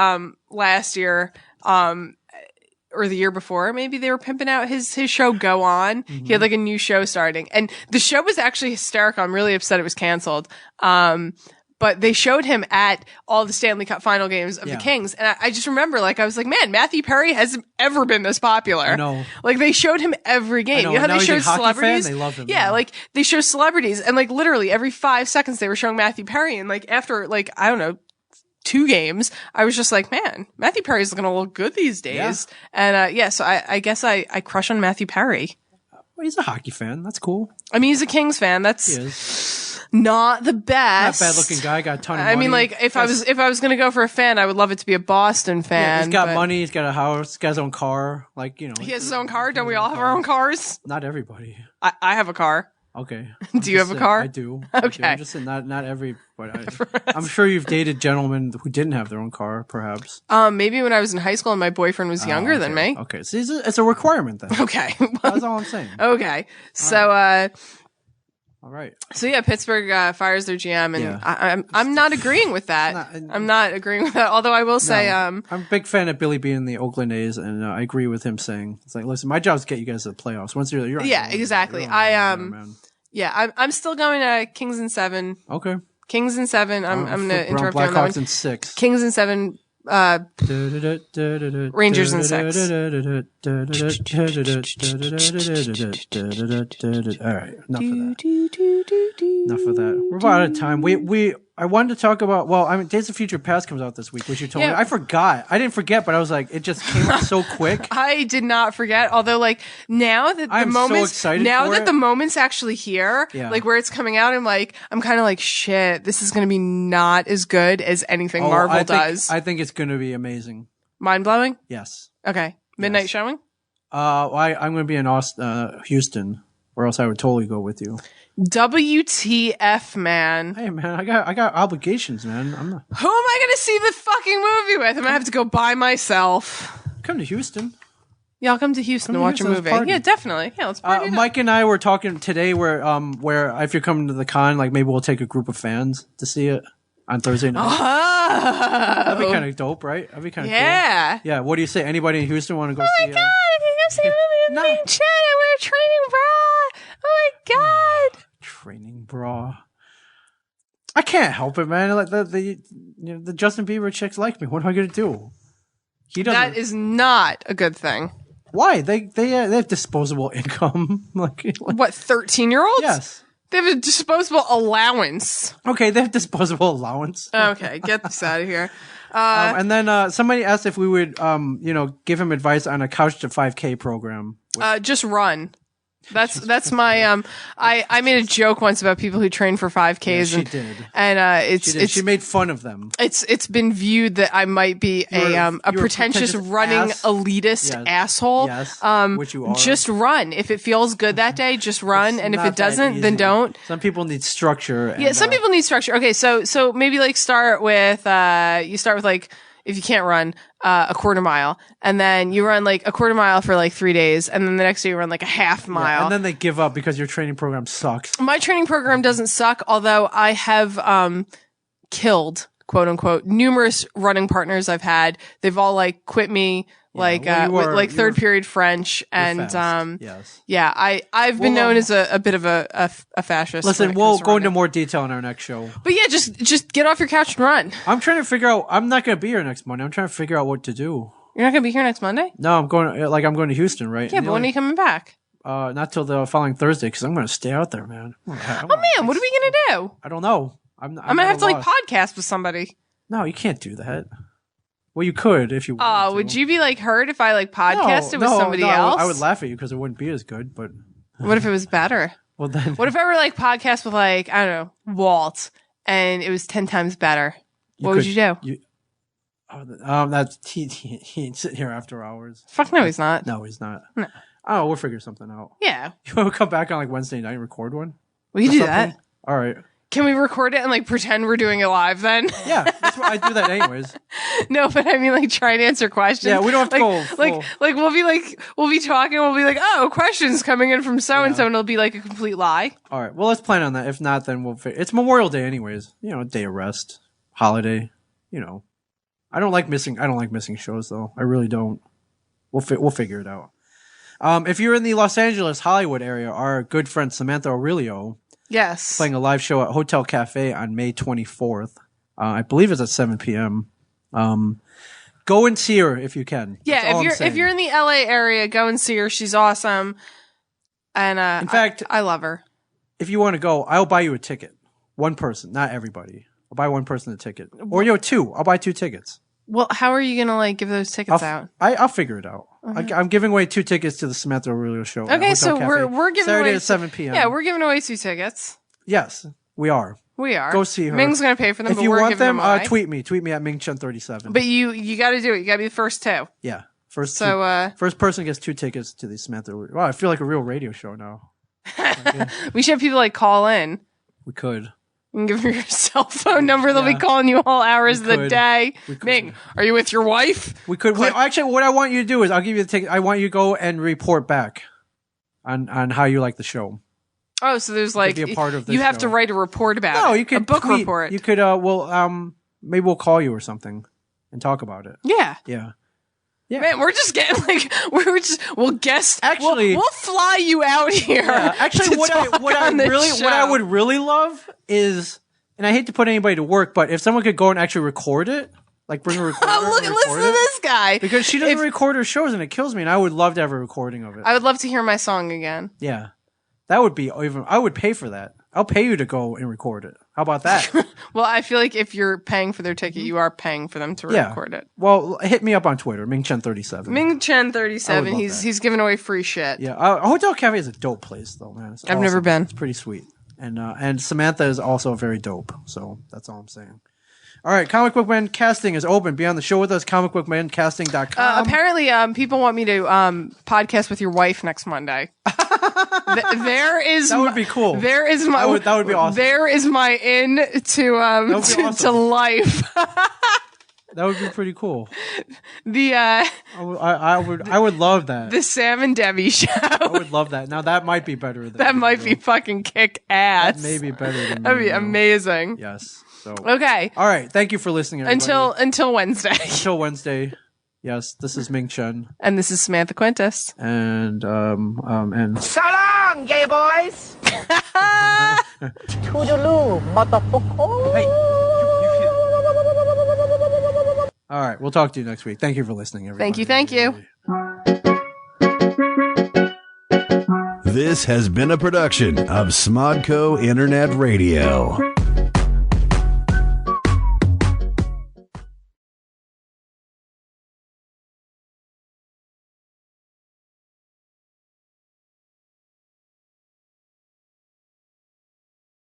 last year, or the year before, maybe they were pimping out his show Go On. Mm-hmm. He had like a new show starting. And the show was actually hysterical. I'm really upset it was canceled. But they showed him at all the Stanley Cup final games of the Kings. And I just remember, like, I was like, man, Matthew Perry hasn't ever been this popular. No. Like, they showed him every game. You know how they showed celebrities? They love him. Yeah, like, they show celebrities. And, like, literally every 5 seconds they were showing Matthew Perry. And, like, after, like, I don't know, 2 games, I was just like, man, Matthew Perry's going to look good these days. Yeah. And, so I guess I crush on Matthew Perry. Well, he's a hockey fan. That's cool. I mean, he's a Kings fan. He is. Not the best. Not bad looking guy. Got a ton of money. I mean, like, if I was going to go for a fan, I would love it to be a Boston fan. Yeah, he's got money. He's got a house. He's got his own car. Like, He has his own car? Don't we all have our own cars? Not everybody. I have a car. Okay. Do you have a car? I do. Okay. I'm just saying not every, but I'm sure you've dated gentlemen who didn't have their own car, perhaps. Maybe when I was in high school and my boyfriend was younger than me. Okay. So it's a requirement then. Okay. That's all I'm saying. Okay. So, all right. So yeah, Pittsburgh fires their GM, and I'm not agreeing with that. I'm not agreeing with that. Although I will say, I'm a big fan of Billy being the Oakland A's, and I agree with him saying it's like, listen, my job is to get you guys to the playoffs. Once you're exactly. I'm still going to Kings in 7. Okay. Kings in 7. I'm going to interrupt you on that Blackhawks in 6. Kings in 7. Rangers in 6. All right, enough of that. We're about out of time. I wanted to talk about, Days of Future Past comes out this week, which you told me. I forgot. I didn't forget, but I was like, it just came out so quick. I did not forget. Although, like, now that the moment's actually here, like where it's coming out, I'm kind of like, shit, this is going to be not as good as anything Marvel does. I think it's going to be amazing. Mind blowing? Yes. Okay. Midnight showing? I'm going to be in Houston, or else I would totally go with you. WTF, man. Hey, man, I got obligations, man. Who am I going to see the fucking movie with? I'm going to have to go by myself. Come to Houston. Yeah, I'll come to Houston and watch a movie. Yeah, definitely. Yeah, let's party. Mike and I were talking today where if you're coming to the con, like maybe we'll take a group of fans to see it on Thursday night. Oh. That'd be kind of dope, right? That'd be kind of cool. Yeah. What do you say? Anybody in Houston want to go see? Oh my god! If you go see a movie with me and Chen, I wear a training bra. Oh my god! Training bra. I can't help it, man. Like the Justin Bieber chicks like me. What am I gonna do? He doesn't. That is not a good thing. Why? They have disposable income. like what? 13-year-olds? Yes. They have a disposable allowance. Okay, they have disposable allowance. Okay, get this out of here. And then somebody asked if we would, give him advice on a couch to 5K program. Just run. That's my I made a joke once about people who train for 5Ks. Yeah, she did. And she made fun of them. It's been viewed that I might be a pretentious running elitist asshole. Yes, which you are. Just run. If it feels good that day, just run. And if it doesn't, then don't. Some people need structure. And, some people need structure. Okay, so maybe like start with like, if you can't run, a quarter mile, and then you run like a quarter mile for like 3 days, and then the next day you run like a half mile. Yeah, and then they give up because your training program sucks. My training program doesn't suck, although I have killed, quote unquote, numerous running partners I've had. They've all like quit me. With third period French, and yes. Yeah, I've been known as a bit of a fascist. Listen, we'll go into more detail in our next show. But yeah, just get off your couch and run. I'm trying to figure out. I'm not going to be here next Monday. I'm trying to figure out what to do. You're not going to be here next Monday? No, I'm going to Houston, right? Yeah, but when are you coming back? Not till the following Thursday, because I'm going to stay out there, man. Oh man, what are we going to do? I don't know. I'm going to have to podcast with somebody. No, you can't do that. Well, you could if you wanted to. Would you be hurt if I podcasted with somebody else? I would laugh at you because it wouldn't be as good, but. What if it was better? Well, then. What if I were podcast with I don't know, Walt, and it was 10 times better? What would you do? He ain't sitting here after hours. Fuck no, he's not. No, he's not. No. Oh, we'll figure something out. Yeah. You want to come back on Wednesday night and record one? We can do that. All right. Can we record it and pretend we're doing it live then? Yeah, that's why I do that anyways. No, but I mean try and answer questions. Yeah, we don't have to go we'll be talking, we'll be oh, questions coming in from so and so, and it'll be a complete lie. All right, well let's plan on that. If not, then it's Memorial Day anyways. Day of rest, holiday. I don't like missing shows though. I really don't. We'll figure it out. If you're in the Los Angeles, Hollywood area, our good friend Samantha Aurelio. Yes. Playing a live show at Hotel Cafe on May 24th. I believe it's at 7 p.m. Go and see her if you can. Yeah, if you're in the LA area, go and see her. She's awesome. And in fact, I love her. If you want to go, I'll buy you a ticket. One person, not everybody. I'll buy one person a ticket. Or two. I'll buy 2 tickets. Well, how are you going to give those tickets out? I'll figure it out. I'm giving away 2 tickets to the Samantha Aurelio show. Okay, so we're giving Saturday away at 7 p.m. Yeah, we're giving away 2 tickets. Yes, we are. We are. Go see her. Ming's going to pay for them. If you want them, tweet me. Tweet me at MingChen37. But you got to do it. You got to be the first 2. Yeah, first person gets 2 tickets to the Samantha Aurelio. Wow, I feel like a real radio show now. We should have people call in. We could. You can give them your cell phone number. They'll be calling you all hours of the day. Ming, are you with your wife? We could. Actually, what I want you to do is I'll give you the ticket. I want you to go and report back on how you like the show. Oh, so there's be a part of this you have show. to write a report about it. No, you could a book tweet. report. You could. Maybe we'll call you or something and talk about it. Yeah. Yeah. Yeah. Man, we're just getting we'll guess. Actually, we'll fly you out here. Yeah. Actually, what I would really love is, and I hate to put anybody to work, but if someone could go and actually record it, bring a recorder. Listen to this guy. Because she doesn't record her shows and it kills me, and I would love to have a recording of it. I would love to hear my song again. Yeah. That would be I would pay for that. I'll pay you to go and record it. How about that? Well, I feel like if you're paying for their ticket, you are paying for them to record it. Well, hit me up on Twitter, MingChen37. MingChen37. He's giving away free shit. Yeah. Hotel Cafe is a dope place, though, man. I've never been. It's pretty sweet. And Samantha is also very dope. So that's all I'm saying. All right, Comic Book Man casting is open. Be on the show with us, comicbookmancasting.com. Apparently, people want me to podcast with your wife next Monday. That would be cool. There is my that would be awesome. There is my in to awesome. to life. That would be pretty cool. I would love that. The Sam and Debbie show. I would love that. Now that might be better than that might be fucking kick ass. That may be better than that'd be amazing. Yes. So okay. All right. Thank you for listening, everybody. Until Wednesday. Until Wednesday. Yes, this is Ming Chen. And this is Samantha Quintus. And So long, gay boys! Toodaloo, motherfucker. Hey, all right, we'll talk to you next week. Thank you for listening, everybody. Thank you. This has been a production of Smodco Internet Radio.